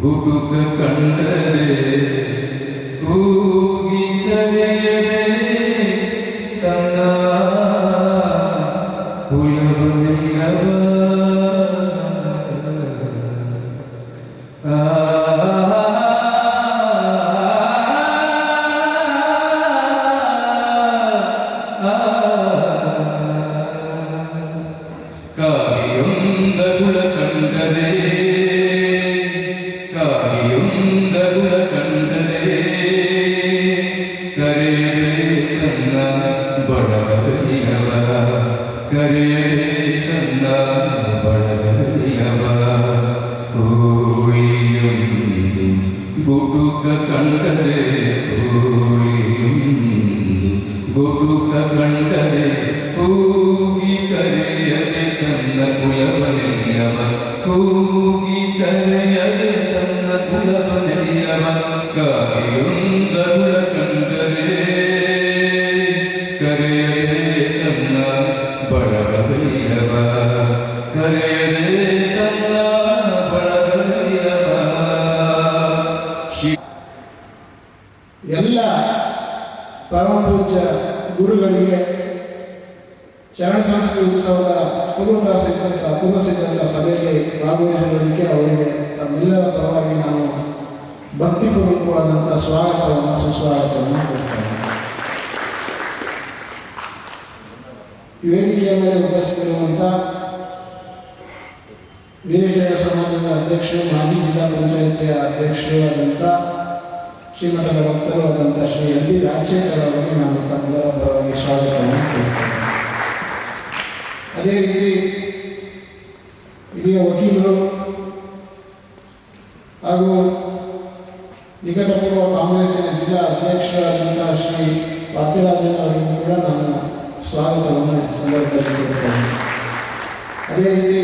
ಗುಡುಕ ಕಂಡರೆ ಕೂಗಿ ಕರೆಯದೆ ತನ್ನ ಕುಲವನಿಯವ ಕಾರಿಯೊಂದಗುಳ ಕಂಡರೆ ಕರೆಯದೆ ತನ್ನ ಬಳಗದಲ್ಲಿಯವ ಕೋಳಿಯೊಂದು ಗುಡುಕ ಕಂಡರೆ ಗುಡುಕ ಕಂಡರೆ ಕೂಗಿ ಕರೆಯದೆ ತನ್ನ ಕುಲವನೆಯವ ಕೂಗಿ ಕರೆಯದೆ ತನ್ನ ಕುಲವನೆಯವ ಕಾರಿಯೊಂದಗುಳ ಕಂಡರೆ ಕರೆಯದೆ ತನ್ನ ಬಳಗದಲ್ಲಿಯವ ಕರೆಯದೆ ತನ್ನ ಬಳಗದಲ್ಲಿಯವ. ಎಲ್ಲ ಪರಮ ಪೂಜ್ಯ ಗುರುಗಳಿಗೆ ಶರಣ ಸಂಸ್ಕೃತಿ ಉತ್ಸವದ ಪೂರ್ವ ಸಿದ್ಧತಾ ಸಭೆಯಲ್ಲಿ ಭಾಗವಹಿಸುವುದಕ್ಕೆ ಅವರಿಗೆ ತಮ್ಮೆಲ್ಲರ ಪರವಾಗಿ ನಾವು ಭಕ್ತಿಪೂರ್ವಕವಾದಂಥ ಸ್ವಾಗತವನ್ನು ಸುಸ್ವಾಗತವನ್ನು ಕೊಡ್ತೇವೆ. ವೇದಿಕೆಯ ಮೇಲೆ ಉಪಸ್ಥಿತಿರುವಂಥ ವೀರಶೈವ ಸಮಾಜದ ಅಧ್ಯಕ್ಷರು, ಮಾಜಿ ಜಿಲ್ಲಾ ಪಂಚಾಯಿತಿಯ ಅಧ್ಯಕ್ಷರು ಆದಂಥ ಶ್ರೀಮಠದ ಭಕ್ತರು ಆದಂಥ ಶ್ರೀ ಎಲ್ ಬಿ ರಾಜಶೇಖರ್ ಅವರಿಗೆ ನಾನು ತಮ್ಮೆಲ್ಲರ ಪರವಾಗಿ ಸ್ವಾಗತವನ್ನು ಕೊಡ್ತೇನೆ. ಅದೇ ರೀತಿ ಹಿರಿಯ ವಕೀಲರು ಹಾಗೂ ನಿಕಟಪೂರ್ವ ಕಾಂಗ್ರೆಸ್ಸಿನ ಜಿಲ್ಲಾ ಅಧ್ಯಕ್ಷರಾದಂಥ ಶ್ರೀ ಪಾರ್ಥಿರಾಜನ್ ಅವರಿಗೂ ಕೂಡ ನಾನು ಸ್ವಾಗತವನ್ನು ಸಂದರ್ಭದಲ್ಲಿ ಕೊಡ್ತೇನೆ. ಅದೇ ರೀತಿ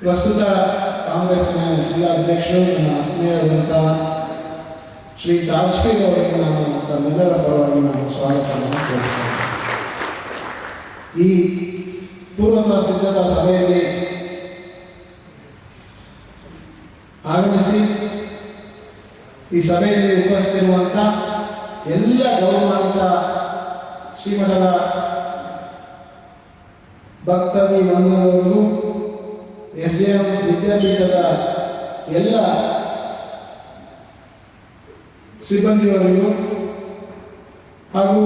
ಪ್ರಸ್ತುತ ಕಾಂಗ್ರೆಸ್ಸಿನ ಜಿಲ್ಲಾ ಅಧ್ಯಕ್ಷರು ನನ್ನ ಆತ್ಮೀಯರಾದಂಥ ಶ್ರೀ ತಾಜ್ಪೀರ್ ಅವರಿಗೆ ನಾನು ತಮ್ಮೆಲ್ಲರ ಪರವಾಗಿ ನಾನು ಸ್ವಾಗತವನ್ನು ಕೊಡ್ತೇನೆ. ಈ ಪೂರ್ವ ಸಿದ್ಧತಾ ಸಭೆಯಲ್ಲಿ ಆಗಮಿಸಿ ಈ ಸಭೆಯಲ್ಲಿ ಉಪಸ್ಥಿತಿರುವಂಥ ಎಲ್ಲ ಗೌರವಾನ್ವಿತ ಶ್ರೀಮಠದ ಭಕ್ತಾದಿ ಬಂಧುಗಳು, SJM ವಿದ್ಯಾಪೀಠದ ಎಲ್ಲ ಸಿಬ್ಬಂದಿಯವರಿಗೂ ಹಾಗೂ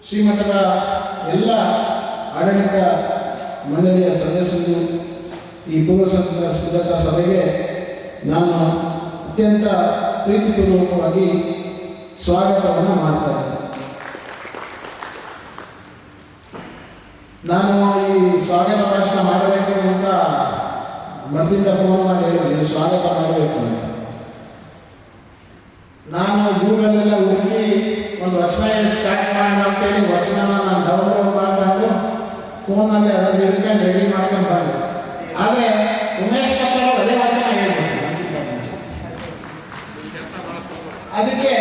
ಶ್ರೀಮಠದ ಎಲ್ಲ ಆಡಳಿತ ಮಂಡಳಿಯ ಸದಸ್ಯರು ಈ ಪೂರ್ವ ಸಿದ್ಧತಾ ಸಭೆಗೆ ನಾನು ಅತ್ಯಂತ ಪ್ರೀತಿಪೂರ್ವಕವಾಗಿ ಸ್ವಾಗತವನ್ನು ಮಾಡ್ತೇನೆ. ನಾನು ಈ ಸ್ವಾಗತ ಭಾಷಣ ಮಾಡಬೇಕು ಅಂತ ಮರದಿಂದ ಫೋನ್ ಮಾಡಿ ಹೇಳಿದ್ದೀನಿ, ಸ್ವಾಗತ ಮಾಡಬೇಕು ಅಂತ. ನಾನು ಗೂಗಲೆಲ್ಲ ಹುಡುಕಿ ಒಂದು ವಚನ ಸ್ಟಾರ್ಟ್ ಮಾಡೋಣ ಅಂತೇಳಿ ವಚನ ನಾನು ಡೌನ್ಲೋಡ್ ಮಾಡ್ಕೊಂಡು ಫೋನಲ್ಲಿ ಅದನ್ನು ಹಿಡ್ಕೊಂಡು ರೆಡಿ ಮಾಡ್ಕೊಂಡು ಬಂದೆ. ಆದರೆ ಉಮೇಶ್ ಕತ್ತರ್ ಅದೇ ವಚನ ಹೇಳ್ಬೇಕು. ಅದಕ್ಕೆ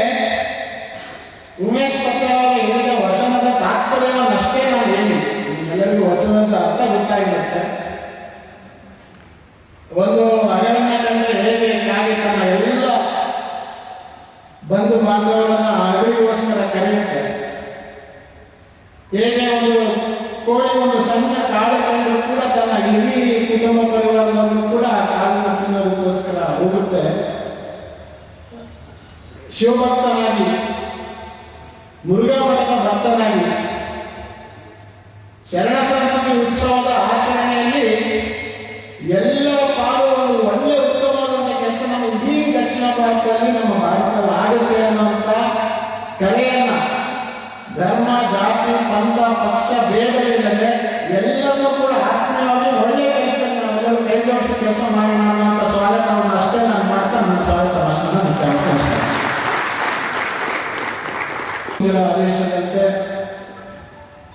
ಉಮೇಶ್ ಕತ್ತರ್ ಅವರು ಹೇಳಿದ ವಚನದ ತಾತ್ಪರ್ಯವನ್ನಷ್ಟೇ ನಾನು ಹೇಳಿ, ಎಲ್ಲರಿಗೂ ವಚನದ ಅರ್ಥ ಗೊತ್ತಾಗಿರುತ್ತೆ. ಒಂದು ಅಗಳನ್ನಂದ್ರೆ ಹೇಗೆ ಕಾಗೆ ತನ್ನ ಎಲ್ಲ ಬಂಧು ಬಾಂಧವರನ್ನ ಅಗಳಿಗೋಸ್ಕರ ಕರೆಯುತ್ತೆ, ಹೇಗೆ ಒಂದು ಕೋಳಿ ಒಂದು ಸಣ್ಣ ಕಾಳು ಕಂಡು ಕೂಡ ತನ್ನ ಇಡೀ ಕುಟುಂಬ ಪರಿವಾರವನ್ನು ಕೂಡ ಕಾಳನ್ನು ತಿನ್ನೋದಕ್ಕೋಸ್ಕರ ಹೋಗುತ್ತೆ. ಶಿವಭಕ್ತನಾಗಿ, ಮುರುಘಾ ಮಠದ ಭಕ್ತನಾಗಿ ಶರಣ ಸಂಸ್ಕೃತಿ ಉತ್ಸವದ ಆಚರಣೆಯಲ್ಲಿ ಎಲ್ಲರ ಪಾಲು ಒಂದು ಒಳ್ಳೆ ಉತ್ತಮವಾದಂಥ ಕೆಲಸ ನಮ್ಮ ಇಡೀ ದಕ್ಷಿಣ ಭಾರತದಲ್ಲಿ, ನಮ್ಮ ಭಾರತದಲ್ಲಿ ಆಗುತ್ತೆ ಅನ್ನುವಂಥ ಕರೆಯನ್ನ ಧರ್ಮ, ಜಾತಿ, ಪಂಥ, ಪಕ್ಷ ಭೇದವಿಲ್ಲದೆ ಎಲ್ಲರನ್ನೂ ಕೂಡ ಆತ್ಮೀಯವಾಗಿ ಒಳ್ಳೆಯ ಕೆಲಸದಲ್ಲಿ ನಾವೆಲ್ಲರೂ ಕೈ ಜೋಡಿಸಿ ಕೆಲಸ ಮಾಡೋಣ ಅನ್ನೋಂಥ ಸ್ವಾಗತವನ್ನು ಅಷ್ಟೇ ನಾನು ಮಾಡ್ತಾ ನನ್ನ ಸ್ವಾಗತ ಭಾಷಣ ಮುಕ್ತಾಯಗೊಳಿಸ್ತೇನೆ. ಆದೇಶದಂತೆ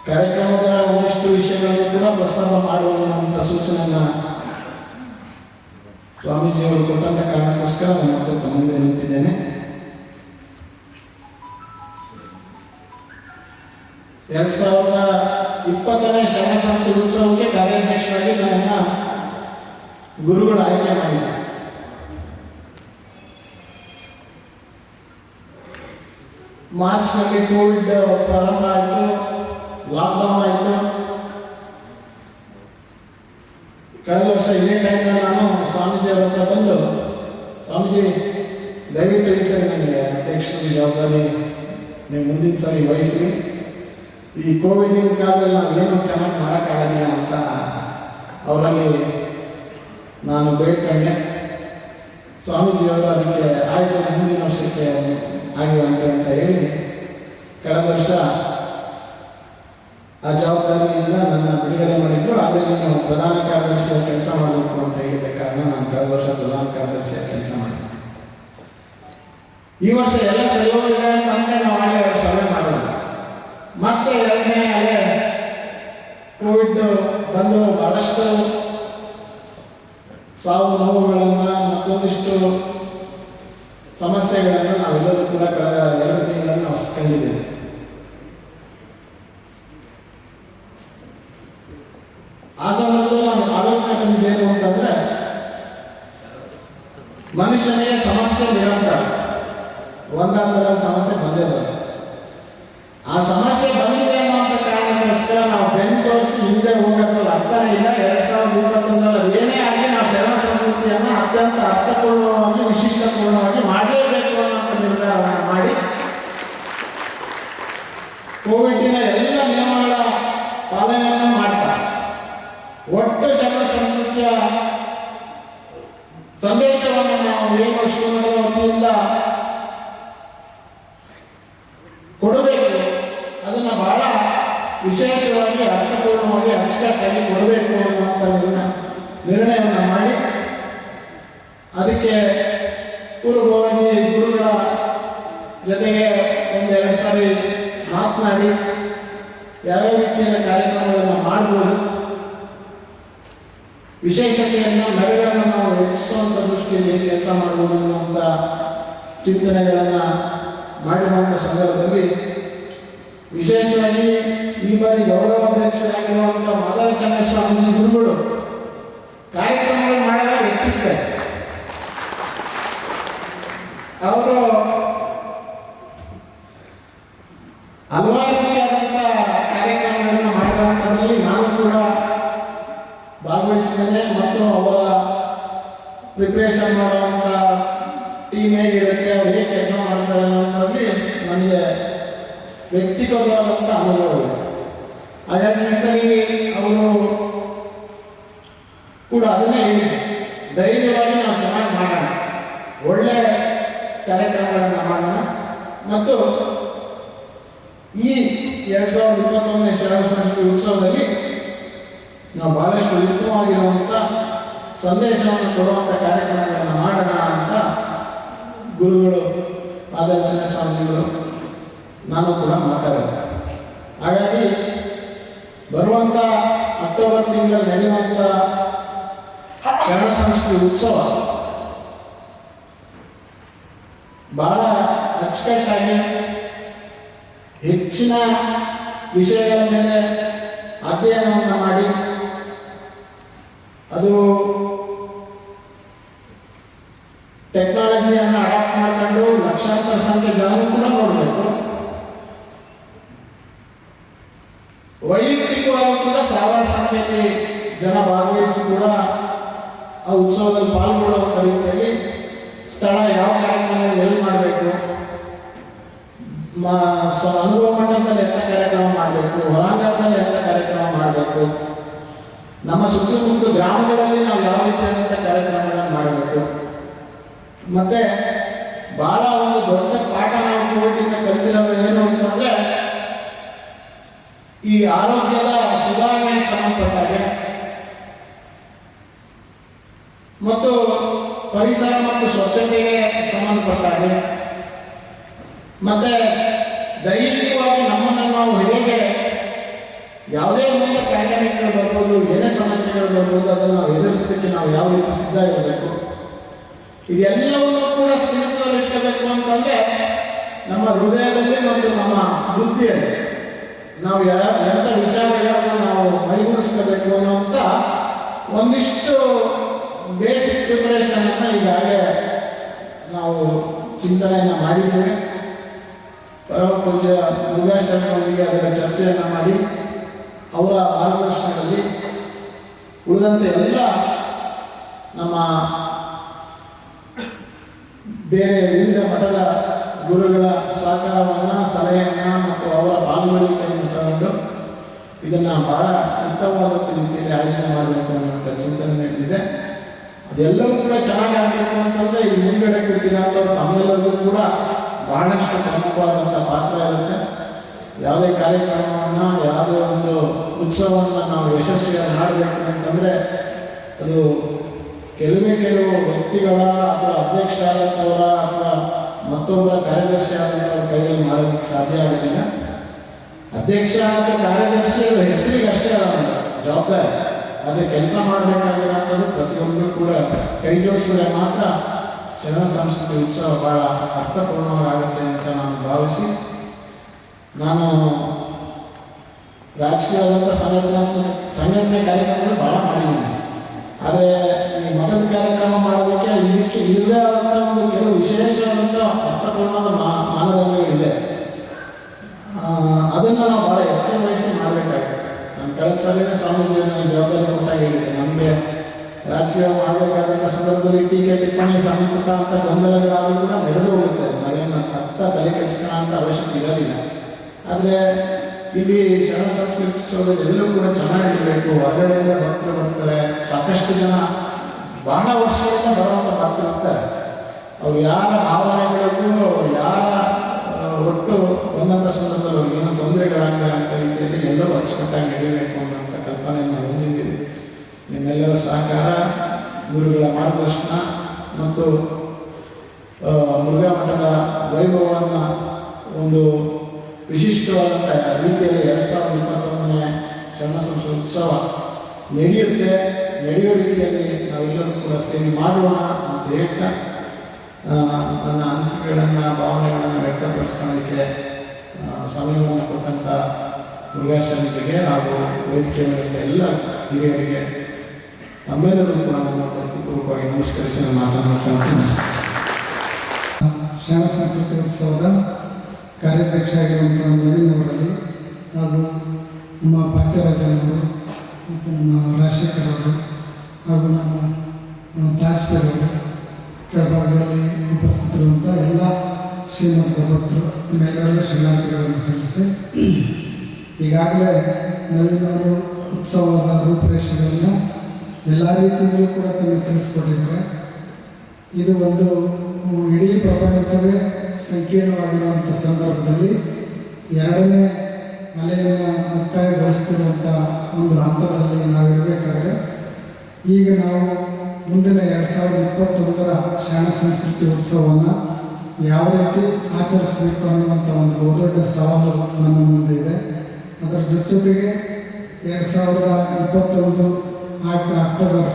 ಕಾರ್ಯಕ್ರಮದ ಒಂದಿಷ್ಟು ವಿಷಯಗಳನ್ನು ಕೂಡ ಪ್ರಸ್ತಾಪ ಮಾಡುವಂಥ ಸೂಚನೆಯನ್ನು ಸ್ವಾಮೀಜಿಯವರು ಕೊಟ್ಟಂಥ ಕಾರಣಕ್ಕೋಸ್ಕರ ನಾನು ಮತ್ತೆ ತಮ್ಮ ಮುಂದೆ ನಿಂತಿದ್ದೇನೆ. 2018 20ನೇ ಶರಣ ಸಂಸ್ಕೃತಿ ಉತ್ಸವಕ್ಕೆ ಕಾರ್ಯಾಧ್ಯಕ್ಷರಾಗಿ ನನ್ನನ್ನು ಗುರುಗಳು ಆಯ್ಕೆ ಮಾಡಿದ್ದಾರೆ. ಮಾರ್ಚ್ನಲ್ಲಿ ಕೋವಿಡ್ ಪ್ರಾರಂಭ ಆಯಿತು, ಲಾಕ್ಡೌನ್ ಆಯಿತು. ಕಳೆದ ವರ್ಷ ಇದೇ ಟೈಮ್ನಲ್ಲಿ ನಾನು ಸ್ವಾಮೀಜಿ ಅವರ ಹತ್ರ ಬಂದು, ಸ್ವಾಮೀಜಿ ದಯವಿಟ್ಟು ಈ ಸರಿ ನನಗೆ ಅಧ್ಯಕ್ಷರ ಜವಾಬ್ದಾರಿ ನೀವು ಮುಂದಿನ ಸಾರಿ ವಹಿಸಿ, ಈ ಕೋವಿಡಿನ ಕಾಲದಲ್ಲಿ ನಾವು ಏನು ಚೆನ್ನಾಗಿ ಮಾಡೋಕ್ಕಾಗೋದಿಲ್ಲ ಅಂತ ಅವರಲ್ಲಿ ನಾನು ಬೇಡ್ಕೊಂಡೆ. ಸ್ವಾಮೀಜಿಯವರು ಅದಕ್ಕೆ ಆಯಿತು ಮುಂದಿನ ವರ್ಷಕ್ಕೆ ಆಗಿರುವಂತೆ ಅಂತ ಹೇಳಿ ಕಳೆದ ವರ್ಷ ಆ ಜವಾಬ್ದಾರಿಯಿಂದ ನನ್ನ ಬಿಡುಗಡೆ ಮಾಡಿದ್ರು. ಆದರೆ ನೀನು ಪ್ರಧಾನ ಕಾರ್ಯದರ್ಶಿಯ ಕೆಲಸ ಮಾಡಬೇಕು ಅಂತ ಹೇಳಿದ ಕಾರಣ ನಾನು ಕಳೆದ ವರ್ಷ ಪ್ರಧಾನ ಕಾರ್ಯದರ್ಶಿಯ ಕೆಲಸ ಮಾಡಿದ್ದೆ. ಈ ವರ್ಷ ಎಲ್ಲ ಸರಿ ಹೋಗಿದೆ ಅಂತ ನಾವು ಆಗಲೇ ಸಭೆ ಮಾಡೋದು. ಮತ್ತೆ ಎರಡನೇ ಅಲೆ ಕೋವಿಡ್ ಬಂದು ಬಹಳಷ್ಟು ಸಾವು ನೋವುಗಳನ್ನು ಮತ್ತೊಂದಿಷ್ಟು ಸಮಸ್ಯೆಗಳನ್ನು ನಾವೆಲ್ಲರೂ ಕೂಡ ಕಳೆದ 2 ತಿಂಗಳನ್ನು ನಾವು ಕಂಡಿದ್ದೇವೆ. ಆ ಸಂದರ್ಭದಲ್ಲಿ ನಾನು ಆಲೋಚನೆ ಬಂದಿದ್ದೇನು ಅಂತಂದ್ರೆ, ಮನುಷ್ಯನಿಗೆ ಸಮಸ್ಯೆ ನಿರಂತರ, ಒಂದಾದ್ಮೇಲೆ ಸಮಸ್ಯೆ ಬಂದೇ ಬರುತ್ತೆ. ಆ ಸಮಸ್ಯೆ ಬಂದಿದೆ ಅನ್ನೋಂಥ ಕಾರಣಕ್ಕೋಸ್ಕರ ನಾವು ಬೆನ್ನು ತೋರಿಸಿ ಹಿಂದೆ ಹೋಗೋದ್ರಲ್ಲಿ ಅರ್ಥನೇ ಇಲ್ಲ. 2021ರಲ್ಲಿ ಅದೇನೇ ಆಗಲಿ ನಾವು ಶರಣ ಸಂಸ್ಕೃತಿಯನ್ನು ಅತ್ಯಂತ ಅರ್ಥಪೂರ್ಣವಾಗಿ ವಿಶಿಷ್ಟಪೂರ್ಣವಾಗಿ ಮಾಡಲೇಬೇಕು ಅನ್ನೋಂಥ ನಿರ್ಧಾರವನ್ನು ಮಾಡಿ ಕೋವಿಡ್ನ ಎಲ್ಲ ನಿಯಮಗಳ ಪಾಲನೆಯನ್ನು ಮಾಡ್ತಾರೆ. ಒಟ್ಟು ಶರಣ ಸಂಸ್ಕೃತಿಯ ಸಂದೇಶವನ್ನು ನಾವು ಏನು ಶ್ರೀಮಠದ ವತಿಯಿಂದ ಕೊಡಬೇಕು, ಅದನ್ನು ಬಹಳ ವಿಶೇಷವಾಗಿ ಅರ್ಥಪೂರ್ಣವಾಗಿ ಅಚ್ಚುಕಟ್ಟಾಗಿ ಕೊಡಬೇಕು ಅನ್ನುವಂಥ ನಿರ್ಣಯವನ್ನು ಮಾಡಿ ಅದಕ್ಕೆ ಪೂರ್ವವಾಗಿ ಗುರುಗಳ ಜೊತೆಗೆ 1-2 ಸಾರಿ ಮಾತನಾಡಿ ಯಾವ್ಯಾವ ರೀತಿಯ ಕಾರ್ಯಕ್ರಮಗಳನ್ನು ಮಾಡ್ಬೋದು, ವಿಶೇಷತೆಯನ್ನು ಮೆರುಗನ್ನು ನಾವು ಹೆಚ್ಚಿಸುವಂಥ ದೃಷ್ಟಿಯಲ್ಲಿ ಕೆಲಸ ಮಾಡ್ಬೋದು ಅನ್ನುವಂಥ ಚಿಂತನೆಗಳನ್ನು ಮಾಡಿರುವಂಥ ಸಂದರ್ಭದಲ್ಲಿ ವಿಶೇಷವಾಗಿ ಈ ಬಾರಿ ಗೌರವಾಧ್ಯಕ್ಷರಾಗಿರುವಂಥ ಮಾದಾರ ಚನ್ನಸ್ವಾಮೀಜಿ ಗುರುಗಳು ಕಾರ್ಯಕ್ರಮಗಳು ಮಾಡಿದಾಗ ವ್ಯಕ್ತಿತ್ವ ಅವರು ಹಲವಾರು ರೀತಿಯಾದಂಥ ಕಾರ್ಯಕ್ರಮಗಳನ್ನು ಮಾಡಿರುವಂಥದ್ರಲ್ಲಿ ನಾನು ಕೂಡ ಭಾಗವಹಿಸಿದ್ದೇನೆ. ಮತ್ತು ಅವರ ಪ್ರಿಪ್ರೇಷನ್ ಮಾಡುವಂಥ ಟೀಮ್ ಹೇಗಿರುತ್ತೆ, ಅವ್ರು ಹೇಗೆ ಕೆಲಸ ಮಾಡ್ತಾರೆ ಅನ್ನೋದ್ರಲ್ಲಿ ನನಗೆ ವ್ಯಕ್ತಿಗತವಾದಂಥ ಅನುಭವ ಇದೆ. ಹಾಗಾಗಿ ಈ ಸರಿ ಅವರು ಕೂಡ ಅದನ್ನೇ ಹೇಳಿದ್ರು, ಧೈರ್ಯವಾಗಿ ನಾವು ಚೆನ್ನಾಗಿ ಮಾಡೋಣ, ಒಳ್ಳೆ ಕಾರ್ಯಕ್ರಮಗಳನ್ನು ಮಾಡೋಣ. ಮತ್ತು ಈ 2021ನೇ ಶರಣ ಸಂಸ್ಕೃತಿ ಉತ್ಸವದಲ್ಲಿ ನಾವು ಬಹಳಷ್ಟು ಉತ್ತಮವಾಗಿರುವಂಥ ಸಂದೇಶವನ್ನು ಕೊಡುವಂಥ ಕಾರ್ಯಕ್ರಮಗಳನ್ನು ಮಾಡೋಣ ಅಂತ ಗುರುಗಳು ಮಾದಾರ ಚನ್ನಸ್ವಾಮೀಜಿಗಳು ನಾನು ಕೂಡ ಮಾತಾಡಿದೆ. ಹಾಗಾಗಿ ಬರುವಂಥ ಅಕ್ಟೋಬರ್ ತಿಂಗಳಲ್ಲಿ ನಡೆಯುವಂಥ ಶರಣ ಸಂಸ್ಕೃತಿ ಉತ್ಸವ ಬಹಳ ಅಚ್ಚುಕಟ್ಟಾಗಿ ಹೆಚ್ಚಿನ ವಿಷಯಗಳ ಮೇಲೆ ಅಧ್ಯಯನವನ್ನು ಮಾಡಿ ಅದು ಟೆಕ್ನಾಲಜಿಯನ್ನು ಅಡಾಪ್ಟ್ ಮಾಡ್ಕೊಂಡು ಲಕ್ಷಾಂತರ ಸಂಖ್ಯೆ ಜನರು ಕೂಡ ನೋಡಬೇಕು. ವೈಯಕ್ತಿಕವಾಗಿ ಕೂಡ ಸಾವಿರಾರು ಸಂಖ್ಯೆಯಲ್ಲಿ ಜನ ಭಾಗವಹಿಸಿ ಕೂಡ ಆ ಉತ್ಸವದಲ್ಲಿ ಪಾಲ್ಗೊಳ್ಳುವಂಥ ರೀತಿಯಲ್ಲಿ ಸ್ಥಳ ಯಾವ ಕಾರ್ಯಕ್ರಮ ಎಲ್ಲಿ ಮಾಡಬೇಕು, ಅನುಭವ ಮಂಟಪದಲ್ಲಿ ಎಂಥ ಕಾರ್ಯಕ್ರಮ ಮಾಡಬೇಕು, ಹೊರಾಂಗಣದಲ್ಲಿ ಎಂಥ ಕಾರ್ಯಕ್ರಮ ಮಾಡಬೇಕು, ನಮ್ಮ ಸುತ್ತಮುತ್ತ ಗ್ರಾಮಗಳಲ್ಲಿ ನಾವು ಯಾವ ರೀತಿಯಾದಂಥ ಕಾರ್ಯಕ್ರಮಗಳನ್ನು ಮಾಡಬೇಕು. ಮತ್ತೆ ಬಹಳ ಒಂದು ದೊಡ್ಡ ಪಾಠ ನಾವು ಕೋವಿಡ್ನಿಂದ ಕಲಿತಿರೋದು ಏನು ಅಂತಂದ್ರೆ, ಈ ಆರೋಗ್ಯದ ಸುಧಾರಣೆಗೆ ಸಂಬಂಧಪಟ್ಟಾಗೆ ಮತ್ತು ಪರಿಸರ ಮತ್ತು ಸ್ವಚ್ಛತೆಗೆ ಸಂಬಂಧಪಟ್ಟಾಗೆ ಮತ್ತೆ ದೈಹಿಕವಾಗಿ ನಮ್ಮನ್ನು ನಾವು ಹೇಗೆ ಯಾವುದೇ ಒಂದು ಪ್ಯಾಂಡಮಿಕ್ಗಳು ಬರ್ಬೋದು, ಏನೇ ಸಮಸ್ಯೆಗಳು ಬರ್ಬೋದು, ಅದನ್ನು ನಾವು ಎದುರಿಸೋದಕ್ಕೆ ನಾವು ಯಾವ ರೀತಿ ಸಿದ್ಧ ಇರಬೇಕು, ಇದೆಲ್ಲವನ್ನೂ ಕೂಡ ಸ್ಥಿರದಲ್ಲಿ ಇಟ್ಕೋಬೇಕು ಅಂತಂದ್ರೆ ನಮ್ಮ ಹೃದಯದಲ್ಲಿ ಮತ್ತು ನಮ್ಮ ಬುದ್ಧಿಯಲ್ಲಿ ನಾವು ಎಂಥ ವಿಚಾರಗಳನ್ನು ನಾವು ಮೈಗೂಡಿಸ್ಕೋಬೇಕು ಅನ್ನೋಂಥ ಒಂದಿಷ್ಟು ಬೇಸಿಕ್ ಪ್ರಿಪರೇಷನನ್ನು ಈಗಾಗಲೇ ನಾವು ಚಿಂತನೆಯನ್ನು ಮಾಡಿದ್ದೇವೆ. ಪರಮ ಪೂಜ್ಯ ಮುರುಘಾಶರಣರೊಂದಿಗೆ ಅದರ ಚರ್ಚೆಯನ್ನು ಮಾಡಿ ಅವರ ಮಾರ್ಗದರ್ಶನದಲ್ಲಿ ಉಳಿದಂತೆ ಎಲ್ಲ ನಮ್ಮ ಬೇರೆ ವಿವಿಧ ಮಠದ ಗುರುಗಳ ಸಹಕಾರವನ್ನು, ಸಲಹೆಯನ್ನು ಮತ್ತು ಅವರ ಪಾಲ್ಗೊಳ್ಳುವಿಕೆಯನ್ನು ತಗೊಂಡು ಇದನ್ನು ಬಹಳ ಉತ್ತಮವಾದ ರೀತಿಯಲ್ಲಿ ಆಯೋಜನೆ ಮಾಡಬೇಕು ಅನ್ನೋಂಥ ಚಿಂತನೆ ನಡೆದಿದೆ. ಅದೆಲ್ಲವೂ ಕೂಡ ಚೆನ್ನಾಗಿ ಆಗಬೇಕು ಅಂತಂದರೆ ಈ ಮುಂದುಗಡೆ ಕೂತಿರೋಂಥವ್ರು ತಮ್ಮೆಲ್ಲರಿಗೂ ಕೂಡ ಬಹಳಷ್ಟು ಪ್ರಮುಖವಾದಂಥ ಪಾತ್ರ ಇರುತ್ತೆ. ಯಾವುದೇ ಕಾರ್ಯಕ್ರಮವನ್ನು, ಯಾವುದೇ ಒಂದು ಉತ್ಸವವನ್ನು ನಾವು ಯಶಸ್ವಿಯಾಗಿ ಮಾಡಬೇಕು ಅಂತಂದರೆ ಅದು ಕೆಲವು ವ್ಯಕ್ತಿಗಳ ಅಥವಾ ಅಧ್ಯಕ್ಷರಾದಂಥವರ ಅಥವಾ ಮತ್ತೊಬ್ಬರ ಕಾರ್ಯದರ್ಶಿ ಆದಂಥವ್ರ ಕೈಯಲ್ಲಿ ಮಾಡೋದಕ್ಕೆ ಸಾಧ್ಯ ಆಗೋದಿಲ್ಲ. ಅಧ್ಯಕ್ಷ ಮತ್ತು ಕಾರ್ಯದರ್ಶಿ ಅದು ಹೆಸರಿಗೆ ಅಷ್ಟೇ ಅಲ್ಲ, ಜವಾಬ್ದಾರಿ. ಅದೇ ಕೆಲಸ ಮಾಡಬೇಕಾಗಿರೋಂಥದ್ದು ಪ್ರತಿಯೊಬ್ಬರು ಕೂಡ ಕೈ ಜೋಡಿಸಿದ್ರೆ ಮಾತ್ರ ಶರಣ ಸಂಸ್ಕೃತಿ ಉತ್ಸವ ಭಾಳ ಅರ್ಥಪೂರ್ಣವಾಗುತ್ತೆ ಅಂತ ನಾನು ಭಾವಿಸಿ, ನಾನು ರಾಜಕೀಯವಾದಂಥ ಸಂಘಟನೆ ಕಾರ್ಯಕ್ರಮಗಳು ಭಾಳ ಮಾಡಿದ್ದೀನಿ. ಆದರೆ ಈ ಮಠದ ಕಾರ್ಯಕ್ರಮ ಮಾಡೋದಕ್ಕೆ ಇಲ್ಲದೇ ಆದಂಥ ಒಂದು ಕೆಲವು ವಿಶೇಷವಾದಂಥ ಅರ್ಥಪೂರ್ಣದ ಮಾನದಂಡಗಳಿದೆ. ಅದನ್ನು ನಾವು ಭಾಳ ಎಚ್ಚರ ವಹಿಸಿ ಮಾಡಬೇಕಾಗುತ್ತೆ. ನಾನು ಕಳೆದ ಸಲ ಸ್ವಾಮೀಜಿಯನ್ನು ಈ ಜವಾಬ್ದಾರಿ ಕೊಟ್ಟಾಗ ಹೇಳಿದೆ, ನಮಗೆ ರಾಜಕೀಯ ಮಾಡಬೇಕಾದಂಥ ಸಂದರ್ಭದಲ್ಲಿ ಟೀಕೆ ಟಿಪ್ಪಣಿ ಸಂಪುಟ ಅಂತ ಗೊಂದಲಗಳಾದರೂ ಕೂಡ ನಡೆದು ಹೋಗುತ್ತೆ. ನಾವೇನು ಅರ್ಥ ತಲೆ ಕೆಡಿಸ್ಕೋಣ ಅಂತ ಅವಶ್ಯಕತೆ ಇರೋದಿಲ್ಲ. ಆದರೆ ಇಲ್ಲಿ ಶರಣ ಸಂಸ್ಕೃತಿ ಉತ್ಸವದಲ್ಲಿ ಎಲ್ಲರೂ ಕೂಡ ಚೆನ್ನಾಗಿರಬೇಕು. ಹೊರಗಡೆಯಿಂದ ಭಕ್ತರು ಬರ್ತಾರೆ, ಸಾಕಷ್ಟು ಜನ ಬಹಳ ವರ್ಷಗಳಿಂದ ಬರುವಂಥ ಭಕ್ತರು ಇರ್ತಾರೆ. ಅವ್ರು ಯಾರ ಭಾವನೆಗಳಿಗೂ ಯಾರ ಒಟ್ಟು ಬಂದಂಥ ಸಂದರ್ಭದಲ್ಲಿ ಅವ್ರಿಗೆ ಏನೋ ತೊಂದರೆಗಳಾಗಲ್ಲ ಅಂತ ರೀತಿಯಲ್ಲಿ ಎಲ್ಲರೂ ಅಚ್ಚುಕಟ್ಟಾಗಿ ನಡೀಬೇಕು ಅನ್ನೋಂಥ ಕಲ್ಪನೆಯನ್ನು ಹೊಂದಿದ್ದೀವಿ. ನಿಮ್ಮೆಲ್ಲರ ಸಹಕಾರ, ಗುರುಗಳ ಮಾರ್ಗದರ್ಶನ ಮತ್ತು ಮುರುಘಾ ಮಠದ ವೈಭವವನ್ನು ಒಂದು ವಿಶಿಷ್ಟವಾದಂಥ ರೀತಿಯಲ್ಲಿ 2021ನೇ ಶರಣ ಸಂಸ್ಕೃತಿ ಉತ್ಸವ ನಡೆಯೋ ರೀತಿಯಲ್ಲಿ ನಾವೆಲ್ಲರೂ ಕೂಡ ಸೇರಿ ಮಾಡೋಣ ಅಂತ ಹೇಳ್ತಾ ನನ್ನ ಅನಿಸಿಕೆಗಳನ್ನು, ಭಾವನೆಗಳನ್ನು ವ್ಯಕ್ತಪಡಿಸ್ಕೊಳ್ಳೋದಕ್ಕೆ ಸಮಯವನ್ನು ಕೊಟ್ಟಂಥ ಮುರುಘಾಶರಣರಿಗೆ ಹಾಗೂ ವೇದಿಕೆ ಮೇಲಿದ್ದ ಎಲ್ಲ ಹಿರಿಯರಿಗೆ ತಮ್ಮೆಲ್ಲರೂ ಕೂಡ ನನ್ನ ಭಕ್ತಿಪೂರ್ವಕವಾಗಿ ನಮಸ್ಕರಿಸಿ ನಾನು ಮಾತನಾಡ್ತಾ ಶರಣ ಸಂಸ್ಕೃತಿ ಉತ್ಸವದ ಕಾರ್ಯಾಧ್ಯಕ್ಷ ಆಗಿರುವಂಥ ನವೀನ್ ಅವರಲ್ಲಿ ಹಾಗೂ ನಮ್ಮ ಭಾಗ್ಯರಾಜನವರು ಮತ್ತು ನಮ್ಮ ರಾಜಶೇಖರ್ ಅವರು ಹಾಗೂ ನಮ್ಮ ತಾಜ್ಪೇರ್ ಅವರು ಕೆಳಭಾಗದಲ್ಲಿ ಉಪಸ್ಥಿತರಿರುವಂಥ ಎಲ್ಲ ಶ್ರೀಮಂತ ಭಕ್ತರು ಮೇಲೆಲ್ಲ ಶ್ರೀಮಂತಗಳನ್ನು ಸಲ್ಲಿಸಿ ಈಗಾಗಲೇ ನವೀನ್ ಅವರು ಉತ್ಸವದ ರೂಪುರೇಷೆಗಳನ್ನು ಎಲ್ಲ ರೀತಿಯಲ್ಲೂ ಕೂಡ ತಮಗೆ ತಿಳಿಸ್ಕೊಟ್ಟಿದ್ದಾರೆ. ಇದು ಒಂದು ಇಡೀ ಪ್ರಪಂಚವೇ ಸಂಕೀರ್ಣವಾಗಿರುವಂಥ ಸಂದರ್ಭದಲ್ಲಿ ಎರಡನೇ ಅಲೆಯನ್ನು ಮುಕ್ತಾಯಗೊಳಿಸ್ತಿರುವಂಥ ಒಂದು ಹಂತದಲ್ಲಿ ನಾವಿರಬೇಕಾದ್ರೆ ಈಗ ನಾವು ಮುಂದಿನ 2021ರ ಶರಣ ಸಂಸ್ಕೃತಿ ಉತ್ಸವವನ್ನು ಯಾವ ರೀತಿ ಆಚರಿಸಬೇಕು ಅನ್ನುವಂಥ ಒಂದು ಬಹುದೊಡ್ಡ ಸವಾಲು ನಮ್ಮ ಮುಂದೆ ಇದೆ. ಅದರ ಜೊತೆಗೆ 2021 ಅಕ್ಟೋಬರ್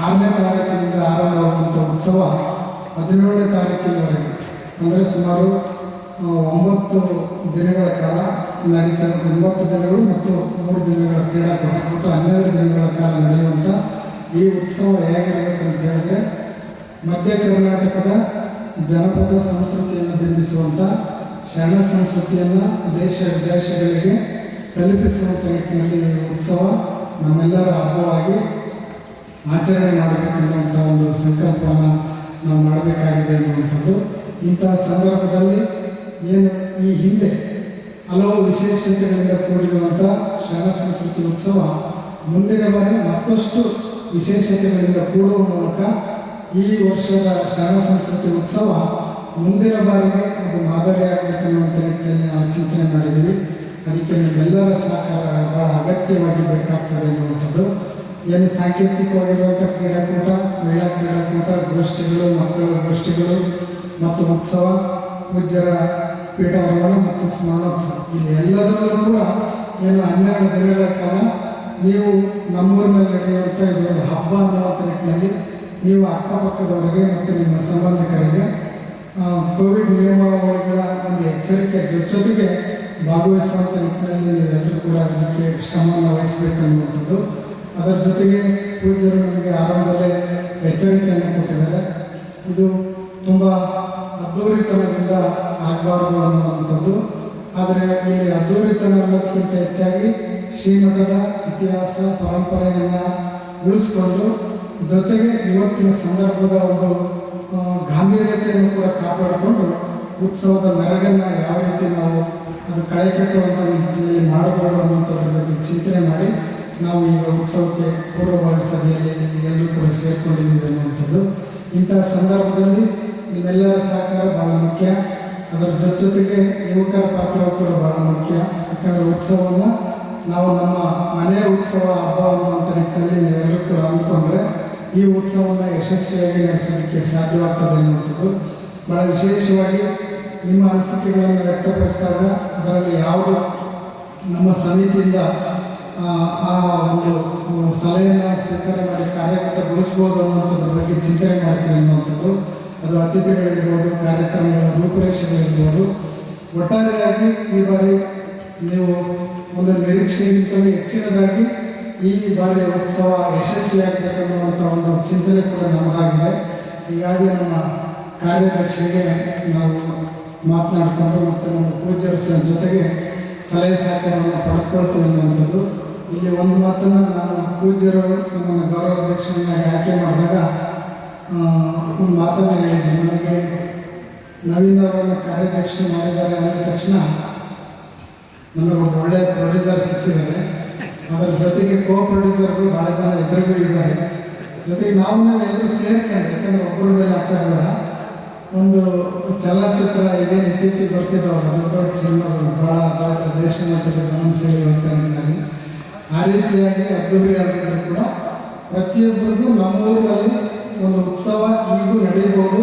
6ನೇ ತಾರೀಕಿನಿಂದ ಆರಂಭವಾಗುವಂಥ ಉತ್ಸವ 17ನೇ ತಾರೀಕಿನವರೆಗೆ ಅಂದರೆ ಸುಮಾರು 9 ದಿನಗಳ ಕಾಲ ನಡೀತಾ, 9 ದಿನಗಳು ಮತ್ತು 3 ದಿನಗಳ ಕ್ರೀಡಾಕೂಟ, ಒಟ್ಟು 12 ದಿನಗಳ ಕಾಲ ನಡೆಯುವಂಥ ಈ ಉತ್ಸವ ಹೇಗಿರಬೇಕಂತ ಹೇಳಿದ್ರೆ ಮಧ್ಯ ಕರ್ನಾಟಕದ ಜನಪದ ಸಂಸ್ಕೃತಿಯನ್ನು ಬಿಂಬಿಸುವಂಥ ಶರಣ ಸಂಸ್ಕೃತಿಯನ್ನು ದೇಶ ವಿದೇಶಗಳಿಗೆ ತಲುಪಿಸುವಂಥ ನಿಟ್ಟಿನಲ್ಲಿ ಉತ್ಸವ ನಮ್ಮೆಲ್ಲರ ಹಬ್ಬವಾಗಿ ಆಚರಣೆ ಮಾಡಬೇಕೆನ್ನುವಂಥ ಒಂದು ಸಂಕಲ್ಪವನ್ನು ನಾವು ಮಾಡಬೇಕಾಗಿದೆ ಅನ್ನುವಂಥದ್ದು. ಇಂತಹ ಸಂದರ್ಭದಲ್ಲಿ ಏನು ಈ ಹಿಂದೆ ಹಲವು ವಿಶೇಷತೆಗಳಿಂದ ಕೂಡಿರುವಂಥ ಶರಣ ಸಂಸ್ಕೃತಿ ಉತ್ಸವ ಮುಂದಿನ ಬಾರಿ ಮತ್ತಷ್ಟು ವಿಶೇಷತೆಗಳಿಂದ ಕೂಡುವ ಮೂಲಕ ಈ ವರ್ಷದ ಶರಣ ಸಂಸ್ಕೃತಿ ಉತ್ಸವ ಮುಂದಿನ ಬಾರಿಗೆ ಅದು ಮಾದರಿಯಾಗಬೇಕನ್ನುವಂಥ ನಿಟ್ಟಿನಲ್ಲಿ ನಾವು ಚಿಂತನೆ ಮಾಡಿದ್ದೀವಿ. ಅದಕ್ಕೆ ನಿಮ್ಮೆಲ್ಲರ ಸಹಕಾರ ಬಹಳ ಅಗತ್ಯವಾಗಿ ಬೇಕಾಗ್ತದೆ ಅನ್ನುವಂಥದ್ದು. ಏನು ಸಾಂಕೇತಿಕವಾಗಿರುವಂಥ ಕ್ರೀಡಾಕೂಟ, ಮಹಿಳಾ ಕ್ರೀಡಾಕೂಟ, ಗೋಷ್ಠಿಗಳು, ಮಕ್ಕಳ ಗೋಷ್ಠಿಗಳು ಮತ್ತು ಉತ್ಸವ, ಪೂಜ್ಯರ ಪೀಠಾರೋಹಣ ಮತ್ತು ಸ್ಮರಣೋತ್ಸವ, ಇಲ್ಲಿ ಎಲ್ಲದರಲ್ಲೂ ಕೂಡ ಏನು 12 ದಿನಗಳ ಕಾಲ ನೀವು ನಮ್ಮೂರಿನಲ್ಲಿ ನಡೆಯುವಂಥ ಇದೊಂದು ಹಬ್ಬ ಅನ್ನುವಂಥ ನಿಟ್ಟಿನಲ್ಲಿ ನೀವು ಅಕ್ಕಪಕ್ಕದವರಿಗೆ ಮತ್ತು ನಿಮ್ಮ ಸಂಬಂಧಿಕರಿಗೆ ಕೋವಿಡ್ ನಿಯಮಾವಳಿಗಳ ಒಂದು ಎಚ್ಚರಿಕೆ ಜೊತೆಗೆ ಭಾಗವಹಿಸುವಂಥ ನಿಟ್ಟಿನಲ್ಲಿ ನೀವೆಲ್ಲರೂ ಕೂಡ ಇದಕ್ಕೆ ಶ್ರಮವನ್ನು ವಹಿಸಬೇಕನ್ನುವಂಥದ್ದು. ಅದರ ಜೊತೆಗೆ ಪೂಜ್ಯರು ನಮಗೆ ಆರಂಭದಲ್ಲೇ ಎಚ್ಚರಿಕೆಯನ್ನು ಕೊಟ್ಟಿದ್ದಾರೆ. ಇದು ತುಂಬ ಅದ್ದೂರಿತನದಿಂದ ಆಗಬಾರ್ದು ಅನ್ನುವಂಥದ್ದು. ಆದರೆ ಇಲ್ಲಿ ಅದ್ದೂರಿತನ ಅನ್ನೋದಕ್ಕಿಂತ ಹೆಚ್ಚಾಗಿ ಶ್ರೀಮಠದ ಇತಿಹಾಸ ಪರಂಪರೆಯನ್ನು ಉಳಿಸ್ಕೊಂಡು ಜೊತೆಗೆ ಇವತ್ತಿನ ಸಂದರ್ಭದ ಒಂದು ಗಾಂಭೀರ್ಯತೆಯನ್ನು ಕೂಡ ಕಾಪಾಡಿಕೊಂಡು ಉತ್ಸವದ ಮೆರಗನ್ನು ಯಾವ ರೀತಿ ನಾವು ಅದು ಕಳೆ ಕಟ್ಟುವಂಥ ನಿಟ್ಟಿನಲ್ಲಿ ಮಾಡಬಹುದು ಅನ್ನುವಂಥದ್ರ ಬಗ್ಗೆ ಚಿಂತನೆ ಮಾಡಿ ನಾವು ಈಗ ಉತ್ಸವಕ್ಕೆ ಪೂರ್ವಭಾವಿ ಸಭೆಯಲ್ಲಿ ಎಲ್ಲರೂ ಕೂಡ ಸೇರಿಕೊಂಡಿದ್ದೀವಿ ಅನ್ನುವಂಥದ್ದು. ಇಂತಹ ಸಂದರ್ಭದಲ್ಲಿ ನಿಮ್ಮೆಲ್ಲರ ಸಹಕಾರ ಭಾಳ ಮುಖ್ಯ. ಅದರ ಜೊತೆಗೆ ಯುವಕರ ಪಾತ್ರವು ಕೂಡ ಭಾಳ ಮುಖ್ಯ. ಯಾಕಂದರೆ ಉತ್ಸವವನ್ನು ನಾವು ನಮ್ಮ ಮನೆಯ ಉತ್ಸವ ಹಬ್ಬ ಅನ್ನುವಂಥ ನಿಟ್ಟಿನಲ್ಲಿ ನೀವೆಲ್ಲರೂ ಕೂಡ ಅಂದ್ಕೊಂಡ್ರೆ ಈ ಉತ್ಸವವನ್ನು ಯಶಸ್ವಿಯಾಗಿ ನಡೆಸೋದಕ್ಕೆ ಸಾಧ್ಯವಾಗ್ತದೆ ಅನ್ನುವಂಥದ್ದು. ಭಾಳ ವಿಶೇಷವಾಗಿ ನಿಮ್ಮ ಅನಿಸಿಕೆಗಳನ್ನು ವ್ಯಕ್ತಪಡಿಸಿದಾಗ ಅದರಲ್ಲಿ ಯಾವುದು ನಮ್ಮ ಸಮಿತಿಯಿಂದ ಆ ಒಂದು ಸಲಹೆಯನ್ನು ಸ್ವೀಕಾರ ಮಾಡಿ ಕಾರ್ಯಗತಗೊಳಿಸ್ಬೋದು ಅನ್ನುವಂಥದ್ರ ಬಗ್ಗೆ ಚಿಂತನೆ ಮಾಡ್ತೀವಿ ಅನ್ನುವಂಥದ್ದು. ಅದು ಅತಿಥಿಗಳಿರ್ಬೋದು, ಕಾರ್ಯಕ್ರಮಗಳ ರೂಪುರೇಷೆಗಳಿರ್ಬೋದು. ಒಟ್ಟಾರೆಯಾಗಿ ಈ ಬಾರಿ ನೀವು ಒಂದು ನಿರೀಕ್ಷೆಗಿಂತಲೂ ಹೆಚ್ಚಿನದಾಗಿ ಈ ಬಾರಿಯ ಉತ್ಸವ ಯಶಸ್ವಿಯಾಗಬೇಕನ್ನುವಂಥ ಒಂದು ಚಿಂತನೆ ಕೂಡ ನಮ್ಮದಾಗಿದೆ. ಹೀಗಾಗಿ ನಮ್ಮ ಕಾರ್ಯಾಧ್ಯಕ್ಷರಿಗೆ ನಾವು ಮಾತನಾಡಿಕೊಂಡು ಮತ್ತು ನಮ್ಮ ಪೂಜ್ಯರ ಜೊತೆಗೆ ಸಲಹೆ ಸಹಕಾರವನ್ನು ಪಡೆದುಕೊಳ್ತೀವಿ ಅನ್ನುವಂಥದ್ದು. ಇಲ್ಲಿ ಒಂದು ಮಾತನ್ನು ನಾನು ಪೂಜ್ಯರು ನಮ್ಮನ್ನು ಗೌರವಾಧ್ಯಕ್ಷರನ್ನಾಗಿ ಆಯ್ಕೆ ಮಾಡಿದಾಗ ಒಂದು ಮಾತನ್ನು ಹೇಳಿದ್ದೆ. ನನಗೆ ನವೀನ್ ಅವರನ್ನು ಕಾರ್ಯಾಧ್ಯಕ್ಷ ಮಾಡಿದ್ದಾರೆ ಅಂದ ತಕ್ಷಣ ನನಗೊಬ್ಬ ಒಳ್ಳೆಯ ಪ್ರೊಡ್ಯೂಸರ್ ಸಿಕ್ಕಿದ್ದಾರೆ. ಅದರ ಜೊತೆಗೆ ಕೋ ಪ್ರೊಡ್ಯೂಸರ್ಗಳು ಭಾಳ ಜನ ಎದುರುಗಳು ಇದ್ದಾರೆ. ಜೊತೆಗೆ ನಾವು ಎಲ್ಲರೂ ಸೇರ್ಕೊಂಡು, ಯಾಕಂದರೆ ಒಬ್ಬರ ಮೇಲೆ ಹಾಕೋದ್ಬೇಡ, ಒಂದು ಚಲನಚಿತ್ರ ಇವೇನು ಇತ್ತೀಚೆಗೆ ಬರ್ತಿದ್ದಾವಲ್ಲ ದೊಡ್ಡ ದೊಡ್ಡ ಸಿನಿಮಾಗಳು, ಭಾಳ ದೊಡ್ಡ ದೇಶ ಮಟ್ಟದ ಗಮನ ಸೆಳೆಯುವಂಥ ನಿಟ್ಟಿನಲ್ಲಿ ಆ ರೀತಿಯಾಗಿ ಅದ್ದೂರಿಯಾಗಿದ್ದರೂ ಕೂಡ ಪ್ರತಿಯೊಬ್ಬರಿಗೂ ನಮ್ಮೂರಿನಲ್ಲಿ ಒಂದು ಉತ್ಸವ ಈಗೂ ನಡೆಯಬಹುದು.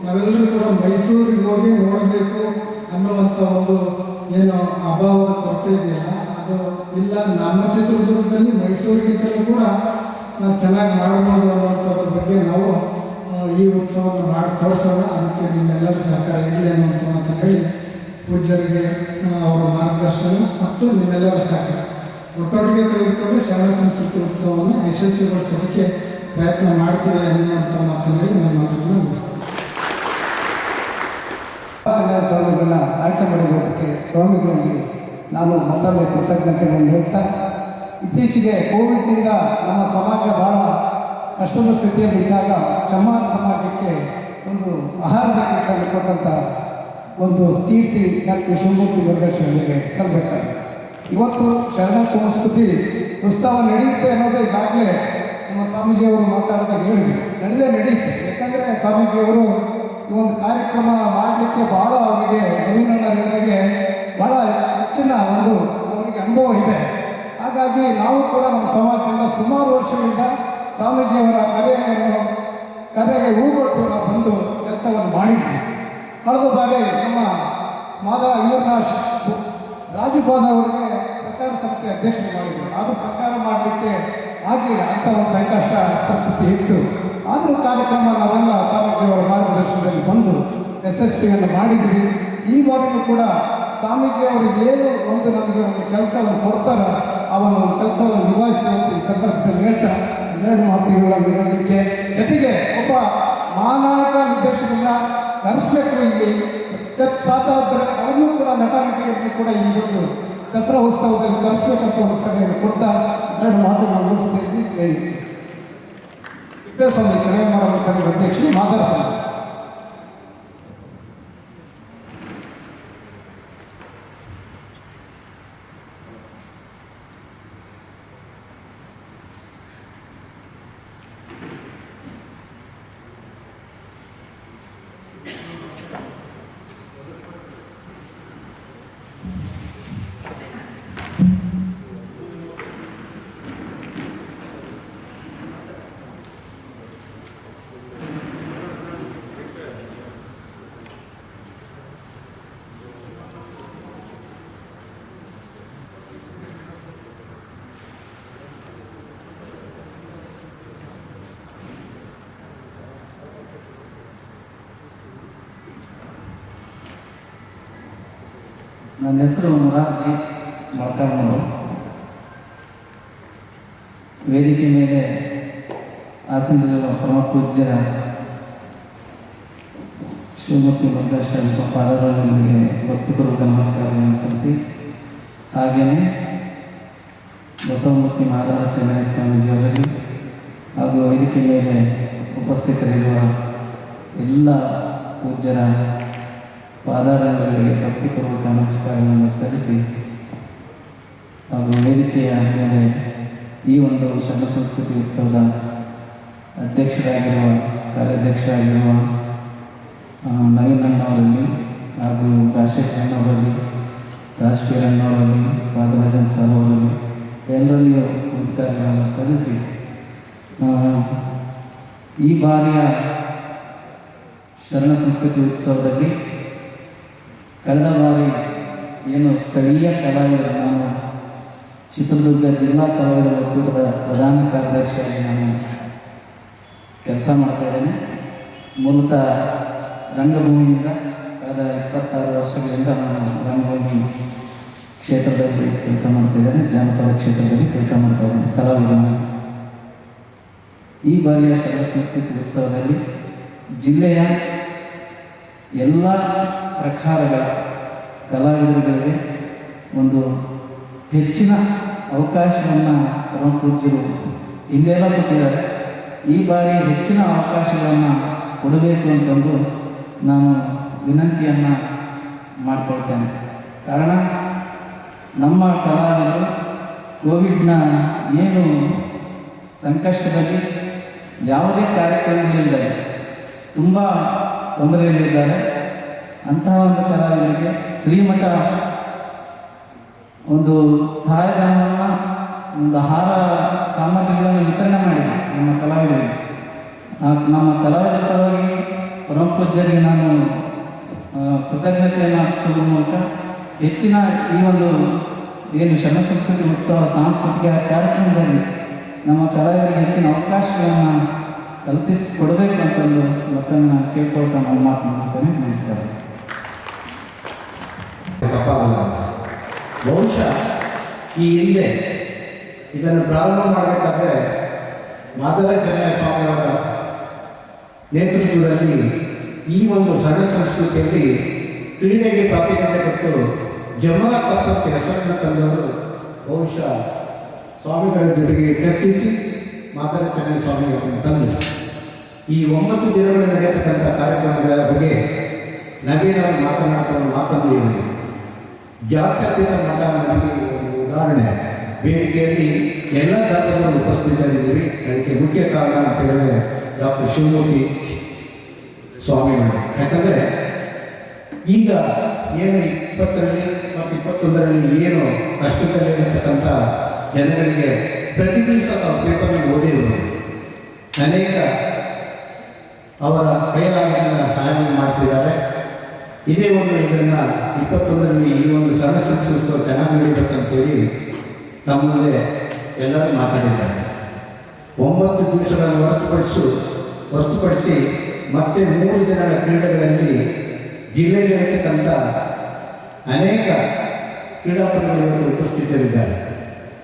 ನಾವೆಲ್ಲರೂ ಕೂಡ ಮೈಸೂರಿಗೆ ಹೋಗಿ ನೋಡಬೇಕು ಅನ್ನುವಂಥ ಒಂದು ಏನು ಅಭಾವದ ಕೊರತೆ ಇದೆಯಲ್ಲ, ಅದು ಇಲ್ಲ. ನಮ್ಮ ಚಿತ್ರದುರ್ಗದಲ್ಲಿ ಮೈಸೂರಿಗಿಂತಲೂ ಕೂಡ ಚೆನ್ನಾಗಿ ಮಾಡ್ಬೋದು ಅನ್ನುವಂಥದ್ರ ಬಗ್ಗೆ ನಾವು ಈ ಉತ್ಸವವನ್ನು ಮಾಡಿ ತೋರಿಸೋಣ. ಅದಕ್ಕೆ ನಿಮ್ಮೆಲ್ಲರ ಸಹಕಾರ ಇರಲಿ ಅನ್ನುವಂಥ ಮಾತನ್ನು ಹೇಳಿ ಪೂಜ್ಯರಿಗೆ ಅವರ ಮಾರ್ಗದರ್ಶನ ಮತ್ತು ನಿಮ್ಮೆಲ್ಲರ ಸಹಕಾರ ಒಟ್ಟೊಟ್ಟಿಗೆ ತೆಗೆದುಕೊಂಡು ಶ್ರವಣ ಸಂಸ್ಕೃತಿ ಉತ್ಸವವನ್ನು ಯಶಸ್ವಿಗೊಳಿಸೋದಕ್ಕೆ ಪ್ರಯತ್ನ ಮಾಡ್ತೀವಿ ಅನ್ನುವಂಥ ಮಾತನ್ನು ಹೇಳಿ ನನ್ನ ಮಾತನ್ನು ಮುಗಿಸ್ತೀನಿ. ಸ್ವಾಮಿಗಳನ್ನ ಆಯ್ಕೆ ಮಾಡಿರೋದಕ್ಕೆ ಸ್ವಾಮಿಗಳಲ್ಲಿ ನಾನು ಮತ್ತೊಮ್ಮೆ ಕೃತಜ್ಞತೆಗಳನ್ನು ಹೇಳ್ತಾ, ಇತ್ತೀಚೆಗೆ ಕೋವಿಡ್ನಿಂದ ನಮ್ಮ ಸಮಾಜ ಭಾಳ ಕಷ್ಟದ ಸ್ಥಿತಿಯಲ್ಲಿದ್ದಾಗ ಚಮ್ಮಾರ ಸಮಾಜಕ್ಕೆ ಒಂದು ಆಹಾರದ ಕಿಟ್ಟನ್ನು ಕೊಟ್ಟಂಥ ಒಂದು ಕೀರ್ತಿ ಡಾಕ್ಟರ್ ಶಿವಮೂರ್ತಿ ಮುರುಘೇಶ್ವರಿಗೆ ಸಲ್ಲಬೇಕಾಗಿದೆ. ಇವತ್ತು ಶರಣ ಸಂಸ್ಕೃತಿ ಉತ್ಸವ ನಡೆಯುತ್ತೆ ಅನ್ನೋದು ಈಗಾಗಲೇ ನಮ್ಮ ಸ್ವಾಮೀಜಿಯವರು ಮಾತಾಡಿದಾಗ ಹೇಳಿದರು. ನಡೆಯುತ್ತೆ. ಯಾಕಂದರೆ ಸ್ವಾಮೀಜಿಯವರು ಈ ಒಂದು ಕಾರ್ಯಕ್ರಮ ಮಾಡಲಿಕ್ಕೆ ಭಾಳ ಅವರಿಗೆ ನವೀನಣ್ಣ ಹೇಳಿದಾಗೆ ಭಾಳ ಹೆಚ್ಚಿನ ಒಂದು ಅವರಿಗೆ ಅನುಭವ ಇದೆ. ಹಾಗಾಗಿ ನಾವು ಕೂಡ ನಮ್ಮ ಸಮಾಜದಿಂದ ಸುಮಾರು ವರ್ಷಗಳಿಂದ ಸ್ವಾಮೀಜಿಯವರ ಕರೆಗೆ ಹೂಗೊಟ್ಟು ನಾವು ಬಂದು ಕೆಲಸವನ್ನು ಮಾಡಿದ್ವಿ. ಕಳೆದ ಬಾರಿ ನಮ್ಮ ಇವ್ರನ್ನ ರಾಜುಪಾದ ಅವರಿಗೆ ಪ್ರಚಾರ ಸಮಿತಿ ಅಧ್ಯಕ್ಷರು ಮಾಡಿದ್ರು. ಅದು ಪ್ರಚಾರ ಮಾಡಲಿಕ್ಕೆ ಆಗಲಿಲ್ಲ, ಅಂತ ಒಂದು ಸಂಕಷ್ಟ ಪರಿಸ್ಥಿತಿ ಇತ್ತು. ಆದರೂ ಕಾರ್ಯಕ್ರಮ ನಾವೆಲ್ಲ ಸ್ವಾಮೀಜಿಯವರ ಮಾರ್ಗದರ್ಶನದಲ್ಲಿ ಬಂದು ಯಶಸ್ವಿಯನ್ನು ಮಾಡಿದ್ವಿ. ಈ ಬಾರಿಯೂ ಕೂಡ ಸ್ವಾಮೀಜಿಯವರು ಏನು ಒಂದು ನಮಗೆ ಒಂದು ಕೆಲಸವನ್ನು ಕೊಡ್ತಾರೋ ಅವನು ಕೆಲಸವನ್ನು ನಿಭಾಯಿಸ್ತೀವಿ ಈ ಸಂದರ್ಭದಲ್ಲಿ ಹೇಳ್ತಾ ಎರಡು ಮಾತುಗಳನ್ನು ಹೇಳಲಿಕ್ಕೆ, ಜೊತೆಗೆ ಒಬ್ಬ ಮಹಾನಾಯಕ ನಿರ್ದೇಶಕರನ್ನ ಕರೆಸಬೇಕು. ಇಲ್ಲಿ ಸಾಧ್ಯ ಅವನು ಕೂಡ ನಟ ನಟಿಯರನ್ನು ಕೂಡ ಈ ಒಂದು ದಸರಾ ಉತ್ಸವದಲ್ಲಿ ಕರೆಸಬೇಕಂತ ಒಂದು ಸಲಹೆಯನ್ನು ಕೊಡ್ತಾ ಎರಡು ಮಾತುಗಳನ್ನು ಮುಗಿಸ್ತಾ ಇದ್ವಿ. ಜೈ ತಿಪ್ಪೇಸ್ವಾಮಿ ಕರೆಯಮ್ಮರ ಸಂಘದ ಅಧ್ಯಕ್ಷರು ಮಾತಾಡ್ತಾರೆ. ನನ್ನ ಹೆಸರು ಮುರಾರ್ಜಿ ಮೊಳಕಾಲ್ಮೂರು. ವೇದಿಕೆ ಮೇಲೆ ಆಸನದಲ್ಲಿರುವ ಪರಮ ಪೂಜ್ಯರ ಶಿವಮೂರ್ತಿ ಮುರುಘಾಶ್ರಮ ಪಾದಗಳಿಗೆ ಭಕ್ತಿಪೂರ್ವಕ ನಮಸ್ಕಾರಗಳನ್ನು ಸಲ್ಲಿಸಿ, ಹಾಗೆಯೇ ಬಸವಮೂರ್ತಿ ಮಾಧವ ಚೆನ್ನಯ್ಯ ಸ್ವಾಮೀಜಿಯವರಲ್ಲಿ ಹಾಗೂ ವೇದಿಕೆ ಮೇಲೆ ಉಪಸ್ಥಿತರಿರುವ ಎಲ್ಲ ಪೂಜ್ಯರ ಪಾದಾರಗಳಿಗೆ ಭಕ್ತಿಪೂರ್ವಕ ನಮಸ್ಕಾರಗಳನ್ನು ಸಲ್ಲಿಸಿ, ಹಾಗೂ ವೇದಿಕೆಯ ಮೇಲೆ ಈ ಒಂದು ಶರಣ ಸಂಸ್ಕೃತಿ ಉತ್ಸವದ ಅಧ್ಯಕ್ಷರಾಗಿರುವ ಕಾರ್ಯಾಧ್ಯಕ್ಷರಾಗಿರುವ ನವೀನ್ ಅಣ್ಣವರಲ್ಲಿ ಹಾಗೂ ರಾಜಶೇಖರ್ ಅಣ್ಣವರಲ್ಲಿ, ರಾಜಪೀರ್ ಅಣ್ಣವರಲ್ಲಿ, ಪಾದರಾಜನ್ ಸಾಬ್ ಅವರಲ್ಲಿ ಎಲ್ಲರಲ್ಲಿಯೂ ನಮಸ್ಕಾರಗಳನ್ನು ಸಲ್ಲಿಸಿ, ಈ ಬಾರಿಯ ಶರಣ ಸಂಸ್ಕೃತಿ ಉತ್ಸವದಲ್ಲಿ ಕಳೆದ ಬಾರಿ ಏನು ಸ್ಥಳೀಯ ಕಲಾವಿದರು, ನಾನು ಚಿತ್ರದುರ್ಗ ಜಿಲ್ಲಾ ಕಲಾವಿದರ ಒಕ್ಕೂಟದ ಪ್ರಧಾನ ಕಾರ್ಯದರ್ಶಿಯಾಗಿ ನಾನು ಕೆಲಸ ಮಾಡ್ತಾ ಇದ್ದೇನೆ. ಮೂಲತಃ ರಂಗಭೂಮಿಯಿಂದ ಕಳೆದ 26 ವರ್ಷಗಳಿಂದ ನಾನು ರಂಗಭೂಮಿ ಕ್ಷೇತ್ರದಲ್ಲಿ ಕೆಲಸ ಮಾಡ್ತಾಯಿದ್ದೇನೆ, ಜಾನಪದ ಕ್ಷೇತ್ರದಲ್ಲಿ ಕೆಲಸ ಮಾಡ್ತಾ ಇದ್ದೇನೆ ಕಲಾವಿದನಾಗಿ. ಈ ಬಾರಿಯ ಶರಣ ಸಂಸ್ಕೃತಿ ಉತ್ಸವದಲ್ಲಿ ಜಿಲ್ಲೆಯ ಎಲ್ಲ ಪ್ರಕಾರಗಳ ಕಲಾವಿದರುಗಳಿಗೆ ಒಂದು ಹೆಚ್ಚಿನ ಅವಕಾಶವನ್ನು ಪರಮ ಪೂಜ್ಯರು ಹಿಂದೆಲ್ಲ ಕೊಟ್ಟಿದ್ದಾರೆ. ಈ ಬಾರಿ ಹೆಚ್ಚಿನ ಅವಕಾಶಗಳನ್ನು ಕೊಡಬೇಕು ಅಂತಂದು ನಾನು ವಿನಂತಿಯನ್ನು ಮಾಡಿಕೊಳ್ತೇನೆ. ಕಾರಣ ನಮ್ಮ ಕಲಾವಿದರು ಕೋವಿಡ್ನ ಏನು ಸಂಕಷ್ಟದಲ್ಲಿ ಯಾವುದೇ ಕಾರ್ಯಕ್ರಮಗಳಿಲ್ಲದೆ ತುಂಬ ತೊಂದರೆಯಲ್ಲಿದ್ದಾರೆ. ಅಂತಹ ಒಂದು ಕಲಾವಿದರಿಗೆ ಶ್ರೀಮಠ ಒಂದು ಸಹಾಯಧನವನ್ನು, ಒಂದು ಆಹಾರ ಸಾಮಗ್ರಿಗಳನ್ನು ವಿತರಣೆ ಮಾಡಿದೆ ನಮ್ಮ ಕಲಾವಿದರಿಗೆ. ನಮ್ಮ ಕಲಾವಿದರ ಪರವಾಗಿ ಪರಮ ಪೂಜ್ಯರಿಗೆ ನಾನು ಕೃತಜ್ಞತೆಯನ್ನು ಅರ್ಪಿಸುವ ಮೂಲಕ ಹೆಚ್ಚಿನ ಈ ಒಂದು ಏನು ಶರಣ ಸಂಸ್ಕೃತಿ ಉತ್ಸವ ಸಾಂಸ್ಕೃತಿಕ ಕಾರ್ಯಕ್ರಮದಲ್ಲಿ ನಮ್ಮ ಕಲಾವಿದರಿಗೆ ಹೆಚ್ಚಿನ ಅವಕಾಶಗಳನ್ನು ಕಲ್ಪಿಸಿಕೊಡಬೇಕು ಅಂತಂದು ಮತ್ತೊಮ್ಮೆ ನಾನು ಕೇಳ್ಕೊಳ್ತಾ ನಾನು ಮಾತು ಮುಗಿಸ್ತೇನೆ. ನಮಸ್ಕಾರ. ತಪ್ಪಾಗಲ್ಲ. ಬಹುಶಃ ಈ ಹಿಂದೆ ಇದನ್ನು ಪ್ರಾರಂಭ ಮಾಡಬೇಕಾದ್ರೆ ಮಾದರ ಚೆನ್ನಯ್ಯ ಸ್ವಾಮಿಯವರ ನೇತೃತ್ವದಲ್ಲಿ ಈ ಒಂದು ಶರಣ ಸಂಸ್ಕೃತಿಯಲ್ಲಿ ಕ್ರೀಡೆಗೆ ಪ್ರಾಧಾನ್ಯತೆ ಕೊಟ್ಟು ಜಮಾ ಕಪ್ ಹೆಸರನ್ನು ತಂದವರು ಬಹುಶಃ ಸ್ವಾಮಿಗಳ ಜೊತೆಗೆ ಚರ್ಚಿಸಿ ಮಾದರ ಚೆನ್ನಯ್ಯ ಸ್ವಾಮಿಯವರನ್ನು ತಂದರು. ಈ 9 ದಿನಗಳು ನಡೆಯತಕ್ಕಂಥ ಕಾರ್ಯಕ್ರಮಗಳ ಬಗ್ಗೆ ನವೀನ್ ಅವರು ಮಾತನಾಡ್ತಾ ಮಾತನ್ನು ಹೇಳಿದರು. ಜಾತ್ಯತೀತ ಮಠ ನನಗೆ ಒಂದು ಉದಾಹರಣೆ. ವೇದಿಕೆಯಲ್ಲಿ ಎಲ್ಲ ಧರ್ಮಗಳು ಉಪಸ್ಥಿತರಿದ್ದೀವಿ. ಅದಕ್ಕೆ ಮುಖ್ಯ ಕಾರಣ ಅಂತ ಹೇಳಿದ್ರೆ ಡಾಕ್ಟರ್ ಶಿವಮೂರ್ತಿ ಸ್ವಾಮಿಗಳು. ಯಾಕಂದರೆ ಈಗ ಏನು 20ರಲ್ಲಿ ಮತ್ತು 21ರಲ್ಲಿ ಏನು ಕಷ್ಟದಲ್ಲಿರತಕ್ಕಂಥ ಜನಗಳಿಗೆ ಪ್ರತಿ ದಿವಸ ನಾವು ಪೇಪರ್ನಲ್ಲಿ ಓದಿರುವುದು, ಅನೇಕ ಅವರ ಕೈಲಾಗಿನ ಸಹಾಯ ಮಾಡ್ತಿದ್ದಾರೆ. ಇದೇ ಒಂದು ಇದನ್ನು 21ರಲ್ಲಿ ಈ ಒಂದು ಶರಣ ಸಂಸ್ಕೃತಿ ಉತ್ಸವ ಚೆನ್ನಾಗಿ ನಡೀಬೇಕಂತೇಳಿ ತಮ್ಮ ಮುಂದೆ ಎಲ್ಲರೂ ಮಾತಾಡಿದ್ದಾರೆ. 9 ದಿವಸಗಳನ್ನು ಹೊರತುಪಡಿಸಿ ಮತ್ತೆ 3 ದಿನಗಳ ಕ್ರೀಡೆಗಳಲ್ಲಿ ಜಿಲ್ಲೆಯಲ್ಲಿರತಕ್ಕಂಥ ಅನೇಕ ಕ್ರೀಡಾಪಟುಗಳು ಉಪಸ್ಥಿತರಿದ್ದಾರೆ.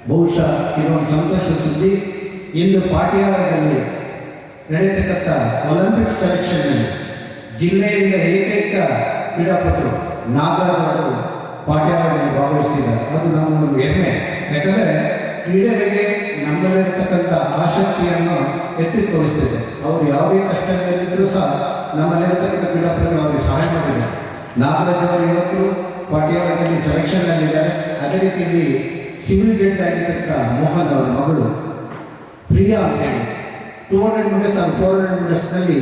ಬಹುಶಃ ಇದೊಂದು ಸಂತೋಷ ಸುದ್ದಿ. ಇಂದು ಪಾಟಿಯಾಳದಲ್ಲಿ ನಡೆಯತಕ್ಕಂಥ ಒಲಿಂಪಿಕ್ಸ್ ಸೆಲೆಕ್ಷನ್ನಲ್ಲಿ ಜಿಲ್ಲೆಯಿಂದ ಏಕೈಕ ಕ್ರೀಡಾಪಟು ನಾಗರಾಜ್ ಅವರು ಪಾಟ್ಯಾಲದಲ್ಲಿ ಭಾಗವಹಿಸಿದ್ದಾರೆ. ಅದು ನಮ್ಮೊಂದು ಹೆಮ್ಮೆ. ಯಾಕಂದರೆ ಕ್ರೀಡೆ ಬಗ್ಗೆ ನಮ್ಮಲ್ಲಿರ್ತಕ್ಕಂಥ ಆಸಕ್ತಿಯನ್ನು ಎತ್ತಿ ತೋರಿಸ್ತಿದೆ. ಅವರು ಯಾವುದೇ ಕಷ್ಟದಲ್ಲಿದ್ದರೂ ಸಹ ನಮ್ಮಲ್ಲಿರ್ತಕ್ಕಂಥ ಕ್ರೀಡಾಪಟುಗಳು ಅವರಿಗೆ ಸಹಾಯ ಮಾಡಿದ್ದಾರೆ. ನಾಗರಾಜ್ ಅವರು ಇವತ್ತು ಪಾಟ್ಯಾಲದಲ್ಲಿ ಸೆಲೆಕ್ಷನ್ನಲ್ಲಿದ್ದಾರೆ. ಅದೇ ರೀತಿಯಲ್ಲಿ ಸಿವಿಲ್ ಜಡ್ಜ್ ಆಗಿರ್ತಕ್ಕ ಮೋಹನ್ ಅವರ ಮಗಳು ಪ್ರಿಯಾ ಅಂತೇಳಿ 200 ಮೀಟರ್ಸ್ ಹಾಗೂ 400 ಮೀಟರ್ಸ್ನಲ್ಲಿ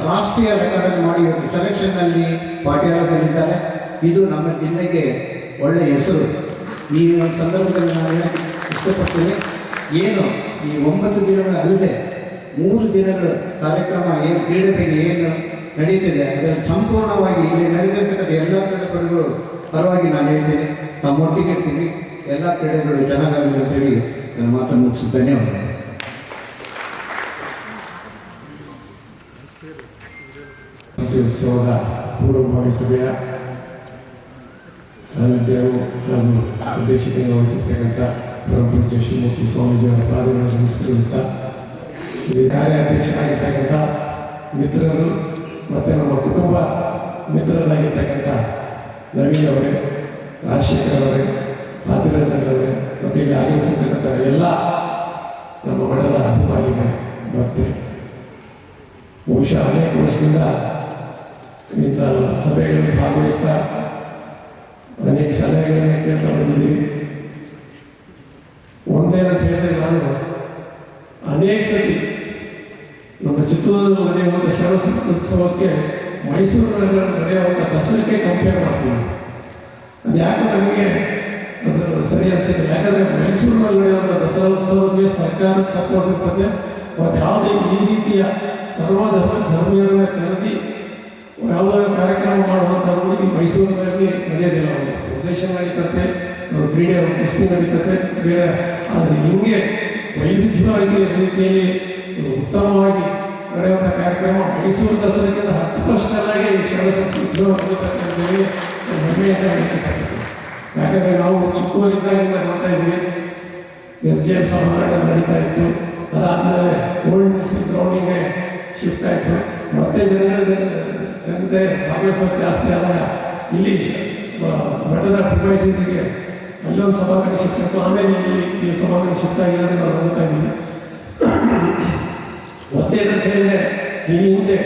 ರಾಷ್ಟ್ರೀಯ ರೆಕಾರ್ಡನ್ನು ಮಾಡಿ ಇವತ್ತು ಸೆಲೆಕ್ಷನ್ನಲ್ಲಿ ಪಾಟ್ಯಾಲದಲ್ಲಿದ್ದಾರೆ. ಇದು ನಮ್ಮ ಜಿಲ್ಲೆಗೆ ಒಳ್ಳೆಯ ಹೆಸರು. ಈ ಒಂದು ಸಂದರ್ಭದಲ್ಲಿ ನಾನು ಹೇಳಕ್ಕೆ ಇಷ್ಟಪಡ್ತೀನಿ. ಏನು ಈ 9 ದಿನಗಳು ಅಲ್ಲದೆ 3 ದಿನಗಳ ಕಾರ್ಯಕ್ರಮ ಏನು ಕ್ರೀಡೆ ಬಗ್ಗೆ ಏನು ನಡೀತಿದೆ ಅದರಲ್ಲಿ ಸಂಪೂರ್ಣವಾಗಿ ಇಲ್ಲಿ ನಡೆದಿರ್ತಕ್ಕಂಥ ಎಲ್ಲ ಕ್ರೀಡಾಪಟುಗಳು ಪರವಾಗಿ ನಾನು ಹೇಳ್ತೀನಿ, ನಮ್ಮೊಟ್ಟಿಗೆ ಇರ್ತೀವಿ. ಎಲ್ಲ ಕ್ರೀಡೆಗಳು ಚೆನ್ನಾಗಾಗಲಿ ಅಂತೇಳಿ ನನ್ನ ಮಾತನ್ನು ಮುಗಿಸಿ ಧನ್ಯವಾದ. ಉತ್ಸವದ ಪೂರ್ವಭಾವಿ ಸಭೆಯ ಸಾನ್ನಿಧ್ಯವು ಹಾಗೂ ಅಧ್ಯಕ್ಷತೆಯನ್ನು ವಹಿಸಿರ್ತಕ್ಕಂಥ ಪರಮಪೂಜ್ಯ ಶಿವಮೂರ್ತಿ ಸ್ವಾಮೀಜಿಯವರ ಪಾದಗಳನ್ನು ನಮಸ್ಕರಿಸುತ್ತಾ, ಈ ಕಾರ್ಯಾಧ್ಯಕ್ಷರಾಗಿರ್ತಕ್ಕಂಥ ಮಿತ್ರರು ಮತ್ತು ನಮ್ಮ ಕುಟುಂಬ ಮಿತ್ರರಾಗಿರ್ತಕ್ಕಂಥ ನವೀನ್ ಅವರೇ, ರಾಜಶೇಖರ್ ಅವರೇ, ಪಾತಿರಾಜನ್ ಅವರೇ ಮತ್ತು ಇಲ್ಲಿ ಆಗಮಿಸಿರ್ತಕ್ಕಂಥ ಎಲ್ಲ ನಮ್ಮ ಮಠದ ಅಭಿಮಾನಿಗಳೇ, ಭಕ್ತರು, ಬಹುಶಃ ಅನೇಕ ವರ್ಷದಿಂದ ಇಂಥ ಸಭೆಗಳಲ್ಲಿ ಭಾಗವಹಿಸ್ತಾ ಅನೇಕ ಸಲಹೆಗಳನ್ನು ಕೇಳ್ತಾ ಬಂದಿದ್ದೀವಿ. ಒಂದೇನಂತ ಹೇಳಿದ್ರೆ, ನಾನು ಅನೇಕ ಸತಿ ನಮ್ಮ ಚಿತ್ರದುರ್ಗದಲ್ಲಿ ನಡೆಯುವಂಥ ಶ್ರವಣ ಉತ್ಸವಕ್ಕೆ ಮೈಸೂರಿನಲ್ಲಿ ನಡೆಯುವಂಥ ದಸರಾಕ್ಕೆ ಕಂಪೇರ್ ಮಾಡ್ತೀವಿ. ಅದು ಯಾಕೆ ನಮಗೆ ಅದು ಸರಿ ಅನಿಸುತ್ತೆ, ಯಾಕಂದರೆ ಮೈಸೂರಿನಲ್ಲಿ ನಡೆಯುವಂಥ ದಸರಾ ಉತ್ಸವಕ್ಕೆ ಸರ್ಕಾರದ ಸಪೋರ್ಟ್ ಇರ್ತದೆ. ಮತ್ತು ಯಾವುದೇ ಈ ರೀತಿಯ ಧರ್ಮೀಯರನ್ನ ಕರೆದಿ ಯಾವುದೇ ಕಾರ್ಯಕ್ರಮ ಮಾಡುವಂಥದ್ದು ಈ ಮೈಸೂರಿನಲ್ಲಿ ನಡೆಯೋದಿಲ್ಲ. ಪ್ರೊಸೆಷನ್ ನಡೀತತೆ, ಕ್ರೀಡೆ ಕುಸ್ತಿ ನಡೀತತೆ ಬೇರೆ. ಆದರೆ ಹಿಂಗೆ ವೈವಿಧ್ಯವಾಗಿ ರೀತಿಯಲ್ಲಿ ಉತ್ತಮವಾಗಿ ನಡೆಯುವಂಥ ಕಾರ್ಯಕ್ರಮ ಮೈಸೂರು ದಸರಾಕ್ಕಿಂತ 10% ಚೆನ್ನಾಗಿ ಶ್ರವಣ ಸಂಸ್ಕೃತಿ ನಡೀತಕ್ಕಂಥೇಳಿ ಹೆಮ್ಮೆಯಿಂದ ಇಷ್ಟಪಡ್ತೀವಿ. ಯಾಕಂದರೆ ನಾವು ಚಿಕ್ಕವರಿದ್ದಾಗಿಂದ ನೋಡ್ತಾ ಇದ್ವಿ, SJM ಸಮಾರಂಭ ನಡೀತಾ ಇತ್ತು. ಅದಾದಮೇಲೆ ಓಲ್ಡ್ ಮ್ಯೂಸಿಕ್ ಗ್ರೌಂಡಿಗೆ ಶಿಫ್ಟ್ ಆಯಿತು. ಮತ್ತೆ ಜನತೆ ಭಾಗವಹಿಸೋದು ಜಾಸ್ತಿ ಆದಾಗ ಇಲ್ಲಿ ಮಠದ ಪ್ರಿಮೈಸಿಗೆ ಅಲ್ಲೊಂದು ಸಭಾಂಗಣ ಶಿಫ್ಟ್ ಆಯಿತು. ಆಮೇಲೆ ಇಲ್ಲಿ ಸಭಾಂಗಣ ಶಿಫ್ಟ್ ಆಗಿರೋದು ನಾವು ನೋಡ್ತಾ ಇದ್ದೀವಿ. ಮತ್ತೆ ಏನಂತ ಹೇಳಿದರೆ, ಈ ಹಿಂದೆ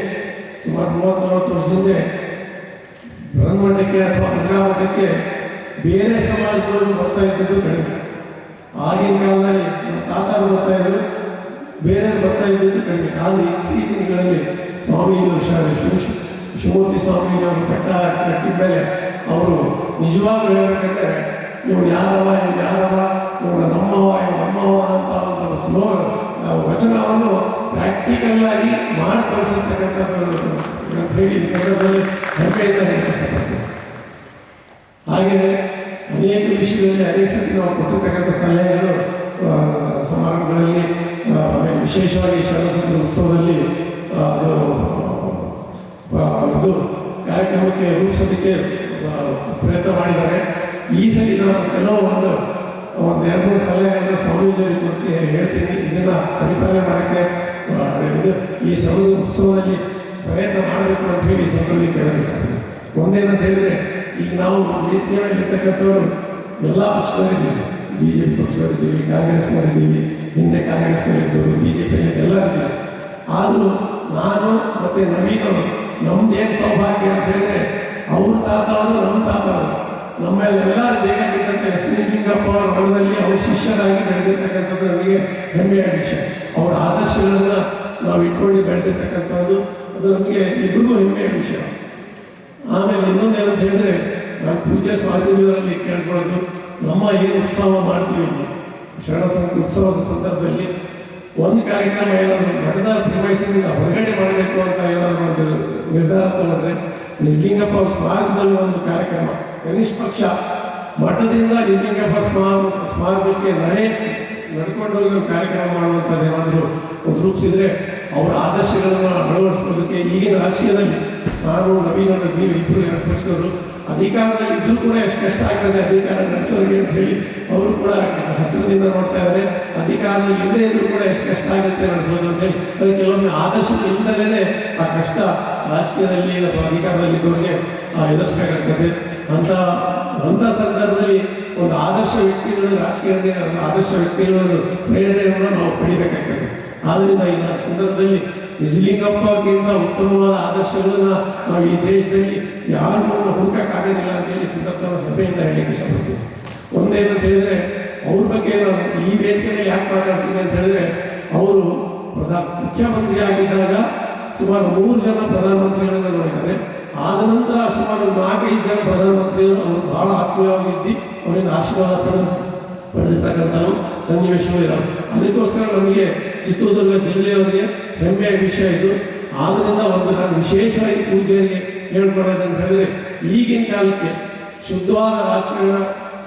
ಸುಮಾರು 30-40 ವರ್ಷದಿಂದ ಬೃಹನ್ಮಠಕ್ಕೆ ಅಥವಾ ಮಠಕ್ಕೆ ಬೇರೆ ಸಮಾಜದವರು ಬರ್ತಾ ಇದ್ದಿದ್ದು ಕಡಿಮೆ. ಆಗಿನ ಕಾಲದಲ್ಲಿ ನಮ್ಮ ತಾತರು ಬರ್ತಾ ಇದ್ರು, ಬೇರೆ ಬರ್ತಾ ಇದ್ದಿದ್ದು ಕಡಿಮೆ. ಆದರೆ ಇತ್ತೀಚಿನ ದಿನಗಳಲ್ಲಿ ಸ್ವಾಮೀಜಿಗಳು ಶಿವಮೂರ್ತಿ ಸ್ವಾಮೀಜಿಯವರು ಕಟ್ಟಿದ ಮೇಲೆ ಅವರು ನಿಜವಾಗ್ಲೂ ಹೇಳಬೇಕಂದ್ರೆ, ಇವನು ಯಾರವ ಇವನು ನಮ್ಮವ ಅಂತ ಒಂದು ಸ್ಲೋಗನ್ ವಚನವನ್ನು ಪ್ರಾಕ್ಟಿಕಲ್ ಆಗಿ ಮಾಡಿ ಕಳಿಸಿರ್ತಕ್ಕಂಥದ್ದು ಅಂತ ಹೇಳಿ ಈ ಸಂದರ್ಭದಲ್ಲಿ ಹೆಮ್ಮೆಯಿಂದ ಹೇಳಕ್ಕೆ ಇಷ್ಟಪಡ್ತೀನಿ. ಹಾಗೆಯೇ ಅನೇಕ ವಿಷಯಗಳಲ್ಲಿ ಅನೇಕ ಸತಿ ನಾವು ಕೊಟ್ಟಿರ್ತಕ್ಕಂಥ ಸಲಹೆಗಳು ಸಮಾರಂಭಗಳಲ್ಲಿ, ಆಮೇಲೆ ವಿಶೇಷವಾಗಿ ಶ್ರವಣ ಉತ್ಸವದಲ್ಲಿ ಅದು ಕಾರ್ಯಕ್ರಮಕ್ಕೆ ರೂಪಿಸೋದಕ್ಕೆ ಪ್ರಯತ್ನ ಮಾಡಿದ್ದಾರೆ. ಈ ಸರಿ ನಾನು ಕೆಲವು ಒಂದು 2-3 ಸಲಹೆಗಳನ್ನು ಸ್ವಾಮೀಜಿಯವರಿಗೆ ಕೊಟ್ಟು ಹೇಳ್ತೀನಿ. ಇದನ್ನು ಪರಿಪಾಲನೆ ಮಾಡೋಕ್ಕೆ ಈ ಶ್ರವಣ ಉತ್ಸವದಲ್ಲಿ ಪ್ರಯತ್ನ ಮಾಡಬೇಕು ಅಂತ ಹೇಳಿ ಸಂದರ್ಭದಲ್ಲಿ ಕೇಳಬೇಕು. ಒಂದೇನಂತ ಹೇಳಿದರೆ, ಈಗ ನಾವು ವೇದಿಕೆಯಲ್ಲಿರ್ತಕ್ಕಂಥವ್ರು ಎಲ್ಲ ಪಕ್ಷದವರಿದ್ದೀವಿ. BJP ಪಕ್ಷದವರಿದ್ದೀವಿ, ಕಾಂಗ್ರೆಸ್ನವರಿದ್ದೀವಿ, ಹಿಂದೆ ಕಾಂಗ್ರೆಸ್ನಲ್ಲಿದ್ದವರು, BJPಯಲ್ಲಿ ಎಲ್ಲರಿದ್ದೀವಿ. ಆದರೂ ನಾನು ಮತ್ತು ನವೀನವರು ನಮ್ದೇನು ಸೌಭಾಗ್ಯ ಅಂತ ಹೇಳಿದರೆ, ಅವ್ರ ತಾತವರು ನಮ್ಮ ತಾತವರು ನಮ್ಮೆಲ್ಲ ಬೇಕಾಗಿದ್ದಂಥ ಎಸ್ ನಿಜಲಿಂಗಪ್ಪ ಅವರ ಮನದಲ್ಲಿ ಅವ್ರ ಶಿಷ್ಯರಾಗಿ ಬೆಳೆದಿರ್ತಕ್ಕಂಥದ್ದು ನಮಗೆ ಹೆಮ್ಮೆಯ ವಿಷಯ. ಅವರ ಆದರ್ಶಗಳನ್ನು ನಾವು ಇಟ್ಕೊಂಡು ಬೆಳೆದಿರ್ತಕ್ಕಂಥದ್ದು ಅದು ನಮಗೆ ಇಬ್ಬರಿಗೂ ಹೆಮ್ಮೆಯ ವಿಷಯ. ಆಮೇಲೆ ಇನ್ನೊಂದೇನಂತ ಹೇಳಿದರೆ, ನಾನು ಪೂಜ್ಯ ಸ್ವಾಮೀಜಿಯವರಲ್ಲಿ ಕೇಳ್ಕೊಳ್ಳೋದು, ನಮ್ಮ ಏನು ಉತ್ಸವ ಮಾಡ್ತೀವಿ ಶ್ರವಣ ಉತ್ಸವದ ಸಂದರ್ಭದಲ್ಲಿ ಒಂದು ಕಾರ್ಯಕ್ರಮ ಏನಾದರೂ ಮಠದ ಪ್ರಿಮೈಸಿಂದ ಹೊರಗಡೆ ಮಾಡಬೇಕು ಅಂತ ಏನಾದರೂ ಒಂದು ನಿರ್ಧಾರ ತಗೊಂಡ್ರೆ, ನಿಜಲಿಂಗಪ್ಪ ಅವ್ರ ಸ್ಮಾರಕದಲ್ಲಿ ಒಂದು ಕಾರ್ಯಕ್ರಮ, ಕನಿಷ್ಠ ಪಕ್ಷ ಮಠದಿಂದ ನಿಜಲಿಂಗಪ್ಪ ಸ್ಮಾರಕಕ್ಕೆ ನಡ್ಕೊಂಡು ಹೋಗಿ ಒಂದು ಕಾರ್ಯಕ್ರಮ ಮಾಡುವಂಥದ್ದು ಏನಾದರೂ ಒಂದು ರೂಪಿಸಿದರೆ, ಅವರ ಆದರ್ಶಗಳನ್ನು ಅಳವಡಿಸೋದಕ್ಕೆ ಈಗಿನ ರಾಜಕೀಯದಲ್ಲಿ ನಾನು ನವೀನವರು ನೀವು ಇಬ್ಬರು 2 ಪಕ್ಷದವರು ಅಧಿಕಾರದಲ್ಲಿ ಇದ್ದರೂ ಕೂಡ ಎಷ್ಟು ಕಷ್ಟ ಆಗ್ತದೆ ಅಧಿಕಾರ ನಡೆಸೋರಿಗೆ ಅಂತ ಹೇಳಿ ಅವರು ಕೂಡ ಹತ್ತಿರದಿಂದ ನೋಡ್ತಾ ಇದ್ದಾರೆ. ಅಧಿಕಾರದಲ್ಲಿ ಇಲ್ಲದೇ ಇದ್ರೂ ಕೂಡ ಎಷ್ಟು ಕಷ್ಟ ಆಗುತ್ತೆ ನಡೆಸೋದು ಅಂತೇಳಿ ಅದು ಕೆಲವೊಮ್ಮೆ ಆದರ್ಶದಿಂದಲೇ ಆ ಕಷ್ಟ ರಾಜಕೀಯದಲ್ಲಿ ಅಥವಾ ಅಧಿಕಾರದಲ್ಲಿ ಇದ್ದವರಿಗೆ ಎದುರಿಸಬೇಕಾಗ್ತದೆ. ಅಂಥ ಸಂದರ್ಭದಲ್ಲಿ ಒಂದು ಆದರ್ಶ ವ್ಯಕ್ತಿಗಳು ರಾಜಕೀಯ ಆದರ್ಶ ವ್ಯಕ್ತಿಗಳು ಪ್ರೇರಣೆಯನ್ನು ನಾವು ಪಡಿಬೇಕಾಗ್ತದೆ. ಆದ್ದರಿಂದ ಈ ಸಂದರ್ಭದಲ್ಲಿ ನಿಜಲಿಂಗಪ್ಪಗಿಂತ ಉತ್ತಮವಾದ ಆದರ್ಶಗಳನ್ನ ನಾವು ಈ ದೇಶದಲ್ಲಿ ಯಾರು ಹುಡುಕಕ್ಕಾಗೋದಿಲ್ಲ ಅಂತೇಳಿ ಸಂದರ್ಭವನ್ನು ಹೆಮ್ಮೆಯಿಂದ ಹೇಳಲಿಕ್ಕೆ ಇಷ್ಟಪಡ್ತೀವಿ. ಒಂದೇನಂತ ಹೇಳಿದರೆ, ಅವ್ರ ಬಗ್ಗೆ ನಾನು ಈ ವೇದಿಕೆಯಲ್ಲಿ ಯಾಕೆ ಮಾತಾಡ್ತೀನಿ ಅಂತ ಹೇಳಿದ್ರೆ, ಅವರು ಮುಖ್ಯಮಂತ್ರಿ ಆಗಿದ್ದಾಗ ಸುಮಾರು 3 ಜನ ಪ್ರಧಾನಮಂತ್ರಿಗಳನ್ನು ನೋಡಿದ್ದಾರೆ. ಆದ ನಂತರ ಸುಮಾರು 4-5 ಜನ ಪ್ರಧಾನಮಂತ್ರಿಗಳು ಅವರು ಬಹಳ ಆತ್ಮೀಯವಾಗಿದ್ದು ಅವರಿಂದ ಆಶೀರ್ವಾದ ಪಡೆದಿರ್ತಕ್ಕಂಥವು ಸನ್ನಿವೇಶಗಳು ಇರೋದು. ಅದಕ್ಕೋಸ್ಕರ ನಮಗೆ ಚಿತ್ರದುರ್ಗ ಜಿಲ್ಲೆಯವರಿಗೆ ಹೆಮ್ಮೆಯ ವಿಷಯ ಇದು. ಆದ್ದರಿಂದ ಒಂದು ನಾನು ವಿಶೇಷವಾಗಿ ಪೂಜ್ಯರಿಗೆ ಹೇಳ್ಕೊಡೋದಂತ ಹೇಳಿದರೆ, ಈಗಿನ ಕಾಲಕ್ಕೆ ಶುದ್ಧವಾದ ರಾಜಕಾರಣ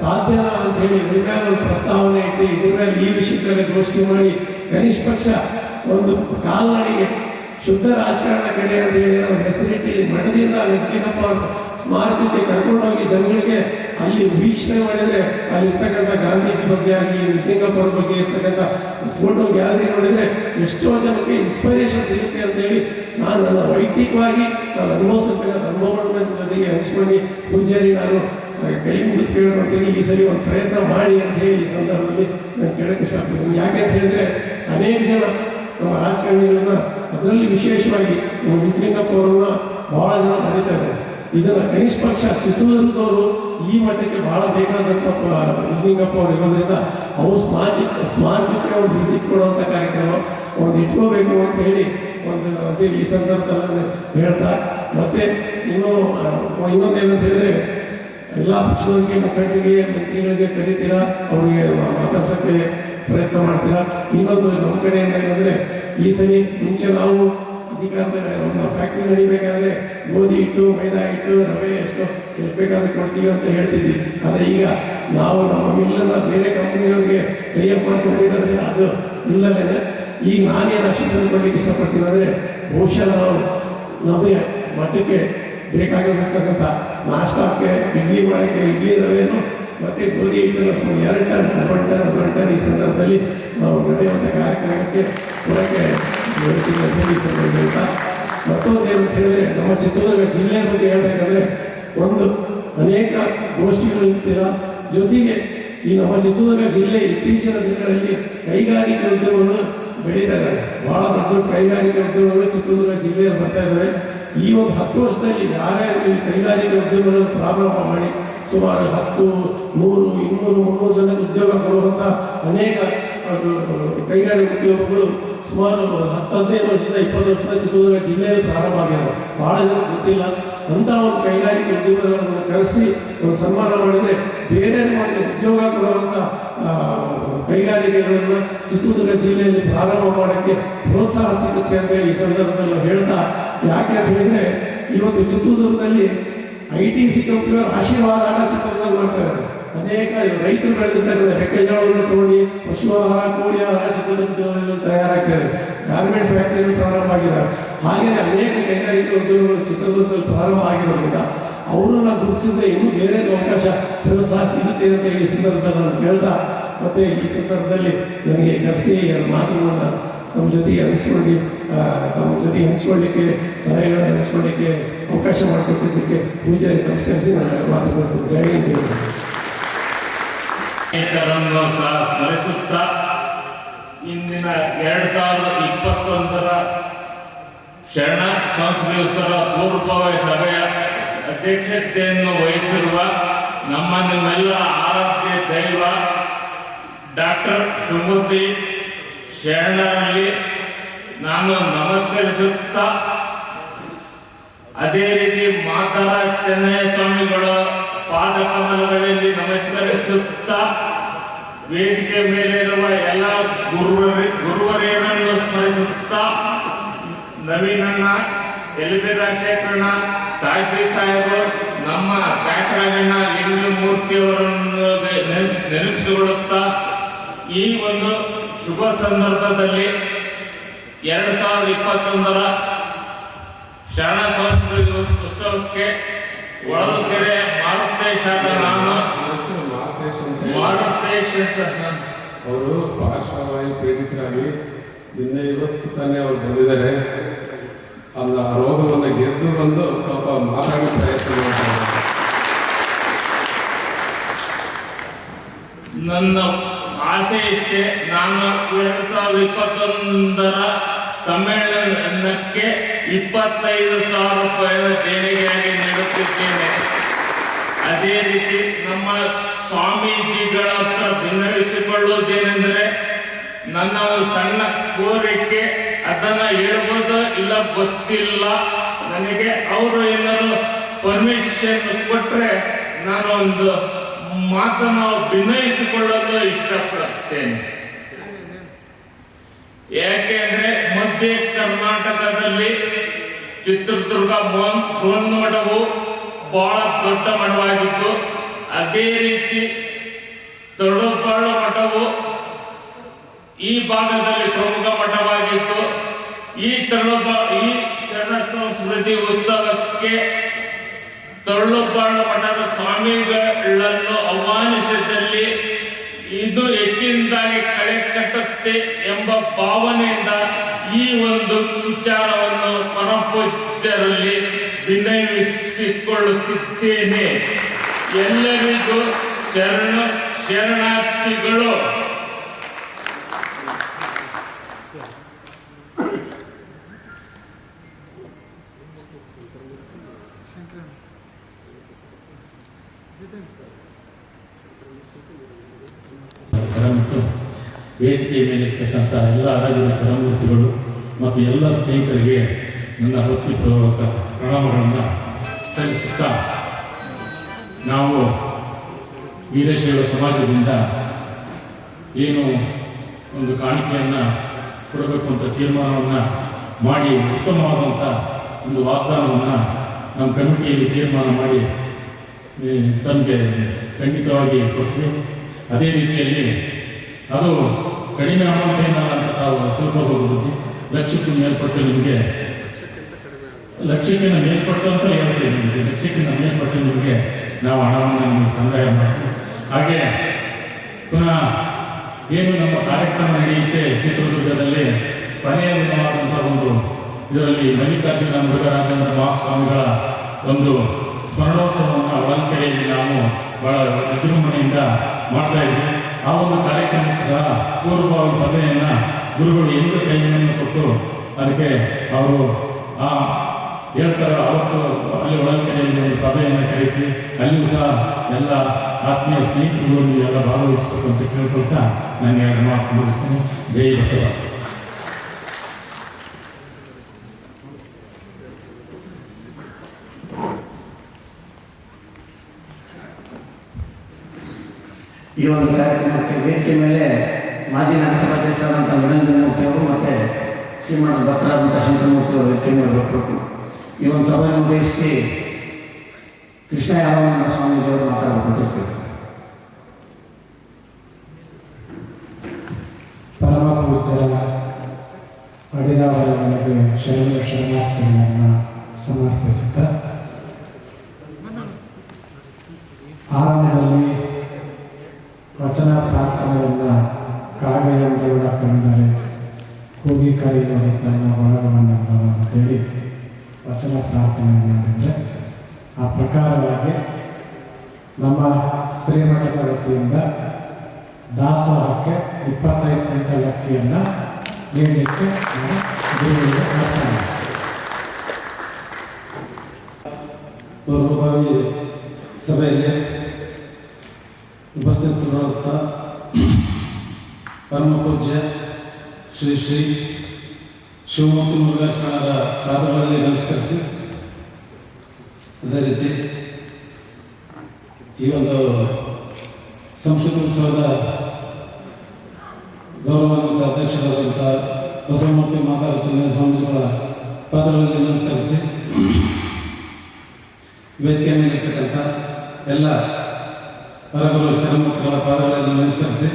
ಸಾಧ್ಯನಾ ಅಂತ ಹೇಳಿ ಇದ್ರ ಮೇಲೆ ಒಂದು ಪ್ರಸ್ತಾವನೆ ಇಟ್ಟು ಇದ್ರ ಮೇಲೆ ಈ ವಿಷಯದಲ್ಲಿ ಗೋಷ್ಠಿ ಮಾಡಿ ಕನಿಷ್ಠ ಪಕ್ಷ ಒಂದು ಕಾಲ್ನಡಿಗೆ ಶುದ್ಧ ರಾಜಕಾರಣ ಕಡೆ ಅಂತ ಹೇಳಿ ನಾವು ಹೆಸರಿಟ್ಟು ಮಠದಿಂದ ಲಕ್ಷ್ಮೀನಪ್ಪ ಸ್ಮಾರಕಕ್ಕೆ ಕರ್ಕೊಂಡೋಗಿ ಜನಗಳಿಗೆ ಅಲ್ಲಿ ವೀಕ್ಷಣೆ ಮಾಡಿದರೆ ಅಲ್ಲಿರ್ತಕ್ಕಂಥ ಗಾಂಧೀಜಿ ಬಗ್ಗೆ ಆಗಲಿ ಲಕ್ಷ್ಮೀನಪ್ಪ ಅವ್ರ ಬಗ್ಗೆ ಇರ್ತಕ್ಕಂಥ ಫೋಟೋ ಗ್ಯಾಲರಿ ನೋಡಿದರೆ ಎಷ್ಟೋ ಜನಕ್ಕೆ ಇನ್ಸ್ಪಿರೇಷನ್ ಸಿಗುತ್ತೆ ಅಂತ ಹೇಳಿ ನಾನು ನನ್ನ ವೈಯಕ್ತಿಕವಾಗಿ ನಾನು ಅನುಭವಿಸಿರ್ತಕ್ಕಂಥ ಅನುಭವಗಳ ಜೊತೆಗೆ ಹಂಚ್ಕೊಂಡು ಪೂಜಾರಿ ನಾನು ಕೈ ಮುಗಿದು ಕೇಳ್ಕೊಳ್ತೀನಿ, ಈ ಸರಿ ಒಂದು ಪ್ರಯತ್ನ ಮಾಡಿ ಅಂತ ಹೇಳಿ ಈ ಸಂದರ್ಭದಲ್ಲಿ ನಾನು ಕೇಳಕ್ಕೆ ಇಷ್ಟಪಡ್ತೀನಿ. ಯಾಕೆ ಅಂತ ಹೇಳಿದ್ರೆ ಅನೇಕ ಜನ ನಮ್ಮ ರಾಜಕಾರಣಿಗಳನ್ನ, ಅದರಲ್ಲಿ ವಿಶೇಷವಾಗಿ ನಮ್ಮ ನಿಜಲಿಂಗಪ್ಪ ಅವರನ್ನ ಬಹಳ ಜನ ಬರೀತಾ ಇದ್ದಾರೆ. ಇದನ್ನ ಕನಿಷ್ಠ ಪಕ್ಷ ಚಿತ್ರದುರ್ಗದವರು ಈ ಮಟ್ಟಕ್ಕೆ ಬಹಳ ಬೇಕಾದಂಥ ನಿಜಲಿಂಗಪ್ಪ ಅವರು ಇರೋದ್ರಿಂದ ಅವರು ಸ್ಮಾರಕಕ್ಕೆ ಒಂದು ವಿಸಿಟ್ ಕೊಡುವಂಥ ಕಾರ್ಯಕ್ರಮ ಒಂದು ಇಟ್ಕೋಬೇಕು ಅಂತ ಹೇಳಿ ಅಂತೇಳಿ ಈ ಸಂದರ್ಭದಲ್ಲಿ ಹೇಳ್ತಾ, ಮತ್ತೆ ಇನ್ನೊಂದೇನಂತ ಹೇಳಿದ್ರೆ ಎಲ್ಲ ಪಕ್ಷದವರಿಗೆ, ಮುಖಂಡರಿಗೆ, ಮಂತ್ರಿಗಳಿಗೆ ಕರಿತೀರಾ, ಅವ್ರಿಗೆ ಮಾತಾಡ್ಸೋಕ್ಕೆ ಪ್ರಯತ್ನ ಮಾಡ್ತೀರಾ. ಇನ್ನೊಂದು ನಮ್ಮ ಕಡೆಯಿಂದ ಏನಂದರೆ ಈ ಸರಿ ಮುಂಚೆ ನಾವು ಅಧಿಕಾರದ ಒಂದು ಫ್ಯಾಕ್ಟ್ರಿ ನಡಿಬೇಕಾದ್ರೆ ಗೋಧಿ ಹಿಟ್ಟು, ಮೈದಾ ಹಿಟ್ಟು, ರವೆ ಎಷ್ಟು ಬೇಕಾದ್ರೆ ಕೊಡ್ತೀವಿ ಅಂತ ಹೇಳ್ತಿದ್ವಿ. ಆದರೆ ಈಗ ನಾವು ನಮ್ಮ ಮಿಲ್ಲನ್ನು ಬೇರೆ ಕಂಪ್ನಿಯವ್ರಿಗೆ ಕೈಯಪ್ ಮಾಡ್ಕೊಂಡಿರೋದ್ರಿಂದ ಅದು ಇಲ್ಲದೇ ಈಗ ನಾನೇನು ಆಶೀಸ್ ಕೊಡ್ಲಿಕ್ಕೆ ಇಷ್ಟಪಡ್ತೀನಿ ಅಂದರೆ ಬಹುಶಃ ನಾವು ನಮಗೆ ಮಠಕ್ಕೆ ಬೇಕಾಗಿರ್ತಕ್ಕಂಥ ನಾಷ್ಟಕ್ಕೆ ಇಡ್ಲಿ ಮಾಡೋಕ್ಕೆ ಇಡ್ಲಿ ರವೆಯನ್ನು ಮತ್ತು ಗೋಧಿ ಹಿಟ್ಟನ್ನು 2 ಟನ್ 1 ಟನ್ ಈ ಸಂದರ್ಭದಲ್ಲಿ ನಾವು ನಡೆಯುವಂಥ ಕಾರ್ಯಕ್ರಮಕ್ಕೆ ಕೊಡಕ್ಕೆ ಹೇಳ್ತೀನಿ ಅಂತ ಹೇಳಿ ಸಂದರ್ಭ ಹೇಳ್ತಾ, ಮತ್ತೊಂದೇನು ಅಂತ ಹೇಳಿದ್ರೆ ನಮ್ಮ ಚಿತ್ರದುರ್ಗ ಜಿಲ್ಲೆಯ ಬಗ್ಗೆ ಹೇಳಬೇಕಂದ್ರೆ ಒಂದು ಅನೇಕ ಗೋಷ್ಠಿಗಳು ಇರ್ತೀರ. ಜೊತೆಗೆ ಈ ನಮ್ಮ ಚಿತ್ರದುರ್ಗ ಜಿಲ್ಲೆ ಇತ್ತೀಚಿನ ದಿನಗಳಲ್ಲಿ ಕೈಗಾರಿಕೆ ಉದ್ಯಮಗಳು ಬೆಳೀತಾ ಇದ್ದಾರೆ. ಬಹಳ ದೊಡ್ಡ ಕೈಗಾರಿಕೆ ಉದ್ಯಮಗಳು ಚಿತ್ರದುರ್ಗ ಜಿಲ್ಲೆಯಲ್ಲಿ ಬರ್ತಾ ಇದ್ದಾವೆ. ಈ ಒಂದು 10 ವರ್ಷದಲ್ಲಿ ಯಾರೇ ಈ ಕೈಗಾರಿಕೆ ಉದ್ಯಮಗಳನ್ನು ಪ್ರಾರಂಭ ಮಾಡಿ ಸುಮಾರು 10, 100, 200, 300 ಜನಕ್ಕೆ ಉದ್ಯೋಗ ಕೊಡುವಂಥ ಅನೇಕ ಕೈಗಾರಿಕೆ ಉದ್ಯೋಗಗಳು ಸುಮಾರು 10-15 ವರ್ಷದಿಂದ 20 ವರ್ಷದಿಂದ ಚಿತ್ರದುರ್ಗ ಜಿಲ್ಲೆಯಲ್ಲಿ ಪ್ರಾರಂಭ ಆಗಿದ್ದಾರೆ. ಬಹಳ ಜನ ಗೊತ್ತಿಲ್ಲ. ಅಂತ ಒಂದು ಕೈಗಾರಿಕೆ ಉದ್ಯೋಗಗಳನ್ನು ಕರೆಸಿ ಒಂದು ಸನ್ಮಾನ ಮಾಡಿದರೆ ಬೇರೆ ಒಂದು ಉದ್ಯೋಗ ಕೊಡುವಂಥ ಕೈಗಾರಿಕೆಗಳನ್ನು ಚಿತ್ರದುರ್ಗ ಜಿಲ್ಲೆಯಲ್ಲಿ ಪ್ರಾರಂಭ ಮಾಡೋಕ್ಕೆ ಪ್ರೋತ್ಸಾಹ ಸಿಗುತ್ತೆ ಅಂತ ಹೇಳಿ ಈ ಸಂದರ್ಭದಲ್ಲಿ ಹೇಳ್ತಾ, ಯಾಕೆ ಅಂತ ಹೇಳಿದ್ರೆ ಇವತ್ತು ಚಿತ್ರದುರ್ಗದಲ್ಲಿ ITC ಕಂಪ್ನಿಯವರು ಆಶೀರ್ವಾದ ಆಟ ಚಿತ್ರದುರ್ಗದಲ್ಲಿ ಮಾಡ್ತಾ ಇದ್ದಾರೆ. ಅನೇಕ ರೈತರು ಬೆಳೆದಿದ್ದಾರೆ. ಮೆಕ್ಕೆಜೋಳವನ್ನು ತಗೊಂಡು ಪಶು ಆಹಾರ, ಕೋಳಿ ಆಹಾರ ಚಿತ್ರದುರ್ಗದಲ್ಲಿ ತಯಾರಾಗ್ತದೆ. ಗಾರ್ಮೆಂಟ್ ಫ್ಯಾಕ್ಟರಿಗಳು ಪ್ರಾರಂಭ ಆಗಿದ್ದಾರೆ. ಹಾಗೆಯೇ ಅನೇಕ ಕೈಗಾರಿಕೆ ಉದ್ಯೋಗಗಳು ಚಿತ್ರದುರ್ಗದಲ್ಲಿ ಪ್ರಾರಂಭ ಆಗಿರೋದ್ರಿಂದ ಅವರನ್ನ ಗುರುತಿಸಿದ್ರೆ ಇನ್ನೂ ಬೇರೆ ಅವಕಾಶ ಪ್ರೋತ್ಸಾಹ ಸಿಗುತ್ತೆ ಅಂತ ಹೇಳಿ ಸಂದರ್ಭದಲ್ಲಿ ನಾನು ಕೇಳ್ತಾ, ಮತ್ತೆ ಈ ಸಂದರ್ಭದಲ್ಲಿ ನನಗೆ ಕರೆಸಿ ಮಾತುಗಳನ್ನು ನಮ್ಮ ಜೊತೆಗೆ ಹಂಚ್ಕೊಂಡು ತಮ್ಮ ಜೊತೆಗೆ ಹಂಚ್ಕೊಳ್ಳಿಕ್ಕೆ, ಸಲಹೆಗಳನ್ನು ಹಂಚ್ಕೊಳ್ಳಿಕ್ಕೆ ಅವಕಾಶ ಮಾಡಿಕೊಟ್ಟಿದ್ದಕ್ಕೆ ಪೂಜಾರಿ ನಮಸ್ಕರಿಸಿ ನನ್ನ ಮಾತು ಮುಗಿಸ್ತೀನಿ. ಜೈ ಹಿಂದ್. ಸಹ ಸ್ಮರಿಸುತ್ತಾ ಇಂದಿನ 2021ರ ಶರಣ ಸಂಸ್ಕೃತಿ ಉತ್ಸವ ಪೂರ್ವಭಾವಿ ಸಭೆಯ ಅಧ್ಯಕ್ಷತೆಯನ್ನು ವಹಿಸಿರುವ ನಮ್ಮ ನಿಮ್ಮೆಲ್ಲರ ಆರಾಧ್ಯ ದೈವ ಡಾಕ್ಟರ್ ಶಿವಮೂರ್ತಿ ಶರಣರಲ್ಲಿ ನಾನು ನಮಸ್ಕರಿಸುತ್ತಾ, ಅದೇ ರೀತಿ ಮಾತಾರ ಚೆನ್ನಯ್ಯ ಸ್ವಾಮಿಗಳ ಪಾದ ಕಮಲಗಳಲ್ಲಿ ನಮಸ್ಕರಿಸುತ್ತಾ, ವೇದಿಕೆ ಮೇಲಿರುವ ಎಲ್ಲ ಗುರುವರಿಯರನ್ನು ಸ್ಮರಿಸುತ್ತಾ, ನವೀನಣ್ಣ, ಎಲ್ಬಿ ರಾಜಶೇಖರಣ್ಣ, ತಾಜ್ಬಿ ಸಾಹೇಬರು, ನಮ್ಮ ಬ್ಯಾಟರಾಜಣ್ಣ ಲಿಂಗಮೂರ್ತಿಯವರನ್ನು ನೆನಪಿಸಿಕೊಳ್ಳುತ್ತಾ, ಈ ಒಂದು ಶುಭ ಸಂದರ್ಭದಲ್ಲಿ 2021ರ ಶರಣ ಸಂಸ್ಕೃತಿ ಉತ್ಸವಕ್ಕೆ ಹೊಳಲ್ಕೆರೆ ಮಾರುತೇಶಾದ ನಾನು ಮಾರುತೇಶ್ ಅವರು ಪಾರ್ಶ್ವವಾಯು ಪೀಡಿತರಾಗಿ ನಿನ್ನೆ ಇವತ್ತು ತಾನೇ ಅವ್ರು ಬಂದಿದ್ದಾರೆ. ಆ ರೋಗವನ್ನು ಗೆದ್ದು ಬಂದು ಪಾಪ ಮಾತಾಡೋ ಪ್ರಯತ್ನ ಮಾಡ್ತಾರೆ. ನನ್ನ ಆಸೆ ಇಷ್ಟೇ, ನಾನು 2021ರ ಸಮ್ಮೇಳನಕ್ಕೆ 25,000 ರೂಪಾಯಿಯ ದೇಣಿಗೆಯಾಗಿ ನೀಡುತ್ತಿದ್ದೇನೆ. ಅದೇ ರೀತಿ ನಮ್ಮ ಸ್ವಾಮೀಜಿಗಳ ಹತ್ರ ಭಿನ್ನವಿಸಿಕೊಳ್ಳುವುದೇನೆಂದರೆ, ನನ್ನ ಸಣ್ಣ ಕೋರಿಕೆ, ಅದನ್ನು ಹೇಳ್ಬೋದು ಇಲ್ಲ ಗೊತ್ತಿಲ್ಲ ನನಗೆ. ಅವರು ಏನಾದ್ರು ಪರ್ಮಿಷನ್ ಕೊಟ್ಟರೆ ನಾನು ಒಂದು ಮಾತನ್ನು ಭಿನ್ನಯಿಸಿಕೊಳ್ಳಲು ಇಷ್ಟಪಡುತ್ತೇನೆ. ಯಾಕೆಂದ್ರೆ ಮಧ್ಯ ಕರ್ನಾಟಕದಲ್ಲಿ ಚಿತ್ರದುರ್ಗ ಬೃಹನ್ ಮಠವು ಬಹಳ ದೊಡ್ಡ ಮಠವಾಗಿತ್ತು. ಅದೇ ರೀತಿ ತೊಡಪಾಳು ಮಠವು ಈ ಭಾಗದಲ್ಲಿ ಪ್ರಮುಖ ಮಠವಾಗಿತ್ತು. ಈ ಈ ಶರಣ ಸಂಸ್ಕೃತಿ ಉತ್ಸವಕ್ಕೆ ತರಳುಪಾಳು ಮಠದ ಸ್ವಾಮಿಗಳನ್ನು ಆಹ್ವಾನಿಸಿದಲ್ಲಿ ಇದು ಹೆಚ್ಚಿನದಾಗಿ ಕಳೆ ಕಟ್ಟುತ್ತೆ ಎಂಬ ಭಾವನೆಯಿಂದ ಈ ಒಂದು ವಿಚಾರವನ್ನು ಪರಮಪೂಜ್ಯರಲ್ಲಿ ವಿನಯಿಸಿಕೊಳ್ಳುತ್ತಿದ್ದೇನೆ. ಎಲ್ಲರಿಗೂ ಶರಣಾರ್ಥಿಗಳು. ವೇದಿಕೆ ಮೇಲಿರ್ತಕ್ಕಂಥ ಎಲ್ಲ ಆರಾಧನೆ ಚರಮೂರ್ತಿಗಳು ಮತ್ತು ಎಲ್ಲ ಸ್ನೇಹಿತರಿಗೆ ನನ್ನ ಭಕ್ತಿಪೂರ್ವಕ ಪ್ರಣಾಮಗಳನ್ನು ಸಲ್ಲಿಸುತ್ತಾ, ನಾವು ವೀರಶೈವ ಸಮಾಜದಿಂದ ಏನು ಒಂದು ಕಾಣಿಕೆಯನ್ನು ಕೊಡಬೇಕು ಅಂತ ತೀರ್ಮಾನವನ್ನು ಮಾಡಿ ಉತ್ತಮವಾದಂಥ ಒಂದು ವಾಗ್ದಾನವನ್ನು ನಮ್ಮ ಕಮಿಟಿಯಲ್ಲಿ ತೀರ್ಮಾನ ಮಾಡಿ ತಮಗೆ ಖಂಡಿತವಾಗಿ ಕೊಡ್ತೀವಿ. ಅದೇ ರೀತಿಯಲ್ಲಿ ಅದು ಕಡಿಮೆ ಅಮೌಂಟ್ ಏನಲ್ಲ ಅಂತ ತಾವು ತಿಳ್ಕೋಬಹುದು. ಬುದ್ಧಿ ಲಕ್ಷಕ್ಕೂ ಮೇಲ್ಪಟ್ಟು ನಿಮಗೆ, ಲಕ್ಷಕ್ಕಿಂತ ಮೇಲ್ಪಟ್ಟು ಅಂತ ಹೇಳ್ತೀವಿ, ನಿಮಗೆ ಲಕ್ಷಕ್ಕಿಂತ ಮೇಲ್ಪಟ್ಟು ನಿಮಗೆ ನಾವು ಹಣವನ್ನು ನಿಮಗೆ ಸಂದಾಯ ಮಾಡ್ತೀವಿ. ಹಾಗೆ ಪುನಃ ಏನು ನಮ್ಮ ಕಾರ್ಯಕ್ರಮ ನಡೆಯುತ್ತೆ ಚಿತ್ರದುರ್ಗದಲ್ಲಿ ಕೊನೆಯ ದಿನವಾದಂಥ ಒಂದು ಇದರಲ್ಲಿ ಮಲ್ಲಿಕಾರ್ಜುನ ಮುರುಘರಾಜೇಂದ್ರ ಮಹಾಸ್ವಾಮಿಗಳ ಒಂದು ಸ್ಮರಣೋತ್ಸವವನ್ನು ಹೊಳಲ್ಕೆರೆಯಲ್ಲಿ ನಾವು ಬಹಳ ವಿಜೃಂಭಣೆಯಿಂದ ಮಾಡ್ತಾ ಇದ್ವಿ. ಆ ಒಂದು ಕಾರ್ಯಕ್ರಮಕ್ಕೂ ಸಹ ಪೂರ್ವಭಾವಿ ಸಭೆಯನ್ನು ಗುರುಗಳು ಎಂದು ಟೈಮನ್ನು ಕೊಟ್ಟು ಅದಕ್ಕೆ ಅವರು ಹೇಳ್ತಾರೆ. ಅವತ್ತು ಅಲ್ಲಿ ಹೊಳಲ್ಕೆರೆಯಲ್ಲಿ ಒಂದು ಸಭೆಯನ್ನು ಕರೀತೀವಿ. ಅಲ್ಲಿಯೂ ಸಹ ಎಲ್ಲ ಆತ್ಮೀಯ ಸ್ನೇಹಿತರುಗಳು ನೀವೆಲ್ಲ ಭಾಗವಹಿಸಬೇಕು ಅಂತ ಕೇಳ್ಕೊಳ್ತಾ ನಾನು ಎರಡು ಮಾತು ಮುಗಿಸ್ತೀನಿ. ಜೈ ಬಸವ. ಈ ಒಂದು ಕಾರ್ಯಕ್ರಮಕ್ಕೆ ವೇದಿಕೆ ಮೇಲೆ ಮಾಜಿ ನಗರಸಭಾಧ್ಯಕ್ಷರಾದಂಥ ನಿರಂಜನ ಮೂರ್ತಿ ಅವರು ಮತ್ತು ಶ್ರೀಮಠ ಭಕ್ತರಾದಂಥ ಶಂಕರಮೂರ್ತಿ ಅವರು ವೇದಿಕೆ ಮೇಲೆ ಬರಬೇಕು. ಈ ಒಂದು ಸಭೆಯನ್ನು ಉದ್ದೇಶಿಸಿ ಕೃಷ್ಣ ಯಾದವಾನಂದ ಸ್ವಾಮೀಜಿಯವರು ಮಾತಾಡಬೇಕು. ಪರಮ ಪೂಜ್ಯರ ಪಡೆದವರಿಗೆ ಶರಣಾರ್ಥಿಗಳನ್ನು ಸಮರ್ಪಿಸುತ್ತಾ, ಆರಂಭದಲ್ಲಿ ವಚನ ಪ್ರಾರ್ಥನೆಯನ್ನು ಕಾವ್ಯಂದೇವರ ಕಂಡರೆ ಕೂಗಿ ಕರೆಯುವುದು ತನ್ನ ಒಳಗವನ್ನೆಲ್ಲ ಅಂತೇಳಿ ವಚನ ಪ್ರಾರ್ಥನೆ ಮಾಡಿದರೆ, ಆ ಪ್ರಕಾರವಾಗಿ ನಮ್ಮ ಶ್ರೀಮಠದ ವತಿಯಿಂದ ದಾಸೋಹಕ್ಕೆ 25 ಕ್ವಿಂಟಲ್ ಅಕ್ಕಿಯನ್ನು ನೀಡಲಿಕ್ಕೆ ನಾನು ಗುರುಗಳಿಗೆ ಪ್ರಾರ್ಥನೆ. ಪೂರ್ವಭಾವಿ ಸಭೆಯಲ್ಲಿ ಉಪಸ್ಥಿತರಾದಂಥ ಪರಮ ಪೂಜ್ಯ ಶ್ರೀ ಶ್ರೀ ಶಿವಮೂರ್ತಿ ಮುರುಘಾಶರಣರ ಪಾದಗಳಲ್ಲಿ ನಮಸ್ಕರಿಸಿ, ಅದೇ ರೀತಿ ಈ ಒಂದು ಸಂಸ್ಕೃತಿ ಉತ್ಸವದ ಗೌರವಾನ್ವಿತ ಅಧ್ಯಕ್ಷರಾದಂಥ ಬಸವಮೂರ್ತಿ ಮಾತಾಡುತ್ತಿರುವ ಸ್ವಾಮೀಜಿಗಳ ಪಾದಗಳಲ್ಲಿ ನಮಸ್ಕರಿಸಿ, ವೇದಿಕೆ ಮೇಲಿರ್ತಕ್ಕಂಥ ಎಲ್ಲ ಪರಗುರು ಚರಮೂರ್ತಿಗಳ ಪಾದಗಳಲ್ಲಿ ನಮಸ್ಕರಿಸಿ,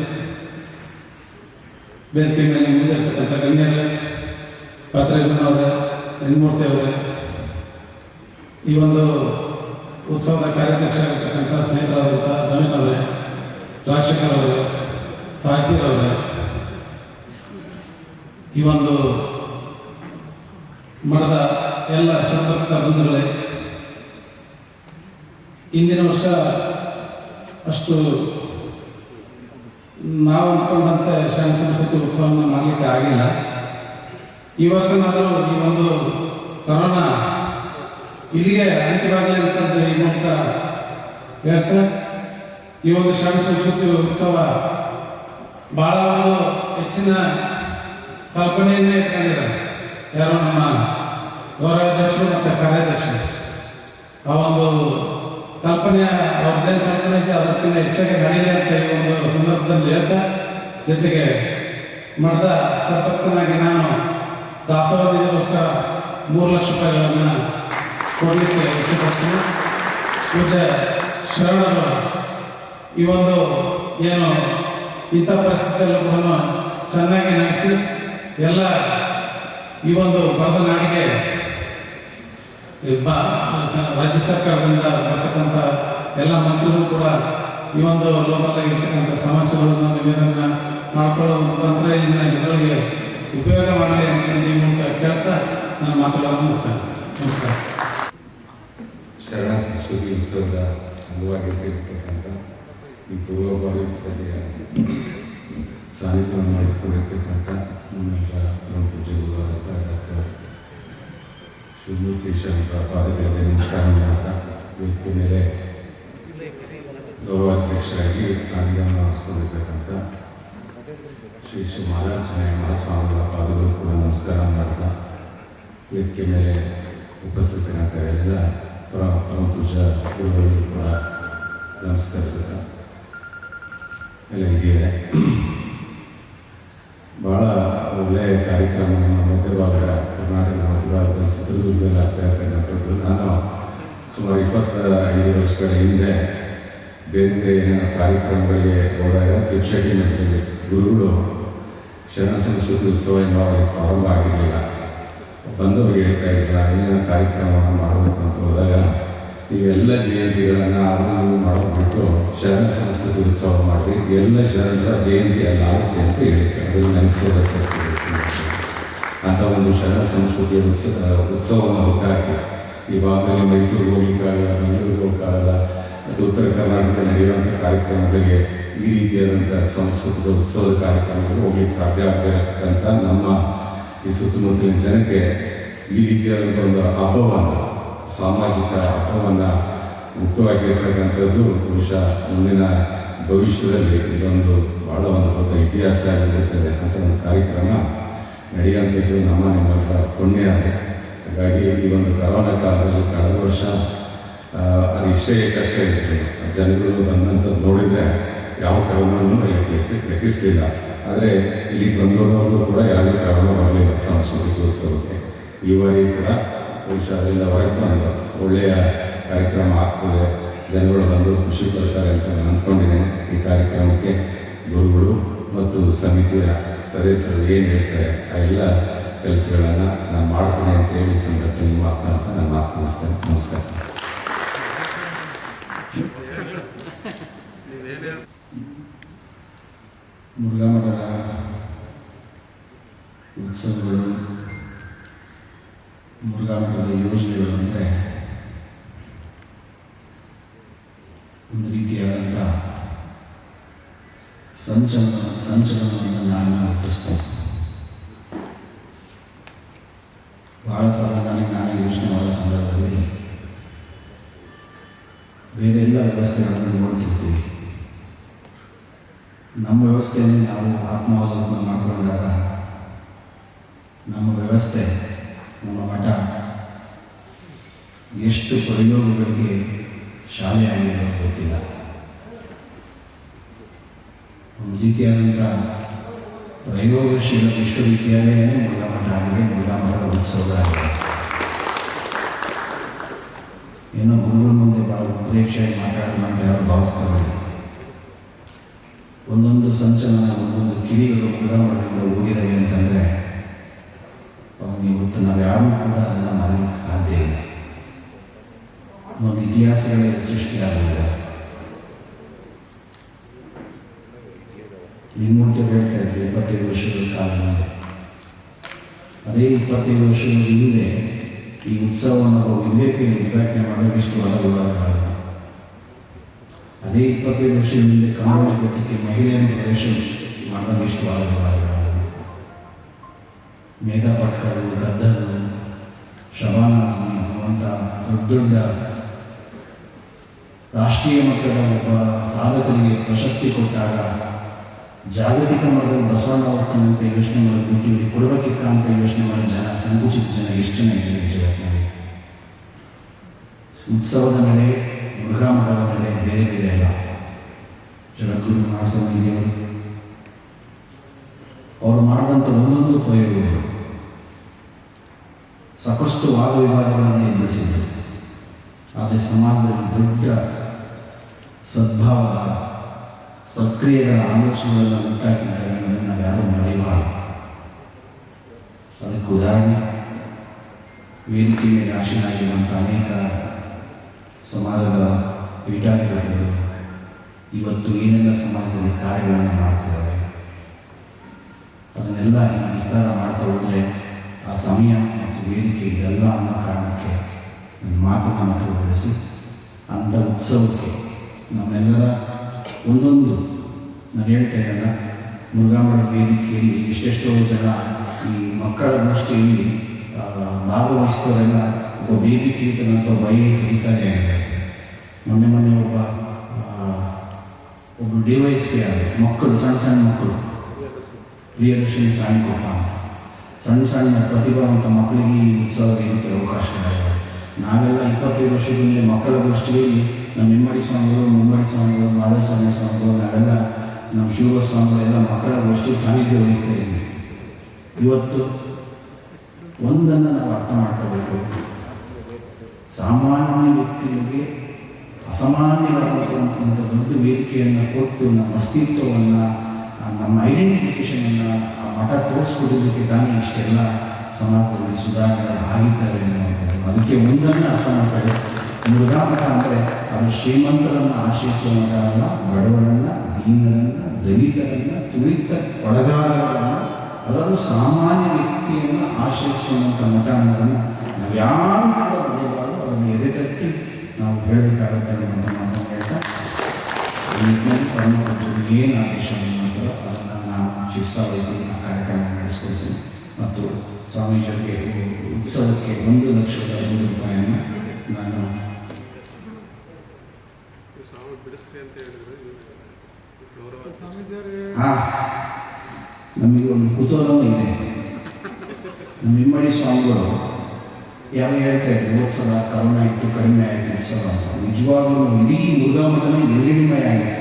ವೇದಿಕೆ ಮೇಲೆ ಮುಂದೆ ಇರ್ತಕ್ಕಂಥ ಗಣ್ಯರು, ಪಾತ್ರೇಶನವರೇ, ಯನ್ಮೂರ್ತಿ ಅವರೇ, ಈ ಒಂದು ಉತ್ಸವದ ಕಾರ್ಯಾಧ್ಯಕ್ಷ ಆಗಿರ್ತಕ್ಕಂಥ ಸ್ನೇಹಿತರಾದಂಥ ನವೀನ್ ಅವರೇ, ರಾಜಶೇಖರ್ ಅವರೇ, ತಾಜ್ಬೀರ್ ಅವರೇ, ಈ ಒಂದು ಮಠದ ಎಲ್ಲ ಸಂಪರ್ಕ ಬಂಧುಗಳೇ, ಇಂದಿನ ವರ್ಷ ಅಷ್ಟು ನಾವು ಅಂದ್ಕೊಂಡಂತೆ ಶರಣ ಸಂಸ್ಕೃತಿ ಉತ್ಸವವನ್ನು ಮಾಡಲಿಕ್ಕೆ ಆಗಿಲ್ಲ. ಈ ವರ್ಷನಾದರೂ ಈ ಒಂದು ಕೊರೋನಾ ಇಲ್ಲಿಗೆ ಅಂತ್ಯವಾಗಲಿ ಅಂತಂದು ಈ ಮೂಲಕ ಹೇಳ್ತಾ, ಈ ಒಂದು ಶರಣ ಸಂಸ್ಕೃತಿ ಉತ್ಸವ ಬಹಳ ಒಂದು ಹೆಚ್ಚಿನ ಕಲ್ಪನೆಯನ್ನೇ ಇಟ್ಕೊಂಡಿದ್ದಾರೆ. ಯಾರು ನಮ್ಮ ಗೌರವಾಧ್ಯಕ್ಷರು ಮತ್ತು ಕಾರ್ಯಾಧ್ಯಕ್ಷರು ಆ ಒಂದು ಕಲ್ಪನೆ, ಅವ್ರದ್ದೇನು ಕಲ್ಪನೆ ಇದೆ ಅದಕ್ಕಿಂತ ಹೆಚ್ಚಾಗಿ ನಡೀಲಿ ಅಂತ ಈ ಒಂದು ಸಂದರ್ಭದಲ್ಲಿ ಹೇಳ್ತಾ, ಜೊತೆಗೆ ಮಠದ ಸರ್ಪಕ್ತನಾಗಿ ನಾನು ದಾಸೋಹದಿಗೋಸ್ಕರ 3 ಲಕ್ಷ ರೂಪಾಯಿಗಳನ್ನು ಕೊಡಲಿಕ್ಕೆ ಇಚ್ಛೆಪಡ್ತೀನಿ. ಪೂಜೆ ಶರಣರು ಈ ಒಂದು ಏನು ಇಂಥ ಪರಿಸ್ಥಿತಿಯಲ್ಲೂ ಕೂಡ ಚೆನ್ನಾಗಿ ನಡೆಸಿ ಎಲ್ಲ ಈ ಒಂದು ಬರೆದ ನಾಡಿಗೆ ರಾಜ್ಯ ಸರ್ಕಾರದಿಂದ ಬರ್ತಕ್ಕಂಥ ಎಲ್ಲ ಮಂತ್ರಿಗಳು ಕೂಡ ಈ ಒಂದು ಲೋಕಲ್ ಆಗಿರ್ತಕ್ಕಂಥ ಸಮಸ್ಯೆಗಳನ್ನು ನಿವೇದನೆ ಮಾಡ್ಕೊಳ್ಳೋ ಮುಖಾಂತರ ಇಲ್ಲಿನ ಜನರಿಗೆ ಉಪಯೋಗ ಮಾಡಲಿ ಅಂತ ಈ ಮೂಲಕ ಕೇಳ್ತಾ ನಾನು ಮಾತುಗಳನ್ನು ಮುಕ್ತಾಯ. ನಮಸ್ಕಾರ. ಶರಣ ಸಂಸ್ಕೃತಿ ಉತ್ಸವದ ಅಂಗವಾಗಿ ಸೇರಿರ್ತಕ್ಕಂಥ ಈ ಪೂರ್ವಭಾವಿ ಸಭೆಯ ಸಾನ್ನಿಧ್ಯವನ್ನು ವಹಿಸಿಕೊಂಡಿರ್ತಕ್ಕಂಥ ನಮ್ಮೆಲ್ಲರ ಪರಮ ಪೂಜ್ಯರಾದ ಡಾಕ್ಟರ್ ಶಿವಮೂರ್ತಿ ಶಂಕರ ಪಾದಗಳಿಗೆ ನಮಸ್ಕಾರ ಮಾಡ್ತಾ ವೇದಿಕೆ ಮೇಲೆ ಗೌರವಾಧ್ಯಕ್ಷರಾಗಿ ಸಾನ್ನಿಧ್ಯವನ್ನು ವಹಿಸಿಕೊಂಡಿರ್ತಕ್ಕಂಥ ಶ್ರೀ ಶ್ರೀ ಮಾಲಾರ್ಚನೆ ಮಹಾಸ್ವಾಮಿಗಳ ಪಾದಗಳು ಕೂಡ ನಮಸ್ಕಾರ ಮಾಡ್ತಾ ವೇದಿಕೆ ಮೇಲೆ ಉಪಸ್ಥಿತರಾದ ಎಲ್ಲ ಪರಮ ಪೂಜಾ ಗುರುಗಳಿಗೂ ಕೂಡ ನಮಸ್ಕರಿಸುತ್ತಾ ಎಲ್ಲ ಹಿರಿಯರೇ, ಭಾಳ ಒಳ್ಳೆಯ ಕಾರ್ಯಕ್ರಮ ನಮ್ಮ ಮಧ್ಯಭಾಗದ ಕರ್ನಾಟಕ ಮಧ್ಯಭಾಗದ ಚಿತ್ರದುರ್ಗದಲ್ಲಿ ಆಗ್ತಾ ಇರ್ತಕ್ಕಂಥದ್ದು. ನಾನು ಸುಮಾರು 25 ವರ್ಷಗಳ ಹಿಂದೆ ಬೇರೆ ಬೇರೆ ಕಾರ್ಯಕ್ರಮಗಳಿಗೆ ಹೋದಾಗ ತಿರುಪತಿ ಮಠದಲ್ಲಿ ಗುರುಗಳು ಶರಣ ಸಂಸ್ಕೃತಿ ಉತ್ಸವ ಎಂಬ ಪ್ರಾರಂಭ ಆಗಿರಲಿಲ್ಲ. ಬಂದವರು ಹೇಳ್ತಾ ಇದ್ದಿಲ್ಲ ಏನೇನೋ ಕಾರ್ಯಕ್ರಮವನ್ನು ಮಾಡಬೇಕು ಅಂತ ಹೋದಾಗ ನೀವೆಲ್ಲ ಜಯಂತಿಗಳನ್ನು ಆರು ಮಾಡೋದ್ಬಿಟ್ಟು ಶರಣ ಸಂಸ್ಕೃತಿ ಉತ್ಸವ ಮಾಡಿ ಎಲ್ಲ ಶರಣರ ಜಯಂತಿ ಎಲ್ಲ ಆಗುತ್ತೆ ಅಂತ ಹೇಳಿದ್ರು. ಅದನ್ನು ನೆನೆಸ್ಕೋಬೇಕು. ಅಂತ ಒಂದು ಶರಣ ಸಂಸ್ಕೃತಿಯ ಉತ್ಸವವನ್ನು ಹುಟ್ಟಾಕಿ ಈವಾಗಲೇ ಮೈಸೂರಿಗೆ ಹೋಗ್ಲಿಕ್ಕಾಗಲ್ಲ, ಬೆಂಗಳೂರಿಗೆ ಹೋಗಕ್ಕಾಗಲ್ಲ, ಮತ್ತು ಉತ್ತರ ಕರ್ನಾಟಕದಲ್ಲಿ ನಡೆಯುವಂಥ ಕಾರ್ಯಕ್ರಮಗಳಿಗೆ ಈ ರೀತಿಯಾದಂಥ ಸಾಂಸ್ಕೃತಿಕ ಉತ್ಸವದ ಕಾರ್ಯಕ್ರಮಗಳು ಹೋಗ್ಲಿಕ್ಕೆ ಸಾಧ್ಯ ಆಗ್ತಿರತಕ್ಕಂಥ ನಮ್ಮ ಈ ಸುತ್ತಮುತ್ತಲಿನ ಜನಕ್ಕೆ ಈ ರೀತಿಯಾದಂಥ ಒಂದು ಹಬ್ಬವನ್ನು, ಸಾಮಾಜಿಕ ಹಬ್ಬವನ್ನು ಹುಟ್ಟುಹಾಕಿರ್ತಕ್ಕಂಥದ್ದು ಬಹುಶಃ ಮುಂದಿನ ಭವಿಷ್ಯದಲ್ಲಿ ಇದೊಂದು ಭಾಳ ಒಂದು ದೊಡ್ಡ ಇತಿಹಾಸ ಆಗಿರುತ್ತದೆ ಅಂತ ಒಂದು ಕಾರ್ಯಕ್ರಮ ನಡೆಯುವಂಥದ್ದು ನಿಮ್ಮೆಲ್ಲರ ಪುಣ್ಯ. ಹಾಗಾಗಿ ಈ ಒಂದು ಕರೋನಾ ಕಾಲದಲ್ಲಿ ಕಳೆದ ವರ್ಷ ಅದು ಇಷ್ಟೇ ಕಷ್ಟ ಇತ್ತು. ಜನಗಳು ಬಂದಂಥದ್ದು ನೋಡಿದರೆ ಯಾವ ಕರೋನೂ ಲೆಕ್ಕಿಸ್ತಿಲ್ಲ. ಆದರೆ ಇಲ್ಲಿ ಬಂದವರಿಗೂ ಕೂಡ ಯಾವುದೇ ಕಾರಣ ಬರಲಿಲ್ಲ ಸಾಂಸ್ಕೃತಿಕ ಉತ್ಸವಕ್ಕೆ. ಈ ಬಾರಿ ಕೂಡ ಬಹುಶಃ ಅದರಿಂದ ಹೊರಗೆ ಬಂದು ಒಳ್ಳೆಯ ಕಾರ್ಯಕ್ರಮ ಆಗ್ತದೆ, ಜನಗಳು ಬಂದು ಖುಷಿ ಪಡ್ತಾರೆ ಅಂತ ನಾನು ಅಂದ್ಕೊಂಡಿದ್ದೇನೆ. ಈ ಕಾರ್ಯಕ್ರಮಕ್ಕೆ ಗುರುಗಳು ಮತ್ತು ಸಮಿತಿಯ ಸದಸ್ಯರು ಏನು ಹೇಳ್ತಾರೆ ಆ ಎಲ್ಲ ಕೆಲಸಗಳನ್ನು ನಾನು ಮಾಡ್ತೇನೆ ಅಂತೇಳಿ ಸಂದರ್ಭದಲ್ಲಿ ಮಾತನಾಡ್ತಾ ನಾನು ಮಾತು ಮುಗಿಸ್ತೇನೆ. ನಮಸ್ಕಾರ. ಮುರುಘಾ ಮಠದ ಉತ್ಸವಗಳು, ಮುರುಘಾ ಮಠದ ಯೋಜನೆಗಳು ಅಂದರೆ ಒಂದು ರೀತಿಯಾದಂಥ ಸಂಚಲನವನ್ನು ನಾನು ಹುಟ್ಟಿಸ್ತೇನೆ. ಬಹಳ ಸಲ ನಾನು ಯೋಚನೆ ಮಾಡೋ ಸಂದರ್ಭದಲ್ಲಿ ಬೇರೆ ಎಲ್ಲ ವ್ಯವಸ್ಥೆಗಳನ್ನು ನೋಡ್ತಿರ್ತೀವಿ. ನಮ್ಮ ವ್ಯವಸ್ಥೆಯನ್ನು ನಾವು ಆತ್ಮಾವಲೋಕನ ಮಾಡಿಕೊಂಡಾಗ ನಮ್ಮ ವ್ಯವಸ್ಥೆ, ನಮ್ಮ ಮಠ ಎಷ್ಟು ಪ್ರಯೋಗಗಳಿಗೆ ಶಾಲೆ ಆಗಿದೆ ಗೊತ್ತಿಲ್ಲ. ಒಂದು ರೀತಿಯಾದಂಥ ಪ್ರಯೋಗಶೀಲ ವಿಶ್ವವಿದ್ಯಾಲಯನೇ ಮುರುಘಾ ಮಠ ಆಗಿದೆ, ಮುರುಘಾ ಮಠದ ಉತ್ಸವಗಳಾಗಿದೆ. ಏನೋ ಗುರುಗಳ ಮುಂದೆ ಭಾಳ ಉತ್ಪ್ರೇಕ್ಷೆಯಾಗಿ ಮಾತಾಡೋಣ ಅಂತ ಯಾರು ಭಾವಿಸ್ತಾರೆ. ಒಂದೊಂದು ಸಂಚಲನ, ಒಂದೊಂದು ಕಿಡಿಗಳು ಮುರುಘಾ ಮಠದಿಂದ ಹೋಗಿದ್ದಾವೆ ಅಂತಂದರೆ ಇವತ್ತು ನಾವು ಯಾರೂ ಕೂಡ ಅದನ್ನು ಮಾಡಲಿಕ್ಕೆ ಸಾಧ್ಯ ಇಲ್ಲ. ಒಂದು ಇತಿಹಾಸಗಳೇ ಸೃಷ್ಟಿಯಾಗಲಿದೆ. ನಿಮ್ಮೂರ್ತಿ ಹೇಳ್ತಾ ಇದ್ವಿ 25 ವರ್ಷಗಳ ಕಾಲದಿಂದ. ಅದೇ 25 ವರ್ಷಗಳ ಹಿಂದೆ ಈ ಉತ್ಸವವನ್ನು ವಿವೇಕವನ್ನು ಉದ್ಘಾಟನೆ ಮಾಡೋದು ಇಷ್ಟು ವಾದವಿವಾದಗಳಾಗ. ಅದೇ 25 ವರ್ಷಗಳ ಹಿಂದೆ ಕಾನೂನು ಘಟ್ಟಕ್ಕೆ ಮಹಿಳೆಯರ ಪ್ರವೇಶ ಮಾಡಿದಾಗ ಇಷ್ಟು ವಾದವಿವಾದಗಳಾಗ. ಮೇಧಾ ಪಟ್ಕರ್, ಗದ್ದರ್, ಶಬಾನಾ ಆಜ್ಮಿ ಅನ್ನುವಂಥ ದೊಡ್ಡ ದೊಡ್ಡ ರಾಷ್ಟ್ರೀಯ ಮಟ್ಟದ ಒಬ್ಬ ಸಾಧಕರಿಗೆ ಪ್ರಶಸ್ತಿ ಕೊಟ್ಟಾಗ ಜಾಗತಿಕ ಮಟ್ಟದಲ್ಲಿ ಬಸವಣ್ಣ ಹೋಗ್ತಾನೆ ಅಂತ ಯೋಚನೆ ಮಾಡೋದು ಬಿಟ್ಟು ಇವ್ರಿಗೆ ಕೊಡಬೇಕಿತ್ತ ಅಂತ ಯೋಚನೆ ಮಾಡೋ ಜನ, ಸಂಕುಚಿತ ಜನ ಎಷ್ಟು ಜನ ಇದ್ದಾರೆ ಜಗತ್ತಿನಲ್ಲಿ. ಉತ್ಸವದ ಮೇಲೆ, ಮುರುಘಾ ಮಠದ ಮೇಲೆ ಬೇರೆ ಬೇರೆ ಅಲ್ಲ. ಜಗದ್ಗುರು ಮಹಾಸಮಿತಿಯವರು ಅವರು ಮಾಡಿದಂಥ ಒಂದೊಂದು ಪ್ರಯೋಗಗಳು ಸಾಕಷ್ಟು ವಾದ ವಿವಾದಗಳನ್ನು ಎದುರಿಸಿದರು. ಆದರೆ ಸಮಾಜದಲ್ಲಿ ದೊಡ್ಡ ಸದ್ಭಾವದ ಸಕ್ರಿಯಗಳ ಆಲೋಚನೆಗಳನ್ನು ಉಂಟಾಕಿದ್ದಾರೆ ಅನ್ನೋದನ್ನು ನಾವು ಯಾರೂ ಮರೆಯಬಾರದು. ಅದಕ್ಕೆ ಅದಕ್ಕೆ ಉದಾಹರಣೆ ವೇದಿಕೆ ಮೇಲೆ ಆಶೀನಾಗಿರುವಂಥ ಅನೇಕ ಸಮಾಜದ ಪೀಠಾಧಿಪತಿಗಳು ಇವತ್ತು ಏನೆಲ್ಲ ಸಮಾಜದಲ್ಲಿ ಕಾರ್ಯಗಳನ್ನು ಮಾಡ್ತಿದ್ದಾರೆ ಅದನ್ನೆಲ್ಲ ವಿಸ್ತಾರ ಮಾಡ್ತಾ ಹೋದರೆ ಆ ಸಮಯ ಮತ್ತು ವೇದಿಕೆ ಇದೆಲ್ಲ ಅನ್ನೋ ಕಾರಣಕ್ಕೆ ನನ್ನ ಮಾತನ್ನು ಮೊಟಕುಗೊಳಿಸಿ ಅಂಥ ಉತ್ಸವಕ್ಕೆ ನಮ್ಮೆಲ್ಲರ ಒಂದೊಂದು ನಾನು ಹೇಳ್ತಾ ಇರಲ್ಲ ಮುರುಘಾಮಠದ ವೇದಿಕೆಯಲ್ಲಿ ಎಷ್ಟೆಷ್ಟೋ ಜನ ಈ ಮಕ್ಕಳ ಗೋಷ್ಠಿಯಲ್ಲಿ ಭಾಗವಹಿಸಿದವರೆಲ್ಲ ಒಬ್ಬ ಬೇಬಿ ಕೀರ್ತನ ಅಂತ ಒಬ್ಬ IAS ಅಧಿಕಾರಿ ಆಗಿದ್ದಾರೆ. ಮೊನ್ನೆ ಒಬ್ಬರು DYSP ಆಗಿದೆ. ಮಕ್ಕಳು ಸಣ್ಣ ಮಕ್ಕಳು ಪ್ರಿಯದರ್ಶಿನಿ ಸಾಣಿಕೊಪ್ಪ ಅಂತ ಸಣ್ಣ ಪ್ರತಿಭಾವಂತ ಮಕ್ಕಳಿಗೆ ಈ ಉತ್ಸವ ವೇದಿಕೆ ಅವಕಾಶಗಳಿವೆ. ನಾವೆಲ್ಲ 25 ವರ್ಷದ ಹಿಂದೆ ಮಕ್ಕಳ ಗೋಷ್ಠಿಯಲ್ಲಿ ನಮ್ಮ ಇಮ್ಮಡಿ ಸ್ವಾಮಿಗಳು, ಮುಮ್ಮಡಿ ಸ್ವಾಮಿಗಳು, ಮಾಧವಸ್ವಾಮಿ ಸ್ವಾಮಿಗಳು, ನಾವೆಲ್ಲ ನಮ್ಮ ಶಿವ ಸ್ವಾಮಿಗಳು ಎಲ್ಲ ಮಕ್ಕಳ ಗೋಷ್ಠಿಗೆ ಸಾನ್ನಿಧ್ಯ ವಹಿಸ್ತಾ ಇದ್ದೀವಿ. ಇವತ್ತು ಒಂದನ್ನು ನಾವು ಅರ್ಥ ಮಾಡ್ಕೋಬೇಕು, ಸಾಮಾನ್ಯ ವ್ಯಕ್ತಿಗಳಿಗೆ ಅಸಾಮಾನ್ಯವಾದಂಥ ದೊಡ್ಡ ವೇದಿಕೆಯನ್ನು ಕೊಟ್ಟು ನಮ್ಮ ಅಸ್ತಿತ್ವವನ್ನು, ನಮ್ಮ ಐಡೆಂಟಿಫಿಕೇಷನನ್ನು ಆ ಮಠ ತೋರಿಸ್ಕೊಡೋದಕ್ಕೆ ತಾನೇ ಇಷ್ಟೆಲ್ಲ ಸಮಾಜದಲ್ಲಿ ಸುಧಾರಣೆಗಳು ಆಗಿದ್ದಾವೆ ಅನ್ನುವಂಥದ್ದು. ಅದಕ್ಕೆ ಒಂದನ್ನು ಅರ್ಥ ಮಾಡ್ತಾರೆ, ಮುರುಘಾ ಮಠ ಅಂದರೆ ಅದು ಶ್ರೀಮಂತರನ್ನು ಆಶ್ರಯಿಸುವ ಮಠ ಅಲ್ಲ, ಬಡವರನ್ನು, ದೀನರನ್ನು, ದಲಿತರನ್ನು, ತುಳಿತ ಒಳಗಾದವರನ್ನು, ಅದರಲ್ಲೂ ಸಾಮಾನ್ಯ ವ್ಯಕ್ತಿಯನ್ನು ಆಶ್ರಯಿಸುವಂಥ ಮಠ ಅನ್ನೋದನ್ನು ನಾವು ಯಾರು ಕೂಡ ಬರೆಯಬಾರದು. ಅದನ್ನು ಎದೆತಟ್ಟಿ ನಾವು ಹೇಳಬೇಕಾಗುತ್ತೆ ಅನ್ನುವಂಥ ಮಾತನ್ನು ಹೇಳ್ತಾ ಪರಮಪುರುಷರು ಏನು ಆದೇಶ ಮಾಡ್ತಾರೋ ಅದನ್ನು ನಾನು ಶಿರ್ಸಾವಹಿಸಿ ಆ ಕಾರ್ಯಕ್ರಮ ನಡೆಸ್ಕೊಳ್ತೀನಿ. ಮತ್ತು ಸ್ವಾಮೀಜಿಯವರಿಗೆ ಉತ್ಸವಕ್ಕೆ 1,05,000 ರೂಪಾಯಿಯನ್ನು ನಾನು ನಮಗೆ ಒಂದು ಕುತೂಹಲವೂ ಇದೆ. ನಮ್ಮ ಇಮ್ಮಡಿ ಸ್ವಾಮಿಗಳು ಯಾವ ಹೇಳ್ತಾ ಇದ್ರು, ಉತ್ಸವ ಕರೋನಾ ಇತ್ತು, ಕಡಿಮೆ ಆಯಿತು ಉತ್ಸವ ಅಂತ. ನಿಜವಾಗ್ಲೂ ಇಡೀ ಮುರುಘಾ ಮಠನೇ LED ಆಗಿತ್ತು.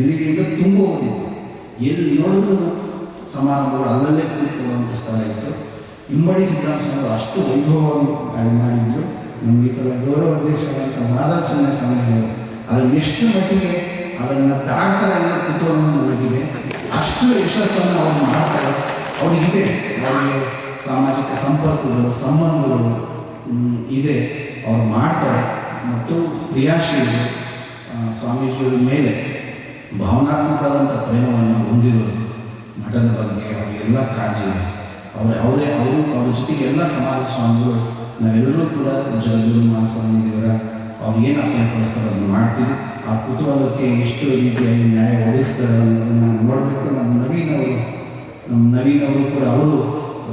LED ತುಂಬ ಓದಿತ್ತು. ಎಲ್ಲಿ ನೋಡಿದ್ರು ಸಮಾರಂಭಗಳು ಅಲ್ಲಲ್ಲೇ ಕೂತ್ಕೊಳ್ಳುವಂಥ ಸ್ಥಳ ಇತ್ತು. ಇಮ್ಮಡಿ ಸಿದ್ದರಾಮ ಸ್ವಾಮಿಗಳು ಅಷ್ಟು ವೈಭವವನ್ನು ಮಾಡಿದ್ರು. ನಮಗೆ ಈ ಸಲ ಗೌರವ ಅಧ್ಯಕ್ಷರಾದಂಥ ಮಾಧವಸ್ವಾಮಿ ಸ್ವಾಮಿಗಳು ಅದನ್ನು ಎಷ್ಟು ಮಟ್ಟಿಗೆ ಅದನ್ನು ತಾಳ್ತಾರೆ ಅನ್ನೋ ಕುತೂಹಲ ನನಗಿದೆ. ಅಷ್ಟು ಯಶಸ್ಸನ್ನು ಅವ್ರು ಮಾಡ್ತಾರೆ. ಅವ್ರಿಗಿದೆ, ಅವರಿಗೆ ಸಾಮಾಜಿಕ ಸಂಪರ್ಕಗಳು, ಸಂಬಂಧಗಳು ಇದೆ, ಅವ್ರು ಮಾಡ್ತಾರೆ. ಮತ್ತು ಕ್ರಿಯಾಶೀಲರು ಸ್ವಾಮೀಜಿಯವರ ಮೇಲೆ ಭಾವನಾತ್ಮಕವಾದಂಥ ಪ್ರೇಮವನ್ನು ಹೊಂದಿರೋರು, ಮಠದ ಬಗ್ಗೆ ಅವರಿಗೆಲ್ಲ ಕಾಳಜಿ ಇದೆ. ಅವ್ರ ಜೊತೆಗೆ ಎಲ್ಲ ಸಮಾಜ ಸ್ವಾಮಿಗಳು ನಾವೆಲ್ಲರೂ ಕೂಡ ಜಗದ್ಗುರು ಮಹಾಸ್ವಾಮಿಯವರ ಅವ್ರಿಗೇನು ಅಪ್ಪಣೆ ಕಳಿಸ್ತಾರೆ ಅದನ್ನು ಮಾಡ್ತೀವಿ. ಆ ಕುತೂಹಲಕ್ಕೆ ಎಷ್ಟು ರೀತಿಯಾಗಿ ನ್ಯಾಯ ಒದಗಿಸ್ತಾರೆ ಅನ್ನೋದನ್ನು ನೋಡಬೇಕು. ನಮ್ಮ ನವೀನವರು ಕೂಡ ಅವರು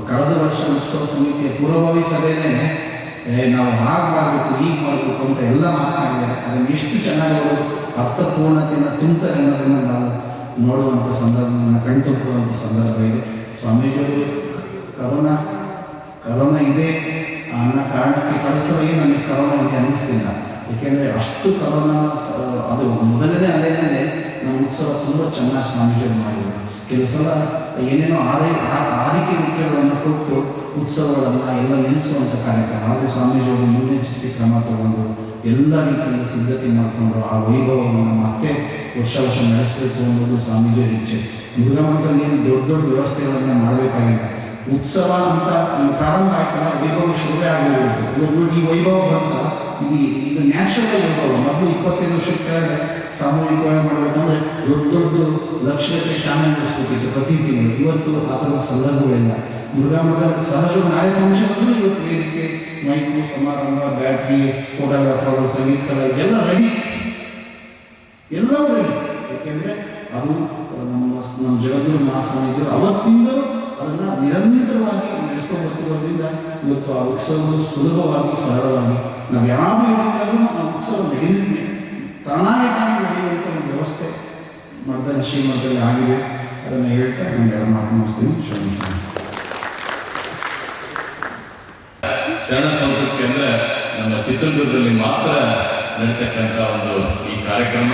ಕಳೆದ ವರ್ಷ ಉತ್ಸವ ಸಮಿತಿಯ ಪೂರ್ವಭಾವಿ ಸಭೆಯಲ್ಲೇ ನಾವು ಹಾಗೆ ಮಾಡಬೇಕು, ಹೀಗೆ ಮಾಡಬೇಕು ಅಂತ ಎಲ್ಲ ಮಾತನಾಡಿದ್ದಾರೆ. ಅದನ್ನು ಎಷ್ಟು ಚೆನ್ನಾಗಿ ಅವರು ಅರ್ಥಪೂರ್ಣತೆಯನ್ನು ತುಂಬ್ತಾರೆ ಅನ್ನೋದನ್ನು ನಾವು ನೋಡುವಂಥ ಸಂದರ್ಭವನ್ನು ಕಣ್ತುಂಬುವಂಥ ಸಂದರ್ಭ ಇದೆ. ಸ್ವಾಮೀಜಿಯವರು ಕರೋನಾ ಇದೆ ಅನ್ನೋ ಕಾರಣಕ್ಕೆ ಕಳಿಸೋರಿಗೆ ನಮಗೆ ಕರೋನಾ ಇದೆ ಅನ್ನಿಸ್ತಿಲ್ಲ. ಏಕೆಂದರೆ ಅಷ್ಟು ಕರೋನಾ ಅದು ಮೊದಲನೇ ಅದೇನೇ ನಮ್ಮ ಉತ್ಸವ ತುಂಬ ಚೆನ್ನಾಗಿ ಸ್ವಾಮೀಜಿಯವರು ಮಾಡಿದರು. ಕೆಲವು ಸಲ ಏನೇನೋ ಆರೈಕೆ ನೃತ್ಯಗಳನ್ನು ಕೊಟ್ಟು ಉತ್ಸವಗಳನ್ನು ಎಲ್ಲ ನಿಲ್ಲಿಸುವಂಥ ಕಾರ್ಯಕ್ರಮ. ಆದರೆ ಸ್ವಾಮೀಜಿಯವರು ಮುನ್ನೆಚ್ಚರಿಕೆ ಕ್ರಮ ತಗೊಂಡು ಎಲ್ಲ ರೀತಿಯಿಂದ ಸಿದ್ಧತೆ ಮಾಡಿಕೊಂಡು ಆ ವೈಭವವನ್ನು ಮತ್ತೆ ವರ್ಷ ನಡೆಸಬೇಕು ಅನ್ನೋದು ಸ್ವಾಮೀಜಿಯವರ ಇಚ್ಛೆ. ಮುರುಘಾ ಮಠದಲ್ಲಿ ಏನು ದೊಡ್ಡ ವ್ಯವಸ್ಥೆಗಳನ್ನು ಮಾಡಬೇಕಾಗಿಲ್ಲ. ಉತ್ಸವ ಅಂತ ಪ್ರಾರಂಭ ಆಯ್ತಲ್ಲ, ವೈಭವ ಶುರುವೇ ಆಗೋಗ್ಬಿಡ್ತು. ಇವಾಗ ನೋಡಿ, ಈ ವೈಭವ ಬಂತ ಇದು ನ್ಯಾಷನಲ್ ವೈಭವ. ಮೊದಲು 25 ವರ್ಷದ ಕೆಳಗಡೆ ಸಾಮೂಹಿಕವಾಗಿ ಮಾಡಬೇಕಂದ್ರೆ ದೊಡ್ಡ ಲಕ್ಷಕ್ಕೆ ಶಾಮಿಲ್ ಮಾಡಿಸ್ಬೇಕಿತ್ತು ಪ್ರತಿ ತಿಂಗಳು. ಇವತ್ತು ಆ ಥರದ ಸಂದರ್ಭಗಳಿಲ್ಲ. ಮುರುಘಾ ಮಠದಲ್ಲಿ ಸಹಜ ನಾಳೆ ಫಂಕ್ಷನ್ ಅಂದರೂ ಇವತ್ತು ವೇದಿಕೆ, ಮೈಕು, ಸಮಾರಂಭ, ಬ್ಯಾಟ್ರಿ, ಫೋಟೋಗ್ರಾಫರ್, ಸಂಗೀತಕಲ ಎಲ್ಲ ರೆಡಿ, ಎಲ್ಲವೂ ರೆಡಿ. ಯಾಕೆಂದರೆ ಅದು ನಮ್ಮ ಜಗದ್ಗುರು ಮಹಾಸ್ವಾಮಿಗಳು ಅವತ್ತಿಂದಲೂ ಅದನ್ನು ನಿರಂತರವಾಗಿ ನಡೆಸ್ಕೊಂಡು ಬರ್ತಿರೋದ್ರಿಂದ ಇವತ್ತು ಆ ಉತ್ಸವಗಳು ಸುಲಭವಾಗಿ, ಸರಳವಾಗಿ ನಾವು ಯಾವುದು ಹೇಳಿದಾಗೂ ಆ ಉತ್ಸವ ತಾನಾಗಿ ನಡೆಯುವಂಥ ಒಂದು ವ್ಯವಸ್ಥೆ ಮಠದಲ್ಲಿ, ಶ್ರೀಮಠದಲ್ಲಿ ಆಗಿದೆ. ಅದನ್ನು ಹೇಳ್ತಾ ನಾನು ಎರಡು ಮಾತು ಮುಗಿಸ್ತೀನಿ. ಶರಣ ಸಂಸ್ಕೃತಿ ಅಂದರೆ ನಮ್ಮ ಚಿತ್ರದುರ್ಗದಲ್ಲಿ ಮಾತ್ರ ನಡೀತಕ್ಕಂಥ ಒಂದು ಈ ಕಾರ್ಯಕ್ರಮ.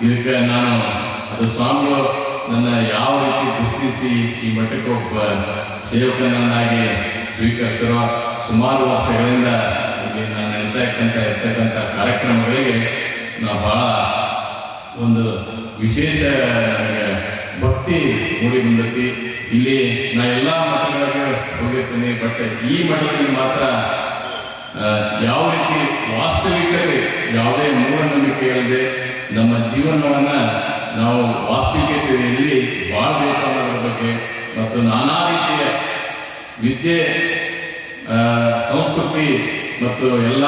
ಇದಕ್ಕೆ ನಾನು ಅದು ಸ್ವಾಮಿಗಳು ನನ್ನ ಯಾವ ರೀತಿ ಗುರುತಿಸಿ ಈ ಮಠಕ್ಕೆ ಒಬ್ಬ ಸೇವಕನನ್ನಾಗಿ ಸ್ವೀಕರಿಸಿರುವ ಸುಮಾರು ವರ್ಷಗಳಿಂದ ಇಲ್ಲಿ ನಾನು ಇರ್ತಕ್ಕಂಥ ಕಾರ್ಯಕ್ರಮಗಳಿಗೆ ನಾವು ಬಹಳ ಒಂದು ವಿಶೇಷ ನನಗೆ ಭಕ್ತಿ ಮೂಡಿ ಬಂದೈತಿ. ಇಲ್ಲಿ ನಾ ಎಲ್ಲ ಮಠಗಳಿಗೆ ಹೋಗಿ ಕೊಟ್ಟಿರ್ತೀನಿ. ಬಟ್ ಈ ಮಠದಲ್ಲಿ ಮಾತ್ರ ಯಾವ ರೀತಿ ವಾಸ್ತವಿಕತೆ, ಯಾವುದೇ ಮೂಢನಂಬಿಕೆ ಇಲ್ಲದೆ ನಮ್ಮ ಜೀವನವನ್ನು ನಾವು ವಾಸ್ತವಿಕತೆಯಲ್ಲಿ ಬಾಳ್ಬೇಕು ಅನ್ನೋದ್ರ ಬಗ್ಗೆ ಮತ್ತು ನಾನಾ ರೀತಿಯ ವಿದ್ಯೆ, ಸಂಸ್ಕೃತಿ ಮತ್ತು ಎಲ್ಲ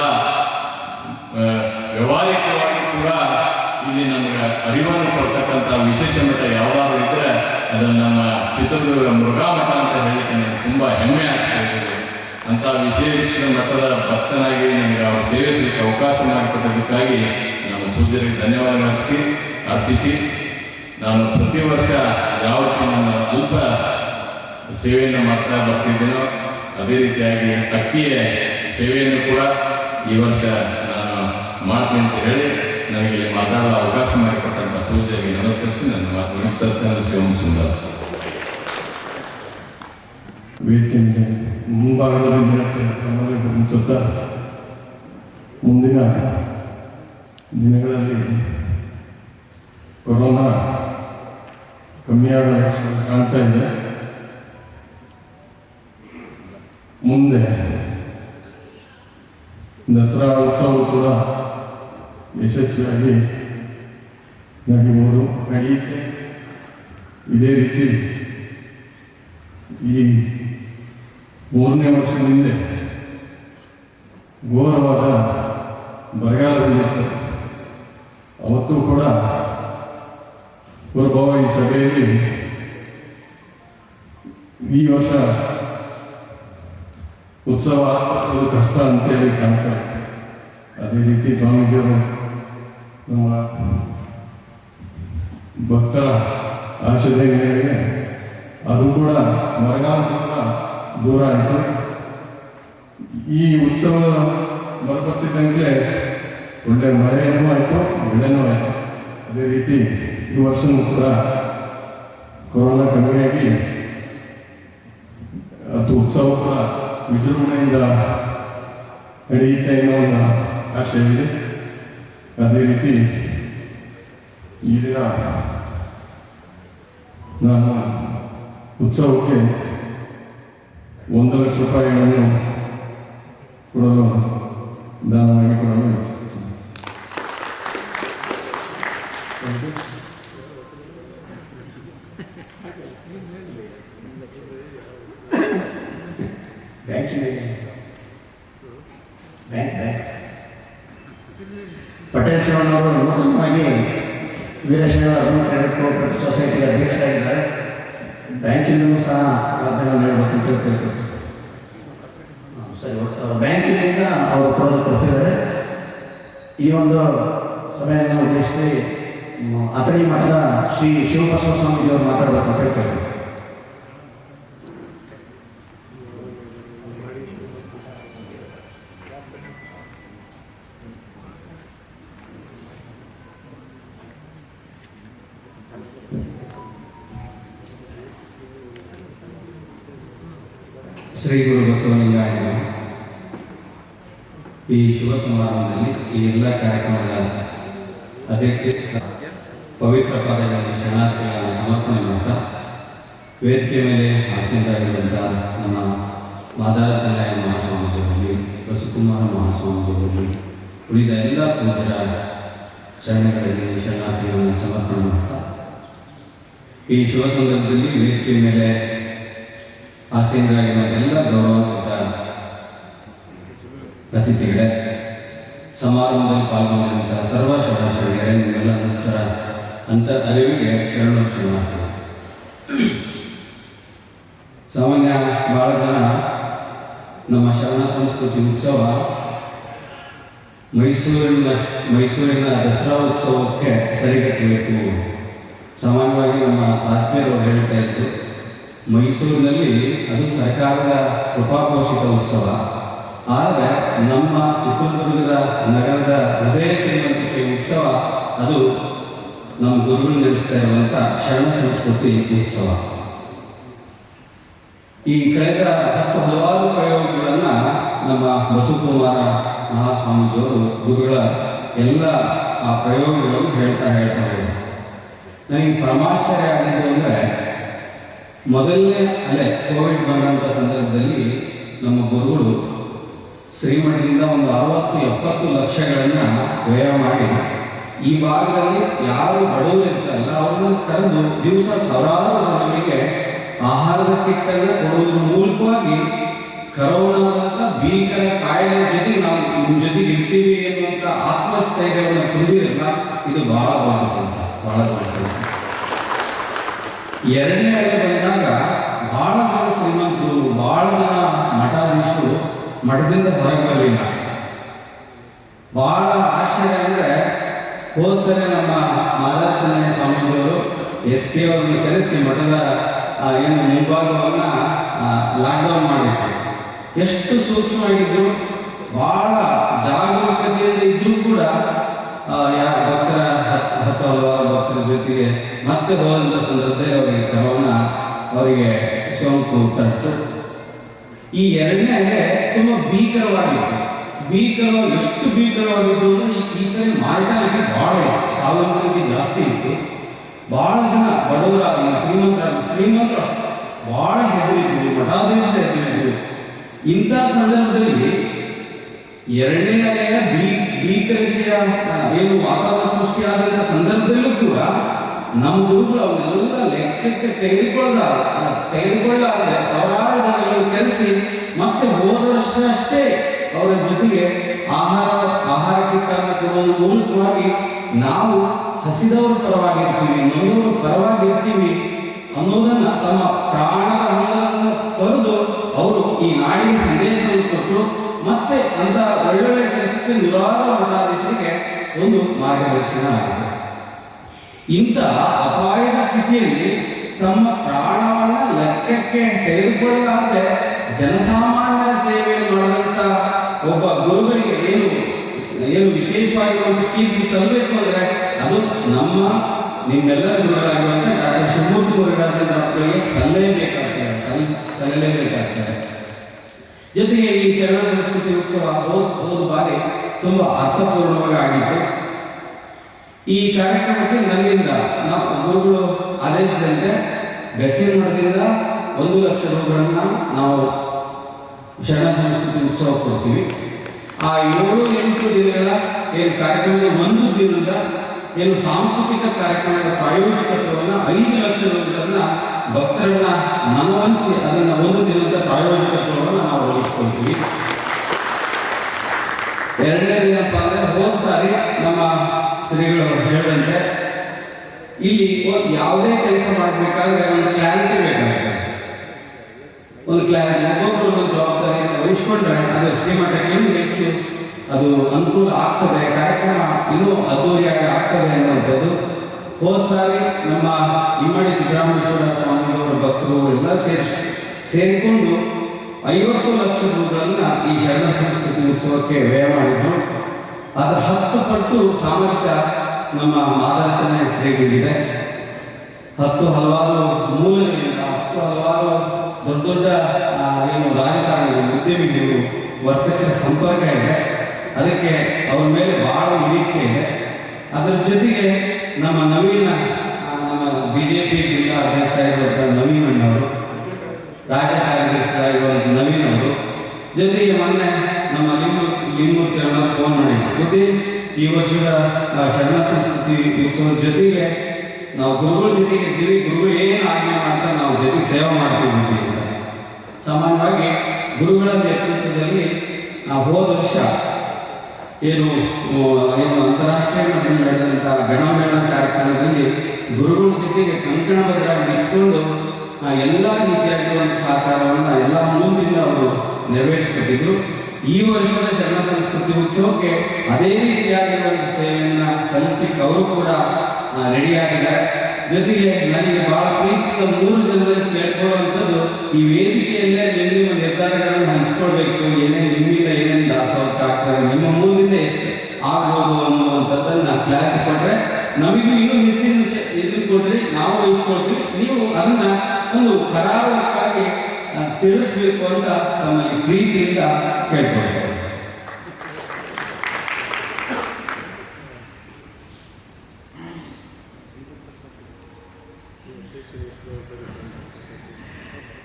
ವ್ಯವಹಾರಿಕವಾಗಿ ಕೂಡ ಇಲ್ಲಿ ನಮಗೆ ಅರಿವನ್ನು ಕೊಡ್ತಕ್ಕಂಥ ವಿಶೇಷ ಮಠ ಯಾವುದಾದ್ರೂ ಇದ್ದರೆ ಅದನ್ನು ನಮ್ಮ ಚಿತ್ರದುರ್ಗ ಮುರುಘಾ ಮಠ ಅಂತ ಹೇಳಲಿಕ್ಕೆ ನನಗೆ ತುಂಬ ಹೆಮ್ಮೆ ಆಗ್ತಾ ಇದೆ. ಅಂಥ ವಿಶೇಷ ಮಠದ ಭಕ್ತನಾಗಿ ನನಗೆ ಅವರು ಸೇವಿಸಲಿಕ್ಕೆ ಅವಕಾಶ ಮಾಡಿಕೊಟ್ಟದಕ್ಕಾಗಿ ನಮ್ಮ ಪೂಜ್ಯರಿಗೆ ಧನ್ಯವಾದ ಅರ್ಪಿಸಿ ನಾನು ಪ್ರತಿ ವರ್ಷ ಯಾವ ರೀತಿ ನನ್ನ ಅಲ್ಪ ಸೇವೆಯನ್ನು ಮಾಡ್ತಾ ಬರ್ತಿದ್ದೀನೋ ಅದೇ ರೀತಿಯಾಗಿ ಅಕ್ಕಿಯ ಸೇವೆಯನ್ನು ಕೂಡ ಈ ವರ್ಷ ನಾನು ಮಾಡ್ತೀನಿ ಅಂತ ಹೇಳಿ ನನಗೆ ಇಲ್ಲಿ ಮಾತಾಡುವ ಅವಕಾಶ ಮಾಡಿಕೊಟ್ಟಂಥ ಪೂಜೆಗೆ ನಮಸ್ಕರಿಸಿ ನನ್ನ ಮಾತನ್ನು ಸತ್ಯನಾರಾಯಣ ಶಿವಂ ಸುಂದರ. ವೇದಿಕೆ ಮುಂಭಾಗದಲ್ಲಿ ಮುಚ್ಚುತ್ತಾ ಮುಂದಿನ ದಿನಗಳಲ್ಲಿ ಕೊರೋನಾ ಕಮ್ಮಿಯಾದ ಲಕ್ಷಣ ಕಾಣ್ತಾ ಇದೆ. ಮುಂದೆ ದಸರಾ ಉತ್ಸವ ಕೂಡ ಯಶಸ್ವಿಯಾಗಿ ನಡೆಯುತ್ತೆ. ಇದೇ ರೀತಿ ಈ 3ನೇ ವರ್ಷದಿಂದ ಘೋರವಾದ ಬರಗಾಲ ಬಂದಿತ್ತು. ಅವತ್ತು ಕೂಡ ಪ್ರಭಾವ ಈ ಸಭೆಯಲ್ಲಿ ಈ ವರ್ಷ ಉತ್ಸವ ಆಚರಿಸೋದು ಕಷ್ಟ ಅಂತೇಳಿ ಕಾಣ್ತಾ ಇತ್ತು. ಅದೇ ರೀತಿ ಸ್ವಾಮೀಜಿಯವರು ನಮ್ಮ ಭಕ್ತರ ಆಶಯದ ಮೇರೆಗೆ ಅದು ಕೂಡ ಬರಗಾಲ ಕೂಡ ದೂರ ಆಯಿತು. ಈ ಉತ್ಸವ ಬರ್ಬರ್ತಿದ್ದಂಗೆ ಒಳ್ಳೆ ಮಳೆಯೂ ಆಯಿತು, ಬೆಳೆನೂ ಆಯಿತು. ಅದೇ ರೀತಿ ಈ ವರ್ಷವೂ ಕೂಡ ಕೊರೋನಾ ಕಮ್ಮಿಯಾಗಿ ಅದು ಉತ್ಸವ ಕೂಡ ವಿಜೃಂಭಣೆಯಿಂದ ನಡೆಯುತ್ತೆ ಅನ್ನೋ ಒಂದು ಆಶಯ ಇದೆ. ಅದೇ ರೀತಿ ಈ ದಿನ ನಾನು ಉತ್ಸವಕ್ಕೆ 1 ಲಕ್ಷ ರೂಪಾಯಿಗಳನ್ನು ಕೊಡಲು ದಾನವಾಗಿ ಕೊಡಲು ಇಚ್ಛಿಸುತ್ತೇನೆ. ಪಟೇಲ್ ಶಿವಣ್ಣವರು ನೂತನವಾಗಿ ವೀರಶೈವ ಕ್ರೆಡಿಟ್ ಕೋಆಪರೇಟಿವ್ ಸೊಸೈಟಿಗೆ ಅಧ್ಯಕ್ಷರಾಗಿದ್ದಾರೆ. ಬ್ಯಾಂಕಿನಿಂದಲೂ ಸಹ ಪ್ರಾರ್ಥನೆ ನೀಡಬೇಕಂತ ಕೇಳ್ಕೊಳ್ತೀವಿ. ಸರಿ, ಬ್ಯಾಂಕಿನಿಂದ ಅವರು ಕೊಡೋದಕ್ಕೆ ಒಪ್ಪಿದ್ದಾರೆ. ಈ ಒಂದು ಸಭೆಯನ್ನು ಉದ್ದೇಶಿಸಿ ಅಥಣಿ ಮಠದ ಶ್ರೀ ಶಿವಬಸವ ಸ್ವಾಮೀಜಿಯವರು ಮಾತಾಡಬೇಕಂತ ಕೇಳ್ಕೊಳ್ತೀವಿ. ಶ್ರೀ ಗುರು ಬಸವಲಿಂಗಾಯ ಈ ಶುಭ ಸಮಾರಂಭದಲ್ಲಿ ಈ ಎಲ್ಲ ಕಾರ್ಯಕ್ರಮದ ಅಧ್ಯಕ್ಷತೆ ಪವಿತ್ರ ಪದಗಳಲ್ಲಿ ಶರಣಾರ್ಥಿಗಳನ್ನು ಸಮರ್ಪಣೆ ಮಾಡ್ತಾ ವೇದಿಕೆ ಮೇಲೆ ಆಸೀನರಾಗಿರುವಂಥ ನಮ್ಮ ಮಾದಾರಚಂದ್ರಯ್ಯ ಮಹಾಸ್ವಾಮೀಜಿಯವರಲ್ಲಿ, ಬಸವಕುಮಾರ ಮಹಾಸ್ವಾಮೀಜಿಯವರಲ್ಲಿ, ಉಳಿದ ಎಲ್ಲ ಪೂಜ್ಯರ ಶರಣಗಳಲ್ಲಿ ಶರಣಾರ್ಥಿಗಳನ್ನು ಸಮರ್ಪಣೆ ಮಾಡ್ತಾ ಈ ಶುಭ ಸಂದರ್ಭದಲ್ಲಿ ವೇದಿಕೆ ಮೇಲೆ ಆಸೀನರಾಗಿರುವ ಎಲ್ಲ ಗೌರವಾನ್ವಿತ ಅತಿಥಿಗಳೇ, ಸಮಾರಂಭದಲ್ಲಿ ಪಾಲ್ಗೊಂಡಿರುವಂತಹ ಸರ್ವ ಸದಸ್ಯರಿಗೆ ನಿಮ್ಮೆಲ್ಲ ನಂತರ ಅರಿವಿಗೆ ಶರಣು ಶರಣಾರ್ಥಿ. ಸಾಮಾನ್ಯ ಬಹಳ ಜನ ನಮ್ಮ ಶರಣ ಸಂಸ್ಕೃತಿ ಉತ್ಸವ ಮೈಸೂರಿನ ದಸರಾ ಉತ್ಸವಕ್ಕೆ ಸರಿಗಟ್ಟಬೇಕು. ಸಾಮಾನ್ಯವಾಗಿ ನಮ್ಮ ತಾತ್ಮೇರವರು ಹೇಳ್ತಾ ಇದ್ರು, ಮೈಸೂರಿನಲ್ಲಿ ಅದು ಸರ್ಕಾರದ ಕೃಪಾಘೋಷಿತ ಉತ್ಸವ, ಆದರೆ ನಮ್ಮ ಚಿತ್ರದುರ್ಗದ ನಗರದ ಹೃದಯ ಶ್ರೀಮಂತಿಕೆ ಉತ್ಸವ ಅದು ನಮ್ಮ ಗುರುಗಳು ನಡೆಸ್ತಾ ಇರುವಂಥ ಶರಣ ಸಂಸ್ಕೃತಿ ಉತ್ಸವ. ಈ ಕಳೆದ ಹಲವಾರು ಪ್ರಯೋಗಗಳನ್ನು ನಮ್ಮ ಬಸವಕುಮಾರ ಮಹಾಸ್ವಾಮೀಜಿಯವರು ಗುರುಗಳ ಎಲ್ಲ ಆ ಪ್ರಯೋಗಗಳನ್ನು ಹೇಳ್ತಾ ಹೋದರು. ನನಗೆ ಪರಮಾಶ್ಚರ್ಯ ಆಗಿದ್ದು ಅಂದರೆ ಮೊದಲನೇ ಅಲೆ ಕೋವಿಡ್ ಬಂದಂಥ ಸಂದರ್ಭದಲ್ಲಿ ನಮ್ಮ ಗುರುಗಳು ಶ್ರೀಮಠದಿಂದ ಒಂದು 60-70 ಲಕ್ಷಗಳನ್ನು ವ್ಯಯ ಮಾಡಿ ಈ ಭಾಗದಲ್ಲಿ ಯಾರು ಬಡವರು ಇರ್ತಾರಲ್ಲ ಅವ್ರನ್ನ ಕರೆದು ದಿವಸ ಸಾವಿರಾರು ಜನರಿಗೆ ಆಹಾರದ ಕಿಟ್ಟನ್ನು ಕೊಡುವುದರ ಮೂಲಕವಾಗಿ ಕರೋನಾದಂಥ ಭೀಕರ ಕಾಯಿಲೆ ಜೊತೆಗೆ ನಾವು ನಿಮ್ಮ ಜೊತೆಗೆ ಇರ್ತೀವಿ ಎನ್ನುವಂಥ ಆತ್ಮಸ್ಥೈರ್ಯವನ್ನು ತುಂಬಿದ್ರಲ್ಲ, ಇದು ಬಹಳ ದೊಡ್ಡ ಕೆಲಸ, ಬಹಳ ದೊಡ್ಡ ಕೆಲಸ. ಎರಡನೇ ಅಲೆ ಬಂದಾಗ ಬಹಳ ಜನ ಶ್ರೀಮಂತರು, ಬಹಳ ಜನ ಮಠಾಧೀಶರು ಮಠದಿಂದ ಹೊರಗೆ ಬರಲಿಲ್ಲ. ಬಹಳ ಆಶ್ಚರ್ಯ ಅಂದರೆ ಹೋದ್ಸರಿ ನಮ್ಮ ಮಾದಾರ್ಚನ ಸ್ವಾಮೀಜಿಯವರು SP ಅವರನ್ನು ಕರೆಸಿ ಮಠದ ಏನು ಮುಂಭಾಗವನ್ನು ಲಾಕ್ಡೌನ್ ಮಾಡಿದ್ರು. ಎಷ್ಟು ಸೂಕ್ಷ್ಮವಾಗಿದ್ರು, ಬಹಳ ಜಾಗರೂಕತೆಯಿಂದ ಇದ್ರೂ ಕೂಡ ಭಕ್ತರ ಹಲವಾರು ಭಕ್ತರ ಜೊತೆಗೆ ಮತ್ತೆ ಹೋದಂಥ ಸಂದರ್ಭದಲ್ಲಿ ಅವರಿಗೆ ಕರೋನಾ ಅವರಿಗೆ ಸೋಂಕು ತಟ್ಟಿತು. ಈ ಎರಡನೇ ಅಲೆ ತುಂಬ ಭೀಕರವಾಗಿತ್ತು. ಎಷ್ಟು ಭೀಕರವಾಗಿತ್ತು ಅಂದ್ರೆ ಈ ಸರಿ ಮಾರ್ಟಾಲಿಟಿ ಬಹಳ ಇತ್ತು, ಸಾವಿನ ಸಂಖ್ಯೆ ಜಾಸ್ತಿ ಇತ್ತು. ಬಹಳ ಜನ ಬಡವರಾಗಲಿ ಶ್ರೀಮಂತರು ಅಷ್ಟು ಬಹಳ ಹೆದರಿದ್ರು, ಮಠಾಧೀಶರು ಹೆದರಿದ್ರು. ಇಂಥ ಸಂದರ್ಭದಲ್ಲಿ ಎರಡನೇ ಅಲೆಯ ಭೀಕರತೆಯ ಏನು ವಾತಾವರಣ ಸೃಷ್ಟಿಯಾದಂಥ ಸಂದರ್ಭದಲ್ಲೂ ಕೂಡ ನಮ್ಮ ಗುರುಗಳು ಅವನ್ನೆಲ್ಲ ಲೆಕ್ಕಕ್ಕೆ ತೆಗೆದುಕೊಳ್ಳಾರದೆ ಸಾವಿರಾರು ಜನಗಳನ್ನು ಕರೆಸಿ ಮತ್ತೆ ಹೋದ ವರ್ಷ ಅಷ್ಟೇ ಅವರ ಜೊತೆಗೆ ಆಹಾರ ಕಿಟ್ಟನ್ನು ಕೊಡುವ ಮೂಲಕವಾಗಿ ನಾವು ಹಸಿದವರ ಪರವಾಗಿರ್ತೀವಿ, ನೊಂದವರ ಪರವಾಗಿರ್ತೀವಿ ಅನ್ನೋದನ್ನ ತಮ್ಮ ಪ್ರಾಣದ ಹಣವನ್ನು ತೊರೆದು ಅವರು ಈ ನಾಡಿನ ಸಂದೇಶವನ್ನು ಕೊಟ್ಟು ಮತ್ತೆ ಅಂತ ಒಳ್ಳೊಳ್ಳೆ ಕೆಲಸಕ್ಕೆ ನೂರಾರು ಮಠಾಧೀಶರಿಗೆ ಒಂದು ಮಾರ್ಗದರ್ಶನ ಆಗಿದೆ. ಇಂಥ ಅಪಾಯದ ಸ್ಥಿತಿಯಲ್ಲಿ ತಮ್ಮ ಪ್ರಾಣವನ್ನ ಲೆಕ್ಕಕ್ಕೆ ತೆಗೆದುಕೊಳ್ಳಲಾರದೆ ಜನಸಾಮಾನ್ಯರ ಸೇವೆಯನ್ನು ಮಾಡಿದಂಥ ಒಬ್ಬ ಗುರುಗಳಿಗೆ ಏನು ವಿಶೇಷವಾಗಿರುವಂಥ ಕೀರ್ತಿ ಸಲ್ಲಬೇಕು ಅಂದ್ರೆ ಅದು ನಿಮ್ಮೆಲ್ಲರ ಗುರುಗಳಾಗಿರುವಂಥ ಡಾಕ್ಟರ್ ಶಿವಮೂರ್ತಿ ಮುರುಘರಾಜೇಂದ್ರ ಅವರಿಗೆ ಸಲ್ಲಲೇಬೇಕಾಗ್ತಾರೆ. ಜೊತೆಗೆ ಈ ಶರಣ ಸಂಸ್ಕೃತಿ ಉತ್ಸವ ಹೋದ ಬಾರಿ ತುಂಬಾ ಅರ್ಥಪೂರ್ಣವಾಗಿ ಆಗಿತ್ತು. ಈ ಕಾರ್ಯಕ್ರಮಕ್ಕೆ ನನ್ನಿಂದ ನಾವು ಗುರುಗಳು ಆದೇಶದಂತೆ ಗಚ್ಚಿನ ಮಠದಿಂದ 1 ಲಕ್ಷ ರೂಗಳನ್ನು ನಾವು ಶರಣ ಸಂಸ್ಕೃತಿ ಉತ್ಸವ ಕೊಡ್ತೀವಿ. ಆ 7-8 ದಿನಗಳ ಏನು ಕಾರ್ಯಕ್ರಮದ ಒಂದು ದಿನದ ಏನು ಸಾಂಸ್ಕೃತಿಕ ಕಾರ್ಯಕ್ರಮದ ಪ್ರಾಯೋಜಕತ್ವವನ್ನು 5 ಲಕ್ಷ ರೂಗಳನ್ನು ಭಕ್ತರನ್ನ ಮನವೊಲಿಸಿ ಅದನ್ನ ಒಂದು ದಿನದ ಪ್ರಾಯೋಜಕತ್ವವನ್ನು ನಾವು ವಹಿಸ್ಕೊಳ್ತೀವಿ. ಎರಡನೇ ದಿನಪ್ಪ ಅಂದ್ರೆ ಹೋದ ಸಾರಿ ನಮ್ಮ ಶ್ರೀಗಳು ಹೇಳಿದಂತೆ ಇಲ್ಲಿ ಯಾವುದೇ ಕೆಲಸ ಮಾಡಬೇಕಾದ್ರೆ ಒಂದು ಕ್ಲಾರಿಟಿ ಬೇಕಾಗುತ್ತೆ. ಒಂದು ಕ್ಲಾರಿಟಿ, ಒಬ್ಬೊಬ್ಬರು ಒಂದು ಜವಾಬ್ದಾರಿಯನ್ನು ವಹಿಸ್ಕೊಂಡ್ರೆ ಅದು ಶ್ರೀಮಠಕ್ಕೆ ಇನ್ನೂ ಹೆಚ್ಚು ಅದು ಅನುಕೂಲ ಆಗ್ತದೆ, ಕಾರ್ಯಕ್ರಮ ಇನ್ನೂ ಅದ್ದೂರಿಯಾಗಿ ಆಗ್ತದೆ ಅನ್ನುವಂಥದ್ದು. ಹೋದ ಸಾರಿ ನಮ್ಮ ಇಮ್ಮಡಿ ಸಿದ್ದರಾಮೇಶ್ವರ ಸ್ವಾಮಿಯವರ ಭಕ್ತರು ಎಲ್ಲ ಸೇರಿಕೊಂಡು 50 ಲಕ್ಷ ರೂಗಳನ್ನು ಈ ಶರಣ ಸಂಸ್ಕೃತಿ ಉತ್ಸವಕ್ಕೆ ವ್ಯಯ ಮಾಡಿದ್ರು. ಅದರ 10 ಪಟ್ಟು ಸಾಮರ್ಥ್ಯ ನಮ್ಮ ಮಾದಾರ್ಚನೆ ಶ್ರೀಗಳಿಗಿದೆ. 10 ಹಲವಾರು ಮೂಲಗಳಿಂದ 10 ಹಲವಾರು ದೊಡ್ಡ ಏನು ರಾಜಕಾರಣಿಗಳು, ಉದ್ಯಮಿಗಳು, ವರ್ತಕರ ಸಂಪರ್ಕ ಇದೆ. ಅದಕ್ಕೆ ಅವ್ರ ಮೇಲೆ ಬಹಳ ನಿರೀಕ್ಷೆ ಇದೆ. ಅದರ ಜೊತೆಗೆ ನಮ್ಮ BJP ಜಿಲ್ಲಾ ಅಧ್ಯಕ್ಷರಾಗಿರುವಂಥ ನವೀನ್ ಅಣ್ಣವರು, ರಾಜ್ಯ ಕಾರ್ಯದರ್ಶಿಯಾಗಿರುವಂಥ ನವೀನ್ ಅವರು, ಜೊತೆಗೆ ಮೊನ್ನೆ ನಮ್ಮ ಲಿಂಗಮೂರ್ತಿ ಅಣ್ಣ ಫೋನ್ ಮಾಡಿದ್ರು. ಈ ವರ್ಷದ ಶರಣ ಸಂಸ್ಕೃತಿ ಉತ್ಸವದ ಜೊತೆಗೆ ನಾವು ಗುರುಗಳ ಜೊತೆಗೆ ಇರ್ತೀವಿ, ಗುರುಗಳು ಏನು ಆಜ್ಞೆ ಮಾಡ್ತಾರೆ ನಾವು ಜೊತೆಗೆ ಸೇವೆ ಮಾಡ್ತೀವಿ ಅಂತ. ಸಾಮಾನ್ಯವಾಗಿ ಗುರುಗಳ ನೇತೃತ್ವದಲ್ಲಿ ನಾವು ಹೋದ ವರ್ಷ ಏನು ಅಂತಾರಾಷ್ಟ್ರೀಯ ಮಟ್ಟದಲ್ಲಿ ನಡೆದಂಥ ಗಣಮೇಳ ಕಾರ್ಯಕ್ರಮದಲ್ಲಿ ಗುರುಗಳ ಜೊತೆಗೆ ಕಂಕಣಬದ್ಧರಾಗಿ ನಿಂತ್ಕೊಂಡು ಎಲ್ಲ ರೀತಿಯಾಗಿರುವಂಥ ಸಹಕಾರವನ್ನು ಎಲ್ಲ ಮುಂದಿನ ಅವರು ನೆರವೇರಿಸಿಕೊಟ್ಟಿದ್ರು. ಈ ವರ್ಷದ ಶರಣ ಸಂಸ್ಕೃತಿ ಉತ್ಸವಕ್ಕೆ ಅದೇ ರೀತಿಯಾಗಿರುವಂಥ ಸೇವೆಯನ್ನು ಸಲ್ಲಿಸಲಿಕ್ಕೆ ಅವರು ಕೂಡ ರೆಡಿಯಾಗಿದ್ದಾರೆ. ಜೊತೆಗೆ ನನಗೆ ಬಹಳ ಪ್ರೀತಿಯಿಂದ 3 ಜನರಲ್ಲಿ ಕೇಳ್ಕೊಳ್ಳುವಂಥದ್ದು, ಈ ವೇದಿಕೆಯಲ್ಲೇ ನಿಮ್ಮ ನಿರ್ಧಾರಗಳನ್ನು ಹಂಚ್ಕೊಳ್ಬೇಕು, ನಿಮ್ಮಿಂದ ಏನೇನು ದಾಸೋಹಕ್ಕೆ ಆಗ್ತದೆ, ನಿಮ್ಮ ಮೂಲದಿಂದ ಎಷ್ಟು ಆಗ್ಬೋದು ಅನ್ನುವಂಥದ್ದನ್ನ ಕ್ಲಾರಿಟಿ ಕೊಟ್ಟರೆ ನಮಗೂ ಇನ್ನೂ ಹೆಚ್ಚಿನ ಇದನ್ನು ಕೊಟ್ಟರೆ ನಾವು ವಹಿಸ್ಕೊಳ್ತೀವಿ. ನೀವು ಅದನ್ನ ಒಂದು ಕರಾರುವಕ್ಕಾಗಿ ತಿಳಿಸ್ಬೇಕು ಅಂತ ತಮ್ಮಲ್ಲಿ ಪ್ರೀತಿಯಿಂದ ಕೇಳ್ಕೊಳ್ತೇವೆ.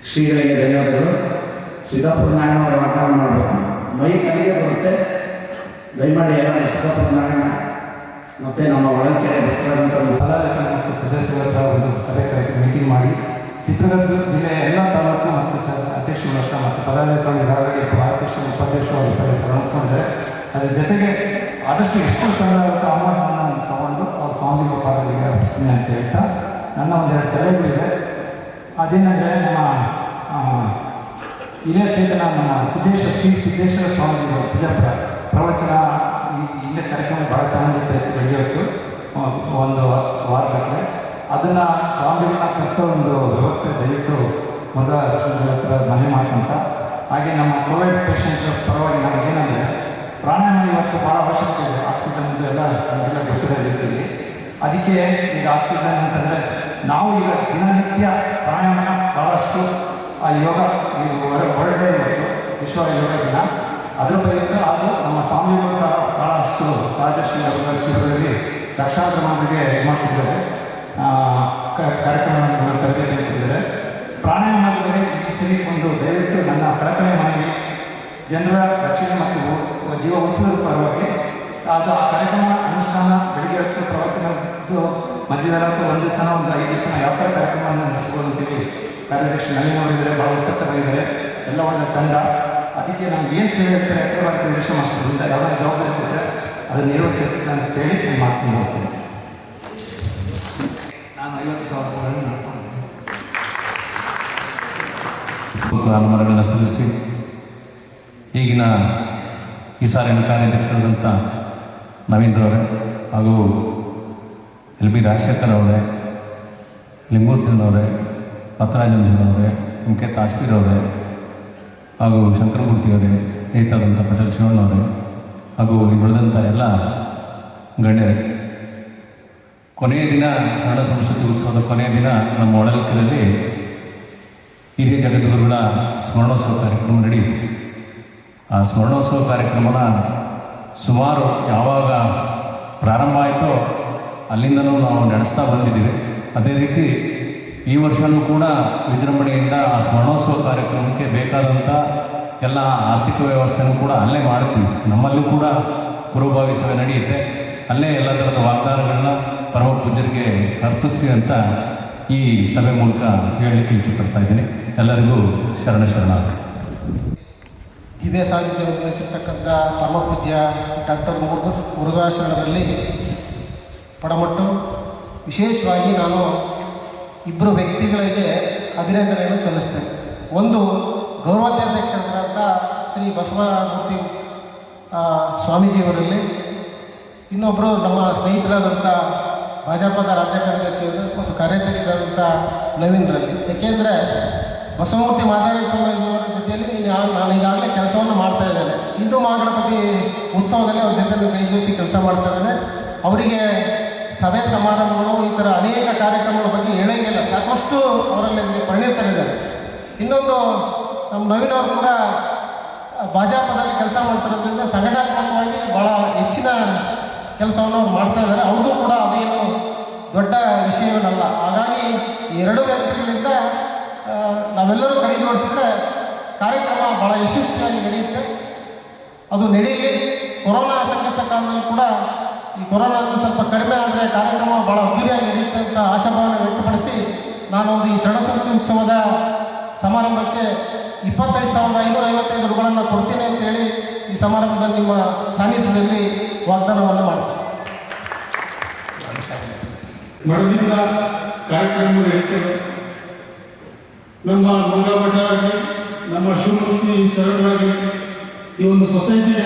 ಶ್ರೀಗಳಿಗೆ ಧನ್ಯವಾದಗಳು. ಸಿದ್ದಾಪುರ ನಾರಾಯಣ ಅವರು ವಾಗ್ದಾನ ಮಾಡಬೇಕು. ಮೈ ಕೈಗೆ ಬರುತ್ತೆ, ದಯಮಾಡಿ ಎಲ್ಲ ಸಿದ್ದಾಪುರ ನಾರಾಯಣ ಮತ್ತು ನಮ್ಮ ಹೊಳಲ್ಕೆರೆ ಬಸವರಾಜ ಮತ್ತು ಸದಸ್ಯರ ಹತ್ರ ಒಂದು ಸಭೆ ಮೀಟಿಂಗ್ ಮಾಡಿ ಚಿತ್ರದುರ್ಗ ಜಿಲ್ಲೆಯ ಎಲ್ಲ ತಾಲೂಕು ಮತ್ತು ಅಧ್ಯಕ್ಷರ ಹತ್ರ ಮತ್ತು ಪದಾಧಿಕಾರಿಗಳು ಈಗಾಗಲೇ ಅಧ್ಯಕ್ಷರು ಉಪಾಧ್ಯಕ್ಷರು ಶ್ರಮಿಸ್ಕೊಂಡಿದ್ದಾರೆ. ಅದರ ಜೊತೆಗೆ ಆದಷ್ಟು ಎಷ್ಟು ಸಂಘ ಆಹ್ವಾನವನ್ನು ತಗೊಂಡು ಅವ್ರ ಸ್ವಾಮೀಜಿಗಳ ಪಾದಗಳಿಗೆ ಅರ್ಪಿಸ್ತೀನಿ ಅಂತ ಹೇಳ್ತಾ ನನ್ನ ಒಂದೆರಡು ಸಲಹೆಗಳಿದೆ. ಅದೇನೆಂದರೆ ನಮ್ಮ ಹಿರಿಯ ಚೇತನ ನಮ್ಮ ಶ್ರೀ ಸಿದ್ದೇಶ್ವರ ಸ್ವಾಮೀಜಿಗಳು ಬಿಜಾಪುರ ಪ್ರವಚನ ಹಿಂದೆ ಕಾರ್ಯಕ್ರಮ ಭಾಳ ಚೆನ್ನಾಗಿತ್ತು ಬೆಳೆಯೋತ್ತು ಒಂದು ವಾರಗಟ್ಟಲೆ. ಅದನ್ನು ಸ್ವಾಮಿಗಳನ್ನ ಕಲಿಸೋ ಒಂದು ವ್ಯವಸ್ಥೆ ದಯವಿಟ್ಟು ಮುರುಘಾ ಶ್ರೀಗಳ ಹತ್ರ ಮನೆ ಮಾಡ್ಕೊಂತ. ಹಾಗೆ ನಮ್ಮ ಕೋವಿಡ್ ಪೇಷಂಟ್ ಪರವಾಗಿ ನಮಗೇನೆಂದರೆ ಪ್ರಾಣಾಯಾಮ ಇವತ್ತು ಭಾಳ ಅವಶ್ಯಕತೆ ಇದೆ. ಆಕ್ಸಿಜನ್ ಎಲ್ಲ ನಮಗೆಲ್ಲ ಗೊತ್ತಿರೋ ರೀತಿಯಲ್ಲಿ ಅದಕ್ಕೆ ಈಗ ಆಕ್ಸಿಜನ್ ಅಂತಂದರೆ ನಾವು ಈಗ ದಿನನಿತ್ಯ ಪ್ರಾಣಾಯಾಮ ಭಾಳಷ್ಟು ಆ ಯೋಗ ವರ್ಲ್ಡ್ ಡೇ ಇವತ್ತು ವಿಶ್ವ ಯೋಗ ದಿನ. ಅದರ ಬಗ್ಗೆ ಹಾಗೂ ನಮ್ಮ ಸ್ವಾಮಿಗಳು ಸಹ ಭಾಳಷ್ಟು ಸಹಜ ಶ್ರೀಗಳಲ್ಲಿ ಲಕ್ಷಾಂತರ ಮಂದಿಗೆ ಇದು ಮಾಡ್ತಿದ್ದಾರೆ, ಕಾರ್ಯಕ್ರಮಗಳನ್ನು ತರಬೇತಿ ನೀಡ್ತಿದ್ದಾರೆ. ಪ್ರಾಣಾಯಾಮದ ಬಗ್ಗೆ ಈ ಸರಿ ಒಂದು ದಯವಿಟ್ಟು ನನ್ನ ಕಳಕಳಿ ಮನವಿ ಜನರ ರಕ್ಷಣೆ ಮತ್ತು ಜೀವ ಉಳಿಸುವ ಪರವಾಗಿ ಅದು ಆ ಕಾರ್ಯಕ್ರಮ ಅನುಷ್ಠಾನ ಬೆಳಿಗ್ಗೆ ಹೊತ್ತು ಪ್ರವಚನದ್ದು ಮಧ್ಯದಲ್ಲಿ ಒಂದು ದಿವಸ ಒಂದು 5 ದಿವಸ ಯಾವ ಥರ ಕಾರ್ಯಕ್ರಮವನ್ನು ನಡೆಸ್ಬೋದು ಅಂತೇಳಿ ಕಾರ್ಯದರ್ಶಿ ನವೀನವರಿದ್ದಾರೆ, ಭಾಳ ಉತ್ಸುಕರಾಗಿದ್ದಾರೆ, ಎಲ್ಲ ಒಳ್ಳೆ ತಂಡ. ಅದಕ್ಕೆ ನಮ್ಗೆ ಏನು ಸೇವೆ ಇರ್ತಾರೆ ಅಕ್ರಮ ನಿರೀಕ್ಷೆ ಮಾಡಿಸೋದ್ರಿಂದ ಯಾವ್ದಾದ್ರು ಜವಾಬ್ದಾರಿ ಕೊಟ್ಟರೆ ಅದನ್ನು ನಿರ್ವಹಿಸಿರ್ತೀನಿ ಅಂತೇಳಿ ನಾನು ಮಾತು ಮುಗಿಸ್ತೀನಿ. ನಾನು 50,000 ನಮನಗಳನ್ನು ಸಲ್ಲಿಸಿ ಈಗಿನ ಈ ಸಾಲಿನ ಕಾರ್ಯಾಧ್ಯಕ್ಷರಾದಂಥ ನವೀನ್ರವರೇ ಹಾಗೂ ಎಲ್ ಬಿ ರಾಜಶೇಖರ್ ಅವರೇ, ಲಿಂಗೂರ್ತಿನವರೇ, ಪತ್ರಾಜಂಜನವರೇ, ಎಂ ಕೆ ತಾಜ್ಪೀರ್ ಅವರೇ ಹಾಗೂ ಶಂಕರಮೂರ್ತಿಯವರೇ, ಸ್ನೇಹಿತರಾದಂಥ ಪಟೇಲ್ ಶಿವಣ್ಣವರೇ ಹಾಗೂ ಉಳಿದಂಥ ಎಲ್ಲ ಗಣ್ಯರೇ, ಕೊನೆಯ ದಿನ ಕನ್ನಡ ಸಂಸ್ಕೃತಿ ಉತ್ಸವದ ಕೊನೆಯ ದಿನ ನಮ್ಮ ಹೊಳಲ್ಕೆರೆಯಲ್ಲಿ ಹಿರಿಯ ಜಗದ್ಗುರುಗಳ ಸ್ಮರಣೋತ್ಸವ ಕಾರ್ಯಕ್ರಮ ನಡೆಯಿತು. ಆ ಸ್ಮರಣೋತ್ಸವ ಕಾರ್ಯಕ್ರಮನ ಸುಮಾರು ಯಾವಾಗ ಪ್ರಾರಂಭ ಆಯಿತೋ ಅಲ್ಲಿಂದನೂ ನಾವು ನಡೆಸ್ತಾ ಬಂದಿದ್ದೀವಿ. ಅದೇ ರೀತಿ ಈ ವರ್ಷವೂ ಕೂಡ ವಿಜೃಂಭಣೆಯಿಂದ ಆ ಸ್ಮರಣೋತ್ಸವ ಕಾರ್ಯಕ್ರಮಕ್ಕೆ ಬೇಕಾದಂಥ ಎಲ್ಲ ಆರ್ಥಿಕ ವ್ಯವಸ್ಥೆನೂ ಕೂಡ ಅಲ್ಲೇ ಮಾಡ್ತೀವಿ. ನಮ್ಮಲ್ಲೂ ಕೂಡ ಪೂರ್ವಭಾವಿ ಸಭೆ ನಡೆಯುತ್ತೆ. ಅಲ್ಲೇ ಎಲ್ಲ ಥರದ ವಾಗ್ದಾನಗಳನ್ನ ಪರಮ ಪೂಜ್ಯರಿಗೆ ಅರ್ಪಿಸಿ ಅಂತ ಈ ಸಭೆ ಮೂಲಕ ಹೇಳಲಿಕ್ಕೆ ಇಚ್ಛೆಪಡ್ತಾ ಇದ್ದೀನಿ. ಎಲ್ಲರಿಗೂ ಶರಣ. ದಿವ್ಯ ಸಾನ್ನಿಧ್ಯ ವಹಿಸಿರ್ತಕ್ಕಂಥ ಪರಮ ಪೂಜ್ಯ ಡಾಕ್ಟರ್ ಮುರುಘಾಶರಣರಲ್ಲಿ ಪಡಮಟ್ಟು ವಿಶೇಷವಾಗಿ ನಾನು ಇಬ್ಬರು ವ್ಯಕ್ತಿಗಳಿಗೆ ಅಭಿನಂದನೆಯನ್ನು ಸಲ್ಲಿಸ್ತೇನೆ. ಒಂದು ಗೌರವಾಧ್ಯಕ್ಷರಾದಂಥ ಶ್ರೀ ಬಸವಮೂರ್ತಿ ಸ್ವಾಮೀಜಿಯವರಲ್ಲಿ, ಇನ್ನೊಬ್ಬರು ನಮ್ಮ ಸ್ನೇಹಿತರಾದಂಥ ಭಾಜಪದ ರಾಜ್ಯ ಕಾರ್ಯದರ್ಶಿಯವರು ಮತ್ತು ಕಾರ್ಯಾಧ್ಯಕ್ಷರಾದಂಥ ನವೀನ್ರಲ್ಲಿ. ಏಕೆಂದರೆ ಬಸವಮೂರ್ತಿ ಮಾದಾರಿ ಸ್ವಾಮೀಜಿಯವರ ಜೊತೆಯಲ್ಲಿ ನಾನು ಈಗಾಗಲೇ ಕೆಲಸವನ್ನು ಮಾಡ್ತಾ ಇದ್ದೇನೆ. ಹಿಂದೂ ಮಹಾಗಣಪತಿ ಉತ್ಸವದಲ್ಲಿ ಅವ್ರ ಜೊತೆ ಕೈ ಜೋಡಿಸಿ ಕೆಲಸ ಮಾಡ್ತಾ ಇದ್ದೇನೆ. ಅವರಿಗೆ ಸಭೆ ಸಮಾರಂಭಗಳು ಈ ಥರ ಅನೇಕ ಕಾರ್ಯಕ್ರಮಗಳ ಬಗ್ಗೆ ಹೇಳೋಂಗಿಲ್ಲ, ಸಾಕಷ್ಟು ಅವರಲ್ಲಿ ಪರಿಣಿತರಿದ್ದಾರೆ. ಇನ್ನೊಂದು ನಮ್ಮ ನವೀನ್ ಅವರು ಕೂಡ ಭಾಜಪದಲ್ಲಿ ಕೆಲಸ ಮಾಡ್ತಿರೋದ್ರಿಂದ ಸಂಘಟನಾತ್ಮಕವಾಗಿ ಭಾಳ ಹೆಚ್ಚಿನ ಕೆಲಸವನ್ನು ಅವ್ರು ಮಾಡ್ತಾ ಇದ್ದಾರೆ. ಅವ್ರಿಗೂ ಕೂಡ ಅದೇನು ದೊಡ್ಡ ವಿಷಯವೇನಲ್ಲ. ಹಾಗಾಗಿ ಈ ಎರಡು ವ್ಯಕ್ತಿಗಳಿಂದ ನಾವೆಲ್ಲರೂ ಕೈ ಜೋಡಿಸಿದ್ರೆ ಕಾರ್ಯಕ್ರಮ ಭಾಳ ಯಶಸ್ವಿಯಾಗಿ ನಡೆಯುತ್ತೆ. ಅದು ನಡೀಲಿ. ಕೊರೋನಾ ಸಂಕಷ್ಟ ಕಾಲದಲ್ಲಿ ಕೂಡ ಈ ಕೊರೋನಾ ಸ್ವಲ್ಪ ಕಡಿಮೆ ಆದರೆ ಕಾರ್ಯಕ್ರಮ ಭಾಳ ಅದ್ದೂರಿಯಾಗಿ ನಡೆಯುತ್ತೆ ಅಂತ ಆಶಾಭಾವನೆ ವ್ಯಕ್ತಪಡಿಸಿ ನಾನೊಂದು ಈ ಶರಣಸಂಸ್ಕೃತಿ ಉತ್ಸವದ ಸಮಾರಂಭಕ್ಕೆ 25,555 ರುಗಳನ್ನು ಕೊಡ್ತೀನಿ ಅಂತೇಳಿ ಈ ಸಮಾರಂಭದಲ್ಲಿ ನಿಮ್ಮ ಸಾನ್ನಿಧ್ಯದಲ್ಲಿ ವಾಗ್ದಾನವನ್ನು ಮಾಡ್ತೀನಿ. ಮಠದಿಂದ ಕಾರ್ಯಕ್ರಮ ನಡೀತವೆ. ನಮ್ಮ ಮುರುಘಾ ಮಠ ಆಗಲಿ, ನಮ್ಮ ಶಿವಮೂರ್ತಿ ಶರಣರಾಗಲಿ, ಈ ಒಂದು ಸೊಸೈಟಿಗೆ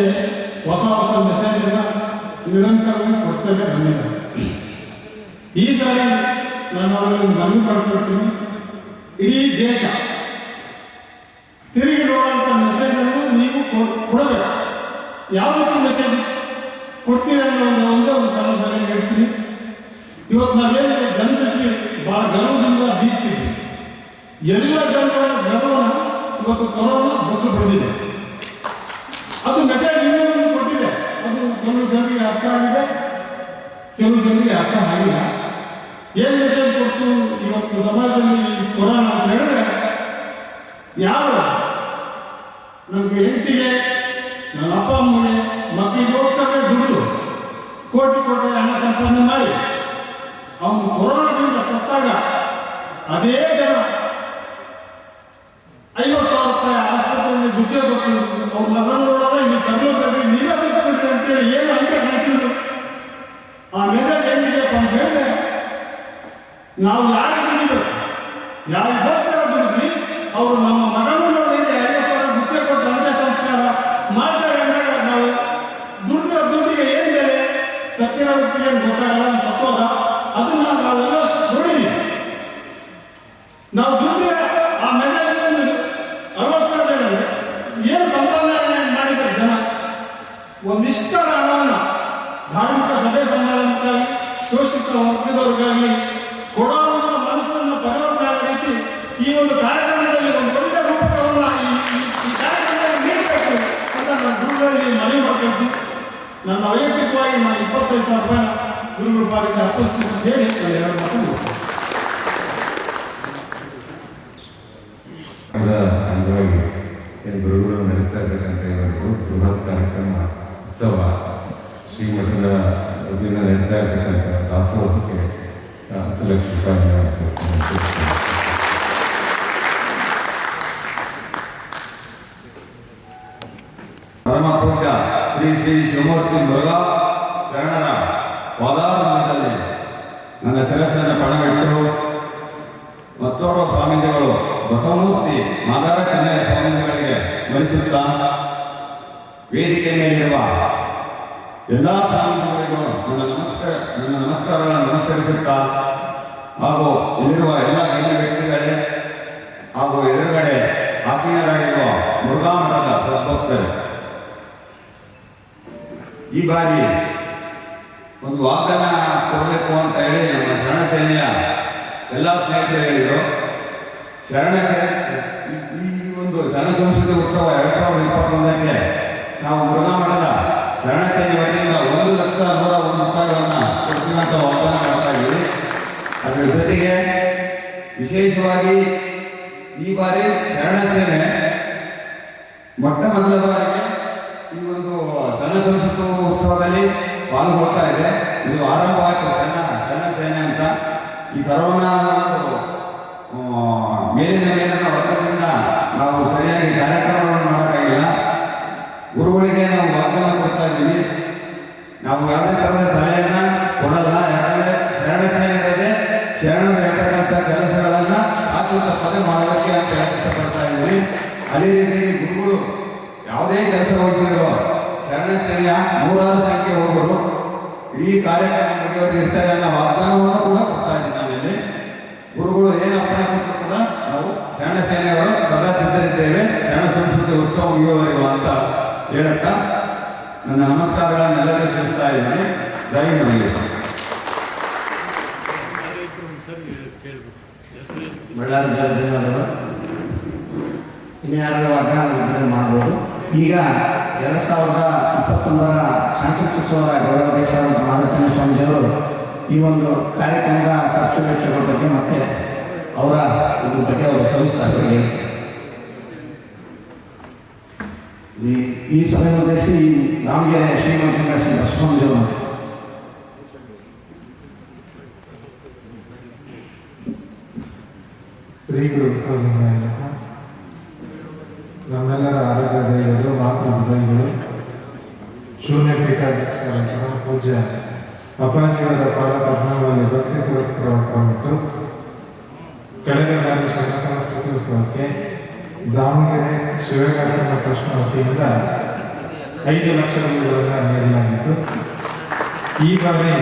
ಹೊಸ ಮೆಸೇಜನ್ನು ನಿರಂತರವಾಗಿ ಕೊಡ್ತೇನೆ ಬಂದಿದ್ದಾರೆ. ಈ ಸಾರಿ ನಾನು ಅವರಲ್ಲಿ ಮನವಿ ಮಾಡಿಕೊಡ್ತೀನಿ, ಇಡೀ ದೇಶ ತಿರುಗಿ ನೋಡುವಂಥ ಮೆಸೇಜನ್ನು ನೀವು ಕೊಡಬೇಕು. ಯಾವ ರೀತಿ ಮೆಸೇಜ್ ಕೊಡ್ತೀರಿ ಅನ್ನೋ ಒಂದು ಸಲಹೆ ಹೇಳ್ತೀನಿ. ಇವತ್ತು ನಾವೇನು ಜನರಿಗೆ ಭಾಳ ಗರ್ವದಿಂದ ಬೀಗ್ತೀವಿ. ಎಲ್ಲ ಜನರ ಗರ್ವನ ಇವತ್ತು ಕೊರೋನಾ ಬಗ್ಗು ಬಂದಿದೆ. ಅದು ಮೆಸೇಜ್ ಇನ್ನೂ ಕೊಟ್ಟಿದೆ. ಅದು ಕೆಲವು ಜನರಿಗೆ ಅರ್ಥ ಆಗಿದೆ, ಕೆಲವು ಜನರಿಗೆ ಅರ್ಥ ಆಗಿಲ್ಲ. ಏನು ಮೆಸೇಜ್ ಕೊಟ್ಟು ಇವತ್ತು ಸಮಾಜದಲ್ಲಿ ಕೊರೋನಾ ಅಂತ ಹೇಳಿದ್ರೆ ಯಾರು ನಮಗೆ ಹೆಂಡತಿಗೆ ನನ್ನ ಅಪ್ಪ ಅಮ್ಮಗೆ ಮಕ್ಕಳಿಗೋಸ್ಕರ ದುಡಿದು ಕೋಟಿ ಕೋಟಿ ಹಣ ಸಂಪಾದನೆ ಮಾಡಿ ಅವನು ಕೊರೋನಾದಿಂದ ಸತ್ತಾಗ ಅದೇ ಜನ 50,000 ರೂಪಾಯಿ ಆಸ್ಪತ್ರೆಯಲ್ಲಿ ದುಡ್ಡು ಕೊಟ್ಟು ಅವ್ರ ಮಗನ ನೋಡೋಣ ಇಲ್ಲಿ ತಗೊಳ್ಬೇಡಿ ನೀವೇ ಸಿಕ್ಬಿಟ್ರಿ ಅಂತೇಳಿ ಏನು ಅಂತ ಕಳಿಸಿದ್ರು. ಆ ಮೆಸೇಜ್ ಏನಿದೆಯಪ್ಪ ಅಂತ ಹೇಳಿದ್ರೆ ನಾವು ಯಾರಿಗೆ ದುಡಿಬೇಕು, ಯಾರಿಗೋಸ್ಕರ ದುಡಿದ್ವಿ, ಅವರು ನಮ್ಮ ಮಗನ ನೋಡಿದ್ರೆ 50,000 ದುಡ್ಡು ಕೊಟ್ಟು ಅಂತ್ಯ ಸಂಸ್ಕಾರ ಮಾಡ್ತಾರೆ ಅಂದಾಗ ನಾವು ದುಡ್ಡಿರೋ ದುಡ್ಡಿಗೆ ಏನು ಬೆಲೆ, ಸತ್ತಿರೋ ವ್ಯಕ್ತಿಗೆ ಏನು ಗೊತ್ತಾಗಲ್ಲ, ಸತ್ತೋದ ಅದನ್ನ ನಾವೆಲ್ಲ ನೋಡಿದೀವಿ. ನಾವು ದುಡ್ಡಿರ ಆ ಮೆಸೇಜ್ ಅಳವಡಿಸ್ಕೊಳ್ಳೋದೇನಂದ್ರೆ ಏನು ಸಂಪಾದನೆ ಮಾಡಿದ್ದಾರೆ ಜನ, ಒಂದಿಷ್ಟರ ಹಣವನ್ನು ಧಾರ್ಮಿಕ ಸಭೆ ಸಮಾರಂಭಕ್ಕಾಗಲಿ ಶೋಷಿತ ವರ್ಗದವ್ರಿಗಾಗಲಿ ಕೊಡೋವಂಥ ಮನಸ್ಸನ್ನು ಪರಿವರ್ತನೆ ಆಗೋ ರೀತಿ ಈ ಒಂದು ಕಾರ್ಯಕ್ರಮದಲ್ಲಿ ಒಂದು ದೊಡ್ಡ ರೂಪವನ್ನು ಈ ಕಾರ್ಯಕ್ರಮದಲ್ಲಿ ನೀಡಬೇಕು ಅಂತ ನಾನು ಗುರುಗಳಲ್ಲಿ ಮನವಿ ಮಾಡಬೇಕು. ನನ್ನ ವೈಯಕ್ತಿಕವಾಗಿ ನಾನು 25,000 ರೂಪಾಯಿ ಗುರುಗಳ ಪಾದಕ್ಕೆ ಅರ್ಪಿಸ್ತೀನಿ ಅಂತ ಹೇಳಿ ನಾನು 2 ಮಾತು ಅಂಗವಾಗಿ ಏನು ಗುರುಗಳು ನಡೆಸ್ತಾ ಇರ್ತಕ್ಕಂಥ ಒಂದು ಬೃಹತ್ ಕಾರ್ಯಕ್ರಮ ಉತ್ಸವ ಶ್ರೀಮಠದ ವತಿಯಿಂದ ನಡೀತಾ ಇರ್ತಕ್ಕಂಥ ದಾಸೋಹಕ್ಕೆ 10 ಲಕ್ಷ ರೂಪಾಯಿ ಪರಮ ಪೂಜ್ಯ ಶ್ರೀ ಶ್ರೀ ಶಿವಮೂರ್ತಿ ಮುರುಘಾ ಶರಣರ ಪಾದಾರವಿಂದದಲ್ಲಿ ನನ್ನ ಶಿರಸ್ಸನ್ನು ಪಣವಿಟ್ಟು ಮತ್ತೋರ್ವ ಸ್ವಾಮೀಜಿಗಳು ಬಸವಮೂರ್ತಿ ಮಾದಾರ ಚೆನ್ನಯ್ಯ ಸ್ವಾಮೀಜಿಗಳಿಗೆ ಸ್ಮರಿಸುತ್ತಾ ವೇದಿಕೆ ಮೇಲಿರುವ ಎಲ್ಲ ಸ್ವಾಮೀಜಿಗಳಿಗೂ ನನ್ನ ನಮಸ್ಕಾರಗಳನ್ನು ನಮಸ್ಕರಿಸುತ್ತಾ ಹಾಗೂ ಇಲ್ಲಿರುವ ಎಲ್ಲ ಗಣ್ಯ ವ್ಯಕ್ತಿಗಳೇ ಹಾಗೂ ಎದುರುಗಡೆ ಆಸೀನರಾಗಿರುವ ಮುರುಘಾ ಮಠದ ಸದ್ಭಕ್ತರು, ಈ ಬಾರಿ ಒಂದು ವಾಗ್ದಾನ ಕೊಡಬೇಕು ಅಂತ ಹೇಳಿ ನಮ್ಮ ಶರಣ ಸೇನೆಯ ಎಲ್ಲ ಸ್ನೇಹಿತರು ಹೇಳಿದರು. ಈ ಒಂದು ಶರಣ ಸಂಸ್ಕೃತಿ ಉತ್ಸವ 2021ಕ್ಕೆ ನಾವು ಮುರುಘಾ ಮಠದ ಶರಣ ಸೇನೆ ವತಿಯಿಂದ 1,101,000 ರೂಪಾಯಿಗಳನ್ನು ಕೊಡ್ತೀವಿ ಅಂತ ವಾಗ್ದಾನ ಮಾಡ್ತಾ ಇದ್ದೀವಿ. ಅದರ ಜೊತೆಗೆ ವಿಶೇಷವಾಗಿ ಈ ಬಾರಿ ಶರಣ ಸೇನೆ ಮೊಟ್ಟ ಮೊದಲ ಬಾರಿಗೆ ಈ ಒಂದು ಶರಣ ಸಂಸ್ಕೃತಿ ಉತ್ಸವದಲ್ಲಿ ಪಾಲ್ಗೊಳ್ತಾ ಇದೆ. ಇದು ಆರಂಭವಾಯಿತು ಶರಣ ಸೇನೆ ಅಂತ. ಈ ಕರೋನಾ ಮೇಲಿನ ಒತ್ತಡದಿಂದ ನಾವು ಸರಿಯಾಗಿ ಕಾರ್ಯಕ್ರಮಗಳನ್ನು ಮಾಡೋಕ್ಕಾಗಿಲ್ಲ. ಗುರುಗಳಿಗೆ ನಾವು ವಾಗ್ದಾನ ಕೊಡ್ತಾ ಇದ್ದೀವಿ, ನಾವು ಯಾವುದೇ ಥರದ ಸಲಹೆಯನ್ನ ಕೊಡಲ್ಲ. ಯಾಕಂದರೆ ಶರಣ ಸೇನೆ ಇರೋದೇ ಶರಣರು ಹೇಳ್ತಕ್ಕಂಥ ಕೆಲಸಗಳನ್ನು ತಪ್ಪದೆ ಮಾಡೋದಕ್ಕೆ ಅಂತ ಇಷ್ಟಪಡ್ತಾ ಇದ್ದೀವಿ. ಅದೇ ರೀತಿಯಾಗಿ ಗುರುಗಳು ಯಾವುದೇ ಕೆಲಸ ವಹಿಸಿದ್ರು ಶರಣ ಸೇನೆಯ 100 ಸಂಖ್ಯೆ ಹೋಗರು ಈ ಕಾರ್ಯಕ್ರಮ ಮುಗಿಯೋರು ಇರ್ತಾರೆ ಅನ್ನೋ ವಾಗ್ದಾನವನ್ನು ಕೂಡ ಕೊಡ್ತಾ ಇದ್ದೀನಿ. ನಾನಿಲ್ಲಿ ಗುರುಗಳು ಏನು ಅಪ್ಪಣೆ ಕೊಟ್ಟರು ಕೂಡ ನಾವು ಶರಣ ಸೇನೆಯವರು ಸದಾ ಸಿದ್ಧರಿದ್ದೇವೆ ಶರಣ ಸಂಸ್ಕೃತಿ ಉತ್ಸವ ಮುಗಿಯುವವರೆಗೂ ಅಂತ ಹೇಳುತ್ತಾ ನನ್ನ ನಮಸ್ಕಾರಗಳನ್ನೆಲ್ಲರಿಗೂ ತಿಳಿಸ್ತಾ ಇದ್ದೀನಿ. ಜೈ ಮಹೇಶ್. ಬಳ್ಳಾರಿ ಧನ್ಯವಾದಗಳು. ಇನ್ಯಾರು ವಾಗ್ದಾನ ವಿತರಣೆ ಮಾಡ್ಬೋದು. ಈಗ 2021ರ ಶಾಂತಿೋತ್ಸವದ ಗೌರವಾಧ್ಯಕ್ಷರಾದ ಮಾರುತಿ ಸ್ವಾಮೀಜಿಯವರು ಈ ಒಂದು ಕಾರ್ಯಕ್ರಮದ ಖರ್ಚು ವೆಚ್ಚಗಳ ಬಗ್ಗೆ ಮತ್ತೆ ಅವರ ಇದ್ರ ಬಗ್ಗೆ ಅವರು ಸವಿಸ್ತಾರವಾಗಿ ಈ ಸಭೆಯನ್ನು ಉದ್ದೇಶಿಸಿ ದಾವಣಗೆರೆ ಶ್ರೀಮಂತ ಶ್ರೀ ಬಸವಸ್ವಾಮೀಜಿಯವರು ಶ್ರೀ ಗುರು ಬಸವಲಿಂಗಾಯ ನಮ್ಮೆಲ್ಲರ ಆರಾಧ್ಯ ದೈವಗಳು, ಮಾತೃ ದೈವಗಳು, ಶೂನ್ಯ ಪೀಠಾಧ್ಯಕ್ಷರಾದಂತಹ ಪೂಜ್ಯ ಅಪ್ಪಾಜಿಯವರ ಪಾದಪದ್ಮಗಳಲ್ಲಿ ಭಕ್ತಿ ಪುರಸ್ಕಾರವಿಟ್ಟು ಕಳೆದ ಬಾರಿ ಶರಣ ಸಂಸ್ಕೃತಿ ಉತ್ಸವಕ್ಕೆ ದಾವಣಗೆರೆ ಶಿವಗಾಸನ ಟ್ರಸ್ಟ್ ವತಿಯಿಂದ 5 ಲಕ್ಷ ರೂಪಾಯಿಗಳನ್ನು ನೀಡಲಾಗಿದ್ದು, ಈ ಬಾರಿ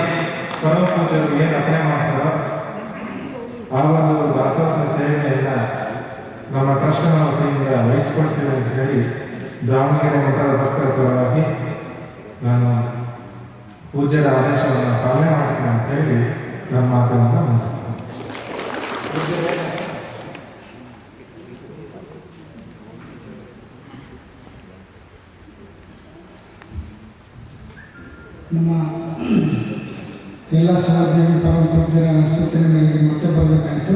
ಪರಮ ಪೂಜೆಗಳು ಏನು ಅರ್ಪಣೆ ಮಾಡ್ತಾರೋ ಆ ಒಂದು ದಾಸೋಹ ಸೇವೆಯನ್ನು ನಮ್ಮ ಟ್ರಸ್ಟ್ನ ವತಿಯಿಂದ ವಹಿಸಿಕೊಡ್ತೀವಿ ಅಂತ ಹೇಳಿ ದಾವಣಗೆರೆ ಮಠದ ಭಕ್ತರ ಪರವಾಗಿ ನಾನು ಪೂಜ್ಯರ ಆದೇಶವನ್ನು ಪಾಲನೆ ಮಾಡ್ತೀನಿ ಅಂತ ಹೇಳಿ ನನ್ನ ಮಾತನ್ನು ಮುಗಿಸ್ತೀನಿ. ನಮ್ಮ ಎಲ್ಲ ಸಹೋದ್ಯೋಗಿ ಪರಮ ಪೂಜ್ಯರ ಸೂಚನೆ ಮೇರೆಗೆ ಮತ್ತೆ ಬರಬೇಕಾಯಿತು.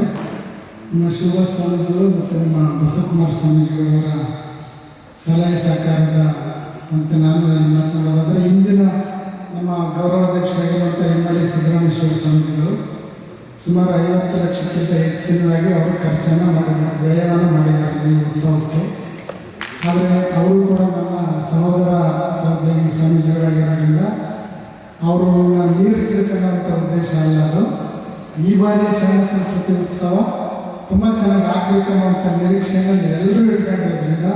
ನಮ್ಮ ಶಿವ ಸ್ವಾಮೀಜಿಗಳು ಮತ್ತು ನಮ್ಮ ಬಸವಕುಮಾರ ಸ್ವಾಮೀಜಿಗಳವರ ಸಲಹೆ ಸಹಕಾರದ ಅಂತ ನಾನು ಮಾತನಾಡೋದಾದರೆ ಇಂದಿನ ನಮ್ಮ ಗೌರವಾಧ್ಯಕ್ಷರಾಗಿರುವಂಥ ಎಂ.ಎಲ್.ಎ. ಸಿದ್ದರಾಮೇಶ್ವರ ಸ್ವಾಮೀಜಿಗಳು ಸುಮಾರು 50 ಲಕ್ಷಕ್ಕಿಂತ ಹೆಚ್ಚಿನದಾಗಿ ಅವರು ಖರ್ಚನ್ನು ಮಾಡಿದ್ದಾರೆ, ವ್ಯಯವನ್ನು ಮಾಡಿದ್ದಾರೆ ಈ ಉತ್ಸವಕ್ಕೆ. ಆದರೆ ಅವರು ಕೂಡ ನನ್ನ ಸಹೋದರ ಸಹೋದರಿ ಸ್ವಾಮೀಜಿಗಳಾಗಿರೋದ್ರಿಂದ ಅವರನ್ನ ನೀರಿಸಿರ್ತಕ್ಕಂಥ ಉದ್ದೇಶ ಅಲ್ಲ ಅದು. ಈ ಬಾರಿಯ ಶರಣ ಸಂಸ್ಕೃತಿ ಉತ್ಸವ ತುಂಬ ಚೆನ್ನಾಗಿ ಆಗಬೇಕು ಅನ್ನುವಂಥ ನಿರೀಕ್ಷೆಯನ್ನು ಎಲ್ಲರೂ ಇಟ್ಕೊಂಡಿರೋದ್ರಿಂದ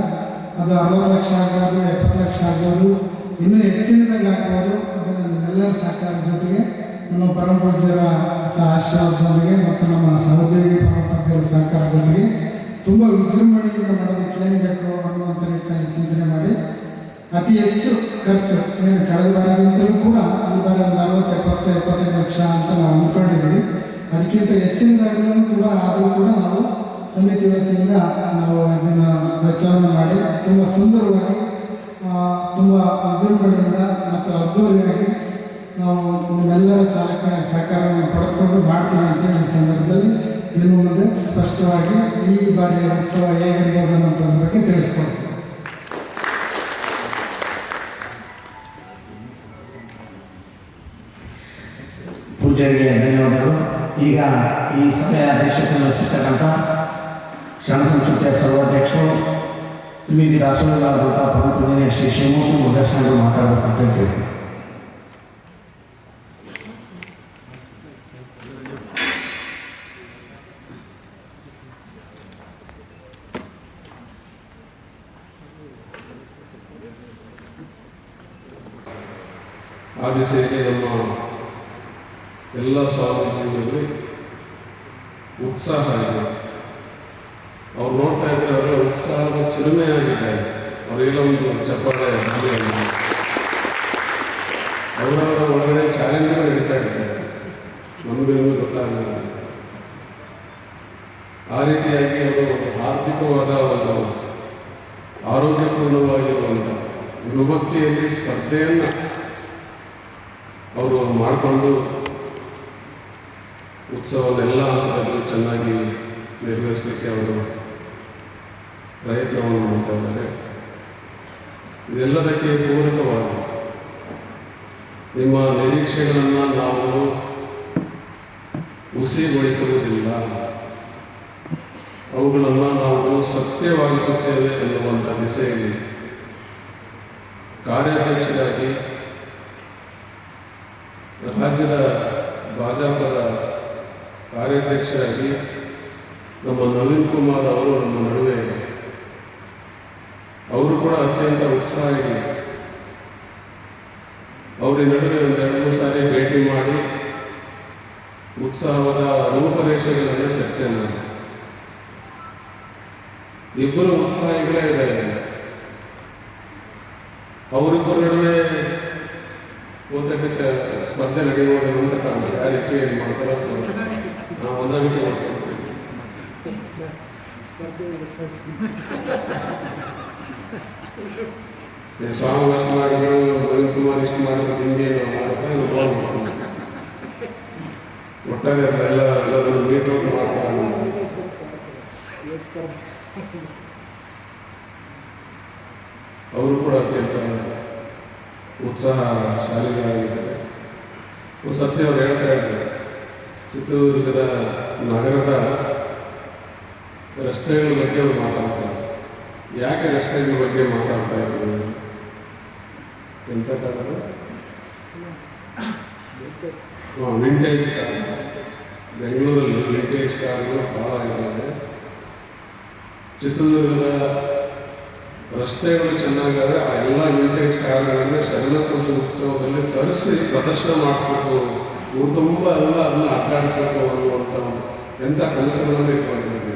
ಅದು 60 ಲಕ್ಷ ಆಗ್ಬೋದು, 70 ಲಕ್ಷ ಆಗ್ಬೋದು, ಇನ್ನೂ ಹೆಚ್ಚಿನದಾಗಿ ಆಗ್ಬೋದು. ಅದನ್ನು ನಿಮ್ಮೆಲ್ಲರ ಸಹಕಾರ ಜೊತೆಗೆ ನಮ್ಮ ಪರಮಪೂಜ್ಯರ ಆಶೀರ್ವಾದದೊಂದಿಗೆ ಮತ್ತು ನಮ್ಮ ಸಹೋದರಿ ಪರಮಪೂಜ್ಯರ ಸಹಕಾರ ಜೊತೆಗೆ ತುಂಬ ವಿಜೃಂಭಣೆಯಿಂದ ಮಾಡೋದಕ್ಕೆ ಏನು ಬೇಕು ಅನ್ನುವಂಥ ನಿಟ್ಟಿನಲ್ಲಿ ಚಿಂತನೆ ಮಾಡಿ ಅತಿ ಹೆಚ್ಚು ಖರ್ಚು ಏನು ಕಳೆದ ಬಾರಿಗಿಂತಲೂ ಕೂಡ ಈ ಬಾರಿ ಒಂದು 60, 70, 75 ಲಕ್ಷ ಅಂತ ನಾವು ಅಂದ್ಕೊಂಡಿದ್ದೀವಿ. ಅದಕ್ಕಿಂತ ಹೆಚ್ಚಿನದಾಗಲೂ ಕೂಡ ಆದರೂ ಕೂಡ ನಾವು ಸಮಿತಿ ವತಿಯಿಂದ ನಾವು ಇದನ್ನು ವೆಚ್ಚವನ್ನು ಮಾಡಿ ತುಂಬ ಸುಂದರವಾಗಿ ತುಂಬ ವಿಜೃಂಭಣೆಯಿಂದ ಮತ್ತು ಅದ್ದೂರಿಯಾಗಿ ನಾವು ನಿಮ್ಮೆಲ್ಲರ ಸಹಕಾರವನ್ನು ಪಡೆದುಕೊಂಡು ಮಾಡ್ತೀವಿ ಅಂತೇಳಿ ಈ ಸಂದರ್ಭದಲ್ಲಿ ನಿಮ್ಮ ಮುಂದೆ ಸ್ಪಷ್ಟವಾಗಿ ಈ ಬಾರಿಯ ಉತ್ಸವ ಹೇಗಿರ್ಬೋದು ಅನ್ನೋದ್ರ ಬಗ್ಗೆ ತಿಳಿಸ್ಕೊಡ್ತೀವಿ. ಪೂಜಾರಿಗೆ ಧನ್ಯವಾದಗಳು. ಈಗ ಈ ಸಭೆಯ ಅಧ್ಯಕ್ಷತೆ ವಹಿಸಿರ್ತಕ್ಕಂಥ ಶರಣ ಸಂಸ್ಕೃತಿಯ ಸರ್ವಾಧ್ಯಕ್ಷರು ಶ್ರೀ ದಾಸೋಹರಾದಂಥ ಪರಮಪೂಜ್ಯ ಶ್ರೀ ಶಿವಮೂರ್ತಿ ಮುರುಘಾಸ್ವಾಮಿಗಳು ಮಾತಾಡಬೇಕಂತ ಕೇಳ್ತೀವಿ. ಆದಿಸೇನೆ ನಮ್ಮ ಎಲ್ಲ ಸ್ವಾಮೀಜಿಗಳಲ್ಲಿ ಉತ್ಸಾಹ ಇದೆ. ಅವ್ರು ನೋಡ್ತಾ ಇದ್ರೆ ಅವರ ಉತ್ಸಾಹದ ಚಿಲುಮೆಯಾಗಿದ್ದಾರೆ. ಅವರೆಲ್ಲ ಒಂದು ಚಪ್ಪಾಳೆ ಅವರವರ ಒಳಗಡೆ ಚಾಲೆಂಜ್ಗಳು ನಡೀತಾ ಇರ್ತಾರೆ, ನಮಗೂ ಗೊತ್ತಾಗಲ್ಲ. ಆ ರೀತಿಯಾಗಿ ಅವರು ಒಂದು ಆರ್ಥಿಕವಾದ ಒಂದು ಆರೋಗ್ಯಪೂರ್ಣವಾಗಿರುವಂಥ ಗುರುಭಕ್ತಿಯಲ್ಲಿ ಸ್ಪರ್ಧೆಯನ್ನು ಅವರು ಮಾಡಿಕೊಂಡು ಉತ್ಸವನೆಲ್ಲ ಹಂತದಲ್ಲೂ ಚೆನ್ನಾಗಿ ನಿರ್ವಹಿಸಲಿಕ್ಕೆ ಅವರು ಪ್ರಯತ್ನವನ್ನು ಮಾಡ್ತಾ ಇದ್ದಾರೆ. ಇದೆಲ್ಲದಕ್ಕೆ ಪೂರಕವಾಗಿ ನಿಮ್ಮ ನಿರೀಕ್ಷೆಗಳನ್ನು ನಾವು ಹುಸಿಗೊಳಿಸುವುದಿಲ್ಲ, ಅವುಗಳನ್ನು ನಾವು ಸತ್ಯವಾಗಿಸುತ್ತೇವೆ ಎನ್ನುವಂಥ ದಿಸೆಯಲ್ಲಿ ಕಾರ್ಯಾಧ್ಯಕ್ಷರಾಗಿ ರಾಜ್ಯದ ಭಾಜಪದ ಕಾರ್ಯಾಧ್ಯಕ್ಷರಾಗಿ ನಮ್ಮ ನವೀನ್ ಕುಮಾರ್ ಅವರು ನಮ್ಮ ನಡುವೆ ಅವರು ಕೂಡ ಅತ್ಯಂತ ಉತ್ಸಾಹಿ. ಅವರ ನಡುವೆ ಒಂದು 2-3 ಸಾರಿ ಭೇಟಿ ಮಾಡಿ ಉತ್ಸವದ ರೂಪರೇಷೆಗಳನ್ನು ಚರ್ಚೆ ಮಾಡಿ ಇಬ್ಬರು ಉತ್ಸಾಹಿಗಳೇ ಇದ್ದಾರೆ. ಅವರಿಬ್ಬರ ನಡುವೆ ಓದಕ್ಕೆ ಸ್ಪರ್ಧೆ ನಡೆಯುವುದು ಅಂತ ಕಾಣಿಸಿ ಯಾರು ಹೆಚ್ಚು ಏನು ಮಾಡ್ತಾರೋ ನಾವು ಒಂದಾಗಿ ಮಾಡ್ತೀವಿ. ಸ್ವಾಮಿ ಅಷ್ಟು ಮಾಡಿದ್ರು, ನವೀನ್ ಕುಮಾರ್ ಇಷ್ಟು ಮಾಡಿದ್ರು, ನಿಮ್ಗೇನು ಒಟ್ಟಾರೆ ಅದೆಲ್ಲ ಎಲ್ಲದನ್ನು ಮೀಟ್ ಔಟ್ ಮಾಡ್ತಾರೆ. ಅವರು ಕೂಡ ಅತ್ಯಂತ ಉತ್ಸಾಹ ಶಾಲಿಗಳಾಗಿದ್ದಾರೆ. ಸತ್ಯ ಅವರು ಹೇಳ್ತಾ ಇದ್ದಾರೆ, ಚಿತ್ರದುರ್ಗದ ನಗರದ ರಸ್ತೆಗಳ ಬಗ್ಗೆ ಅವರು ಮಾತಾಡ್ತಾರೆ. ಯಾಕೆ ರಸ್ತೆಗಳ ಬಗ್ಗೆ ಮಾತಾಡ್ತಾ ಇದ್ದಾರೆ? ಎಂಥ ಕಾಲ ವಿಂಟೇಜ್ ಕಾರ್, ಬೆಂಗಳೂರಲ್ಲಿ ವಿಂಟೇಜ್ ಕಾರ್ಗಳು ಭಾಳ ಇದ್ದಾವೆ. ಚಿತ್ರದುರ್ಗದ ರಸ್ತೆಗಳು ಚೆನ್ನಾಗಾದರೆ ಆ ಎಲ್ಲ ವಿಂಟೇಜ್ ಕಾರ್ಗಳನ್ನು ಶರಣ ಸಂಸ್ಕೃತಿ ಉತ್ಸವದಲ್ಲಿ ತರಿಸಿ ಪ್ರದರ್ಶನ ಮಾಡಿಸ್ಬೇಕು, ಊರು ತುಂಬ ಎಲ್ಲ ಅದನ್ನ ಅಡ್ಡಾಡಿಸ್ಬೇಕು ಅನ್ನುವಂಥ ಎಂಥ ಕನಸುಗಳನ್ನು ಇಟ್ಕೊಂಡಿದ್ದೀವಿ.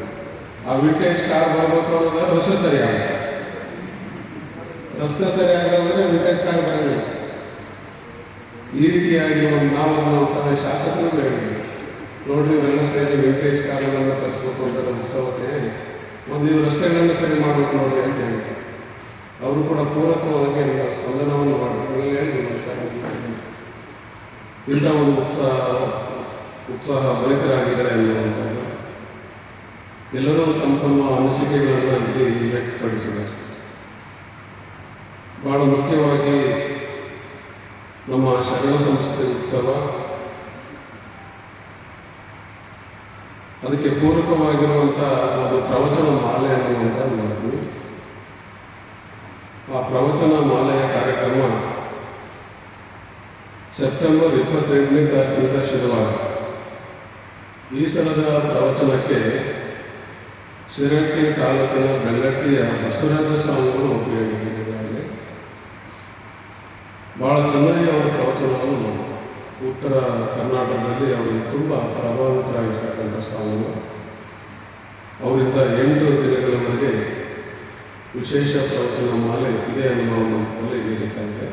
ಆ ವಿಂಟೇಜ್ ಕಾರ್ ಬರಬೇಕು ಅನ್ನೋದಾದ್ರೆ ರಸ್ತೆ ಸರಿಯಾಗುತ್ತೆ. ರಸ್ತೆ ಸರಿಯಾಗಂದ್ರೆ ವಿಂಟೇಜ್ ಕಾರ್ ಬರಬೇಕು. ಈ ರೀತಿಯಾಗಿ ನಾವು ಸಹ ಶಾಸಕರು ಹೇಳಿದ್ವಿ, ನೋಡ್ರಿ ಎಲ್ಲ ಸೇರಿ ವಿಂಟೇಜ್ ಕಾರ್ಗಳನ್ನು ತರಿಸ್ಬೇಕು ಅಂತ ಉತ್ಸವಕ್ಕೆ ನೀವು ರಸ್ತೆಗಳನ್ನು ಸರಿ ಮಾಡಬೇಕು ನೋಡ್ರಿ ಅಂತ ಹೇಳಿ ಅವರು ಕೂಡ ಪೂರಕವಾಗಿ ಸ್ಪಂದನವನ್ನು ಮಾಡಬೇಕು ಹೇಳಿದ್ರು. ಇಂಥ ಒಂದು ಉತ್ಸಾಹ ಭರಿತರಾಗಿದ್ದಾರೆ ಅನ್ನುವಂಥದ್ದು ಎಲ್ಲರೂ ತಮ್ಮ ತಮ್ಮ ಅನಿಸಿಕೆಗಳನ್ನು ಇಲ್ಲಿ ವ್ಯಕ್ತಪಡಿಸಿದ್ದಾರೆ. ಬಹಳ ಮುಖ್ಯವಾಗಿ ನಮ್ಮ ಶರಣ ಸಂಸ್ಥೆ ಉತ್ಸವ, ಅದಕ್ಕೆ ಪೂರಕವಾಗಿರುವಂಥ ಒಂದು ಪ್ರವಚನ ಮಾಲೆ ಅನ್ನುವಂಥ ಮಾಡಿದ್ವಿ. ಆ ಪ್ರವಚನ ಮಾಲೆಯ ಕಾರ್ಯಕ್ರಮ ಸೆಪ್ಟೆಂಬರ್ 28ನೇ ತಾರೀಕಿನಿಂದ ಶುರುವಾಗುತ್ತೆ. ಈ ಸಲದ ಪ್ರವಚನಕ್ಕೆ ಶಿರಹಟ್ಟಿ ತಾಲೂಕಿನ ಬೆಳ್ಳಟ್ಟಿಯ ಬಸವರಾಜ ಸ್ವಾಮಿಗಳು ಉಪಯೋಗಿಸಿದ್ದಾರೆ. ಬಹಳ ಚೆನ್ನಾಗಿ ಅವರ ಪ್ರವಚನವನ್ನು ಉತ್ತರ ಕರ್ನಾಟಕದಲ್ಲಿ ಅವರು ತುಂಬ ಪ್ರಭಾವಿತರಾಗಿರ್ತಕ್ಕಂಥ ಸ್ವಾಮಿಗಳು. ಅವರಿಂದ 8 ದಿನಗಳವರೆಗೆ ವಿಶೇಷ ಪ್ರವಚನ ಮಾಲೆ ಇದೇ ಅನುಭವದಲ್ಲಿ ನೀಡುತ್ತಾ ಇದೆ.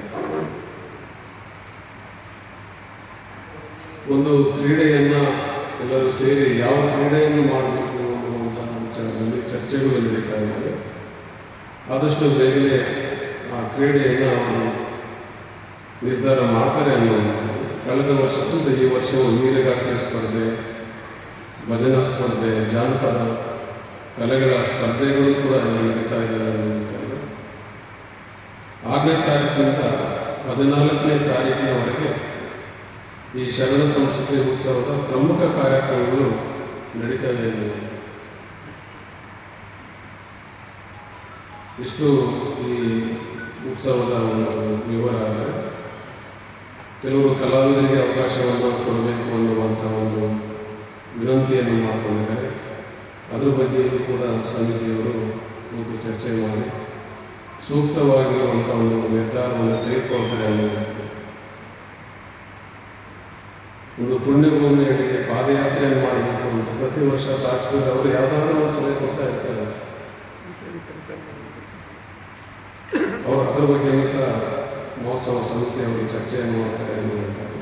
ಒಂದು ಕ್ರೀಡೆಯನ್ನು ಎಲ್ಲರೂ ಸೇರಿ ಯಾವ ಕ್ರೀಡೆಯನ್ನು ಮಾಡಬೇಕು ಅನ್ನುವಂಥ ವಿಚಾರದಲ್ಲಿ ಚರ್ಚೆಗಳು ನಡೀತಾ ಇದ್ದಾವೆ. ಆದಷ್ಟು ಬೇಗನೆ ಆ ಕ್ರೀಡೆಯನ್ನು ಅವರು ನಿರ್ಧಾರ ಮಾಡ್ತಾರೆ ಅನ್ನುವಂಥದ್ದು. ಕಳೆದ ವರ್ಷಕ್ಕಿಂತ ಈ ವರ್ಷವು ವೀರಗಾಸೆ ಸ್ಪರ್ಧೆ, ಭಜನಾ ಸ್ಪರ್ಧೆ, ಜಾನಪದ ಕಲೆಗಳ ಸ್ಪರ್ಧೆಗಳು ಕೂಡ ನಡೀತಾ ಇದ್ದಾರೆ ಅನ್ನುವಂಥದ್ದು. 6ನೇ ತಾರೀಕಿನಿಂದ 14ನೇ ತಾರೀಕಿನವರೆಗೆ ಈ ಶರಣ ಸಂಸ್ಕೃತಿ ಉತ್ಸವದ ಪ್ರಮುಖ ಕಾರ್ಯಕ್ರಮಗಳು ನಡೀತಾ ಇದೆ. ಇಷ್ಟು ಈ ಉತ್ಸವದ ಒಂದು ವಿವರ. ಕೆಲವರು ಕಲಾವಿದರಿಗೆ ಅವಕಾಶವನ್ನು ಕೊಡಬೇಕು ಅನ್ನುವಂಥ ಒಂದು ವಿನಂತಿಯನ್ನು ಮಾಡಿಕೊಂಡಿದ್ದಾರೆ. ಅದ್ರ ಬಗ್ಗೆಯೂ ಕೂಡ ಸಮಿತಿಯವರು ಕೂತು ಚರ್ಚೆ ಮಾಡಿ ಸೂಕ್ತವಾಗಿರುವಂಥ ಒಂದು ನಿರ್ಧಾರವನ್ನು ತೆಗೆದುಕೊಳ್ತಾರೆ ಅನ್ನೋದು. ಒಂದು ಪುಣ್ಯಭೂಮಿಯಡಿಗೆ ಪಾದಯಾತ್ರೆಯನ್ನು ಮಾಡಬೇಕು ಅಂತ ಪ್ರತಿ ವರ್ಷ ರಾಜಕೀಯ ಅವರು ಯಾವುದಾದ್ರೂ ಒಂದು ಸಲಹೆ ಕೊಡ್ತಾ ಇರ್ತಾರೆ. ಅವರು ಅದರ ಬಗ್ಗೆಯೂ ಸಹ ಮಹೋತ್ಸವ ಸಮಿತಿಯವರು ಚರ್ಚೆಯನ್ನು ಮಾಡ್ತಾರೆ ಅನ್ನುವಂಥದ್ದು.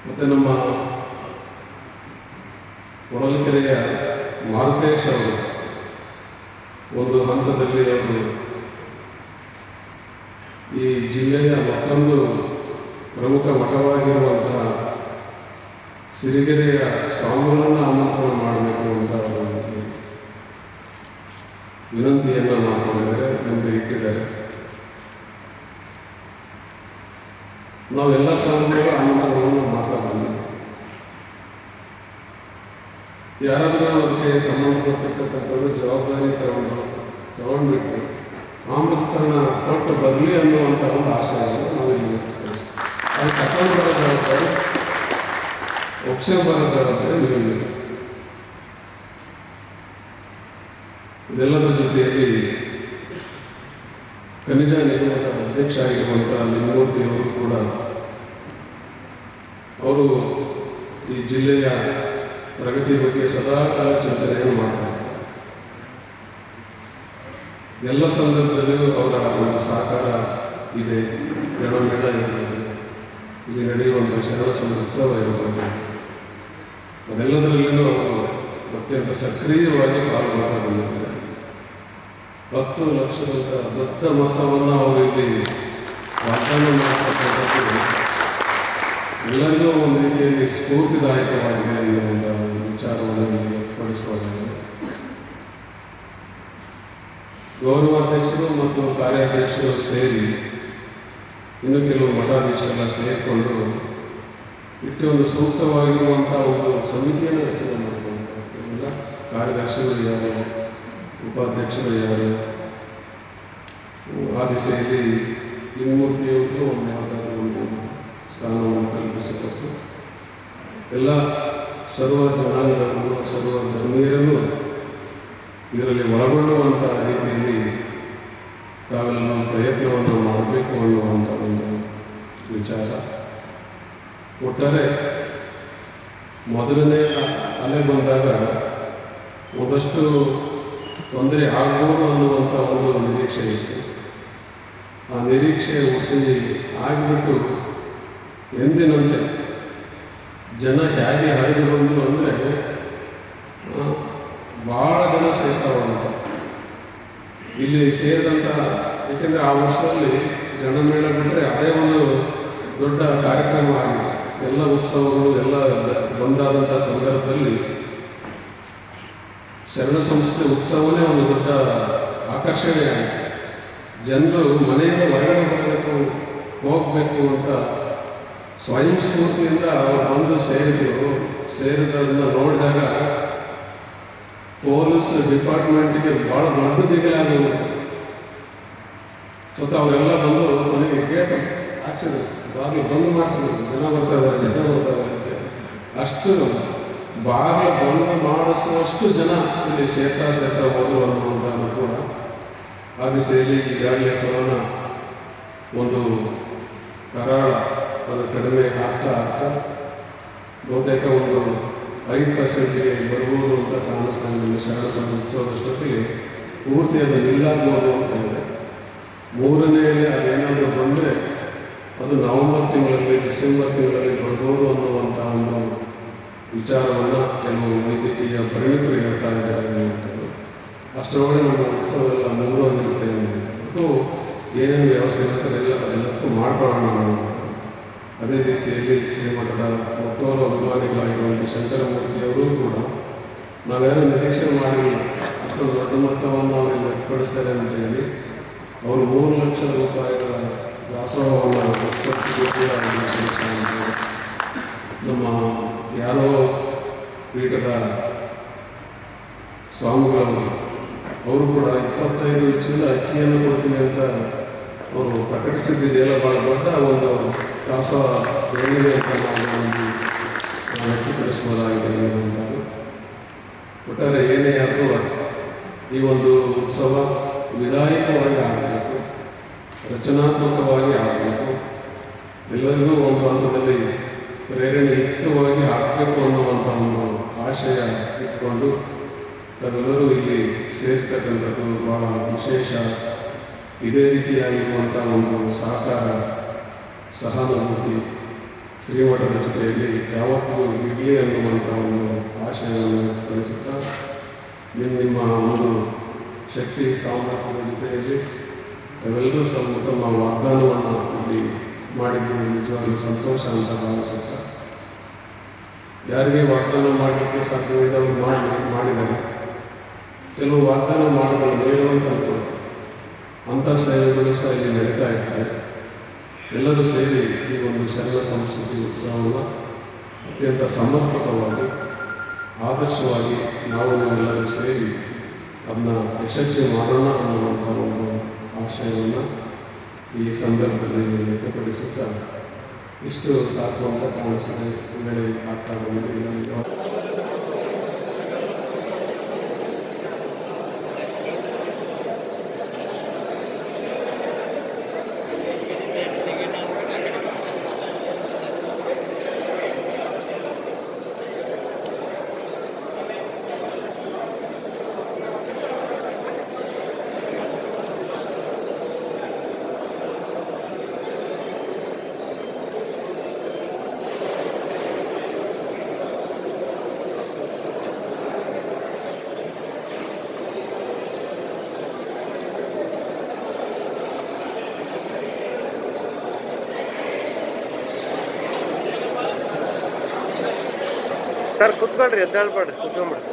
ಮತ್ತು ನಮ್ಮ ಹೊಳಲ್ಕೆರೆಯ ಮಾರುತೇಶ್ ಅವರು ಒಂದು ಹಂತದಲ್ಲಿ ಅವರು ಈ ಜಿಲ್ಲೆಯ ಮತ್ತೊಂದು ಪ್ರಮುಖ ಮಠವಾಗಿರುವಂತಹ ಸಿರಿಗೆರೆಯ ಸ್ವಾಮಿಗಳನ್ನು ಆಮಂತ್ರಣ ಮಾಡಬೇಕು ಅಂತ ವಿನಂತಿಯನ್ನು ಮಾಡಿಕೊಂಡಿದ್ದಾರೆ, ಮುಂದೆ ಇಟ್ಟಿದ್ದಾರೆ. ನಾವೆಲ್ಲ ಸ್ವಾಮಿಗಳು ಆಮಂತ್ರಣವನ್ನು ಮಾಡ್ತಾ ಬಂದಿದ್ದೀವಿ. ಯಾರಾದರೂ ಅದಕ್ಕೆ ಸಂಬಂಧಪಟ್ಟಿರ್ತಕ್ಕಂಥದ್ದು ಜವಾಬ್ದಾರಿ ತಗೊಂಡ್ಬಿಟ್ಟು ಆಮಂತ್ರಣ ಕೊಟ್ಟು ಬರಲಿ ಅನ್ನುವಂಥ ಒಂದು ಆಶಯವನ್ನು ನಾವು ಇಲ್ಲಿ ವ್ಯಕ್ತಪಡಿಸ್ತೀವಿ. ಅದು ತಗೊಂಡು ಬರೋ ಜವಾಬ್ದಾರಿ, ಒಪ್ಪಿಸ್ಕೊಂಡು ಬರೋ ಜವಾಬ್ದಾರಿ ನೀವು. ಇದೆಲ್ಲದರ ಜೊತೆಯಲ್ಲಿ ಖನಿಜ ನಿಗಮದ ಅಧ್ಯಕ್ಷ ಆಗಿರುವಂಥ ಲಿಂಗಮೂರ್ತಿಯವರು ಕೂಡ ಅವರು ಈ ಜಿಲ್ಲೆಯ ಪ್ರಗತಿ ಬಗ್ಗೆ ಸದಾಕಾಲ ಚಿಂತನೆಯನ್ನು ಮಾಡ್ತಾರೆ. ಎಲ್ಲ ಸಂದರ್ಭದಲ್ಲಿಯೂ ಅವರ ಒಂದು ಸಹಕಾರ ಇದೆ. ರಣಮೇಳ ಇರಬಹುದು, ಇಲ್ಲಿ ನಡೆಯುವಂಥ ಶರಣ ಉತ್ಸವ ಇರಬಹುದು, ಅದೆಲ್ಲದರಲ್ಲಿಯೂ ಅವರು ಅತ್ಯಂತ ಸಕ್ರಿಯವಾಗಿ ಪಾಲ್ಗೊಳ್ತಾ ಬಂದಿದ್ದಾರೆ. 10 ಲಕ್ಷದಂಥ ದೊಡ್ಡ ಮೊತ್ತವನ್ನು ಅವರು ಇಲ್ಲಿ ವಾಗ್ದಾನ ಮಾಡತಕ್ಕಂಥದ್ದು ಎಲ್ಲರಿಗೂ ಒಂದು ರೀತಿಯಲ್ಲಿ ಸ್ಫೂರ್ತಿದಾಯಕವಾಗಿದೆ ಅನ್ನುವಂಥ ವಿಚಾರವನ್ನು ಇಲ್ಲಿ ವ್ಯಕ್ತಪಡಿಸಿಕೊಂಡಿದ್ದಾರೆ. ಗೌರವಾಧ್ಯಕ್ಷರು ಮತ್ತು ಕಾರ್ಯಾಧ್ಯಕ್ಷರು ಸೇರಿ ಇನ್ನು ಕೆಲವು ಮಠಾಧೀಶರೆಲ್ಲ ಸೇರಿಕೊಂಡು ಇದಕ್ಕೆ ಒಂದು ಸೂಕ್ತವಾಗಿರುವಂಥ ಒಂದು ಸಮಿತಿಯನ್ನು ರಚನೆ ಮಾಡಿಕೊಂಡು ಎಲ್ಲ ಕಾರ್ಯದರ್ಶಿಗಳು ಯಾರು, ಉಪಾಧ್ಯಕ್ಷರು ಯಾರು, ಆ ದಿಸೆಯಲ್ಲಿ ಲಿಂಗಮೂರ್ತಿಯವರು ಒಂದು ಯಾವುದಾದ್ರೂ ಒಂದು ಸ್ಥಾನವನ್ನು ಕಲ್ಪಿಸಿಕೊಟ್ಟು ಎಲ್ಲ ಸರ್ವ ಜನಾಂಗವನ್ನು, ಸರ್ವ ಧರ್ಮೀಯರನ್ನು ಇದರಲ್ಲಿ ಒಳಗೊಳ್ಳುವಂಥ ರೀತಿಯಲ್ಲಿ ತಾವೆಲ್ಲ ಪ್ರಯತ್ನವನ್ನು ಮಾಡಬೇಕು ಅನ್ನುವಂಥ ಒಂದು ವಿಚಾರ. ಒಟ್ಟಾರೆ ಮೊದಲನೇ ಅಲೆ ಬಂದಾಗ ಒಂದಷ್ಟು ತೊಂದರೆ ಆಗ್ಬೋದು ಅನ್ನುವಂಥ ಒಂದು ನಿರೀಕ್ಷೆ ಇತ್ತು. ಆ ನಿರೀಕ್ಷೆ ಹುಸಿ ಆಗಿಬಿಟ್ಟು ಎಂದಿನಂತೆ ಜನ ಹೇಗೆ ಹರಿದು ಬಂದರು ಅಂದರೆ ಭಾಳ ಜನ ಸೇರ್ತಾವಂತ ಇಲ್ಲಿ ಸೇರಿದಂಥ. ಏಕೆಂದರೆ ಆ ವರ್ಷದಲ್ಲಿ ರಣಮೇಳ ಬಿಟ್ಟರೆ ಅದೇ ಒಂದು ದೊಡ್ಡ ಕಾರ್ಯಕ್ರಮ ಆಗಿದೆ. ಎಲ್ಲ ಉತ್ಸವಗಳು ಎಲ್ಲ ಬಂದಾದಂಥ ಸಂದರ್ಭದಲ್ಲಿ ಶರಣ ಸಂಸ್ಕೃತಿ ಉತ್ಸವನೇ ಒಂದು ದೊಡ್ಡ ಆಕರ್ಷಣೆಯಾಗಿದೆ. ಜನರು ಮನೆಯಿಂದ ಹೊರಗಡೆ ಹೋಗಬೇಕು ಅಂತ ಸ್ವಯಂ ಸ್ಫೂರ್ತಿಯಿಂದ ಅವರು ಬಂದು ಸೇರಿದನ್ನು ನೋಡಿದಾಗ ಪೊಲೀಸ್ ಡಿಪಾರ್ಟ್ಮೆಂಟ್ಗೆ ಭಾಳ ದೊಡ್ಡ ದಿಗಿಲಾಗುತ್ತೆ. ಸ್ವತಃ ಅವರೆಲ್ಲ ಬಂದು ಮನೆಗೆ ಗೇಟ್ ಹಾಕ್ಸಿದ್ರು, ಬಾಗಿಲು ಬಂದು ಮಾಡಿಸಿದ್ರು, ಜನ ಬರ್ತಾರೆ ಅಂತ. ಅಷ್ಟು ಬಾಗಿಲು ಬಂದು ಮಾಡಿಸುವಷ್ಟು ಜನ ಇಲ್ಲಿ ಸೇರ್ತಾ ಹೋದರು ಅನ್ನುವಂಥದ್ದು ಕೂಡ ಆ ದಿಸೆಯಲ್ಲಿ ಈಗಾಗಲೇ ಕೊರೋನಾ ಒಂದು ಕರಾಳ ಅದು ಕಡಿಮೆ ಆಗ್ತಾ ಬಹುತೇಕ ಒಂದು 5%ಗೆ ಬರ್ಬೋದು ಅಂತ ಕಾಣಿಸ್ತಾನೆ. ನಮ್ಮ ಶರಣ ಉತ್ಸವದಷ್ಟೊತ್ತಿಗೆ ಪೂರ್ತಿ ಅದು ನಿಲ್ಲಾಗ್ಬೋದು ಅಂತ ಇದೆ. ಮೂರನೆಯಲ್ಲಿ ಅದೇನಾದರೂ ಬಂದರೆ ಅದು ನವೆಂಬರ್ ತಿಂಗಳಲ್ಲಿ ಡಿಸೆಂಬರ್ ತಿಂಗಳಲ್ಲಿ ಬರ್ಬೋದು ಅನ್ನುವಂಥ ಒಂದು ವಿಚಾರವನ್ನು ಕೆಲವು ವೈದ್ಯಕೀಯ ಪರಿಣಿತರು ಹೇಳ್ತಾ ಇದ್ದಾರೆ ಅನ್ನುವಂಥದ್ದು. ಅಷ್ಟರೊಳಗೆ ನಮ್ಮ ಉತ್ಸವವೆಲ್ಲ ಮುಗಿದೋಗಿರುತ್ತೆ ಅನ್ನೋದು ಏನೇನು ವ್ಯವಸ್ಥೆ ಇರ್ತದೆ ಎಲ್ಲದಕ್ಕೂ ಮಾಡ್ಕೊಳ್ಳೋಣ ಅನ್ನುವಂಥದ್ದು. ಅದೇ ರೀತಿಯಲ್ಲಿ ಶ್ರೀಮಠದ ಮತ್ತೋರು ಅಭಿಮಾನಿಗಳಾಗಿರುವಂಥ ಶಂಕರಮೂರ್ತಿಯವರು ಕೂಡ ನಾವೇನೋ ನಿರೀಕ್ಷೆ ಮಾಡಿರಲಿಲ್ಲ, ಅಷ್ಟೊಂದು ದೊಡ್ಡ ಮೊತ್ತವನ್ನು ಅವರಿಗೆ ವ್ಯಕ್ತಪಡಿಸ್ತಾರೆ ಅಂತ ಹೇಳಿ ಅವರು 3 ಲಕ್ಷ ರೂಪಾಯಿಗಳ ದಾಸೋಹವನ್ನು ನಮ್ಮ ಯಾರೋ ಪೀಠದ ಸ್ವಾಮಿಗಳವರು ಅವರು ಕೂಡ 25 ಚೀಲ ಅಕ್ಕಿಯನ್ನು ಕೊಡ್ತೀನಿ ಅಂತ ಅವರು ಪ್ರಕಟಿಸಿದ್ದೆಲ್ಲ ಭಾಳ ದೊಡ್ಡ ಒಂದು ದಾಸೋಹ ಏನಿದೆ ಅಂತ ನಾವು ವ್ಯಕ್ತಪಡಿಸಬಹುದಾಗಿದೆ ಅನ್ನುವಂಥದ್ದು. ಒಟ್ಟಾರೆ ಏನೇ ಆದರೂ ಈ ಒಂದು ಉತ್ಸವ ವಿಧಾಯಕವಾಗಿ ಆಗಬೇಕು, ರಚನಾತ್ಮಕವಾಗಿ ಆಗಬೇಕು, ಎಲ್ಲರಿಗೂ ಒಂದು ಹಂತದಲ್ಲಿ ಪ್ರೇರಣೆಯುಕ್ತವಾಗಿ ಆಗಬೇಕು ಅನ್ನುವಂಥ ಒಂದು ಆಶಯ ಇಟ್ಕೊಂಡು ತಾವೆಲ್ಲರೂ ಇಲ್ಲಿ ಸೇರ್ತಕ್ಕಂಥದ್ದು ಭಾಳ ವಿಶೇಷ. ಇದೇ ರೀತಿಯಾಗಿರುವಂಥ ಒಂದು ಸಹಕಾರ ಸಹಾನುಭೂತಿ ಶ್ರೀಮಠದ ಜೊತೆಯಲ್ಲಿ ಯಾವತ್ತೂ ಇರಲಿ ಅನ್ನುವಂಥ ಒಂದು ಆಶಯವನ್ನು ವ್ಯಕ್ತಪಡಿಸುತ್ತಾ ನಿಮ್ಮ ಒಂದು ಶಕ್ತಿ ಸಾಮರ್ಥ್ಯದ ಜೊತೆಯಲ್ಲಿ ತಾವೆಲ್ಲರೂ ತಮ್ಮ ವಾಗ್ದಾನವನ್ನು ಇಲ್ಲಿ ಮಾಡಿದ್ದು ನಿಜವಾಗ್ಲೂ ಸಂತೋಷ ಅಂತ ಭಾವಿಸುತ್ತಾ, ಯಾರಿಗೆ ವಾಗ್ದಾನ ಮಾಡಲಿಕ್ಕೆ ಸಾಧ್ಯವಿದೆ ಅವರು ಮಾಡಿದ್ದಾರೆ. ಕೆಲವು ವಾಗ್ದಾನ ಮಾಡೋದನ್ನು ಬೇಡ ಅಂತ ಅನ್ಕೊಂಡು ಅಂಥ ಸೇವೆಗಳು ಸಹ ಇಲ್ಲಿ ನಡೀತಾ ಇರ್ತಾರೆ. ಎಲ್ಲರೂ ಸೇರಿ ಈ ಒಂದು ಶರಣ ಸಂಸ್ಕೃತಿ ಉತ್ಸವವನ್ನು ಅತ್ಯಂತ ಸಮರ್ಪಕವಾಗಿ ಆದರ್ಶವಾಗಿ ನಾವು ಎಲ್ಲರೂ ಸೇರಿ ಅದನ್ನ ಯಶಸ್ವಿ ಮಾಡೋಣ ಅನ್ನುವಂಥ ಒಂದು ಆಶಯವನ್ನು ಈ ಸಂದರ್ಭದಲ್ಲಿ ವ್ಯಕ್ತಪಡಿಸುತ್ತಾ ಇಷ್ಟು ಸಾಕು ಅಂತ ಕಾಣಿಸ್ತದೆ. ವೇಳೆ ಆಗ್ತಾ ಬಂದಿಲ್ಲ. ಸರ್ ಕುತ್ಕೊಳ್ರಿ, ಎದ್ದೇಳ್ಬೇಡ್ರಿ, ಕುತ್ಕೊಂಡ್ಬಿಡ್ರಿ.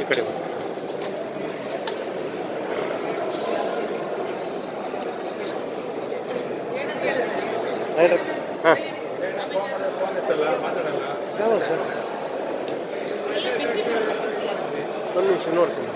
ಈ ಕಡೆ ಬನ್ನಿ. ಸೈಡ್ ಹಾಂ ಯಾವಾಗ ಸರ್ ಒಂದು ನಿಮಿಷ ನೋಡ್ತೀನಿ.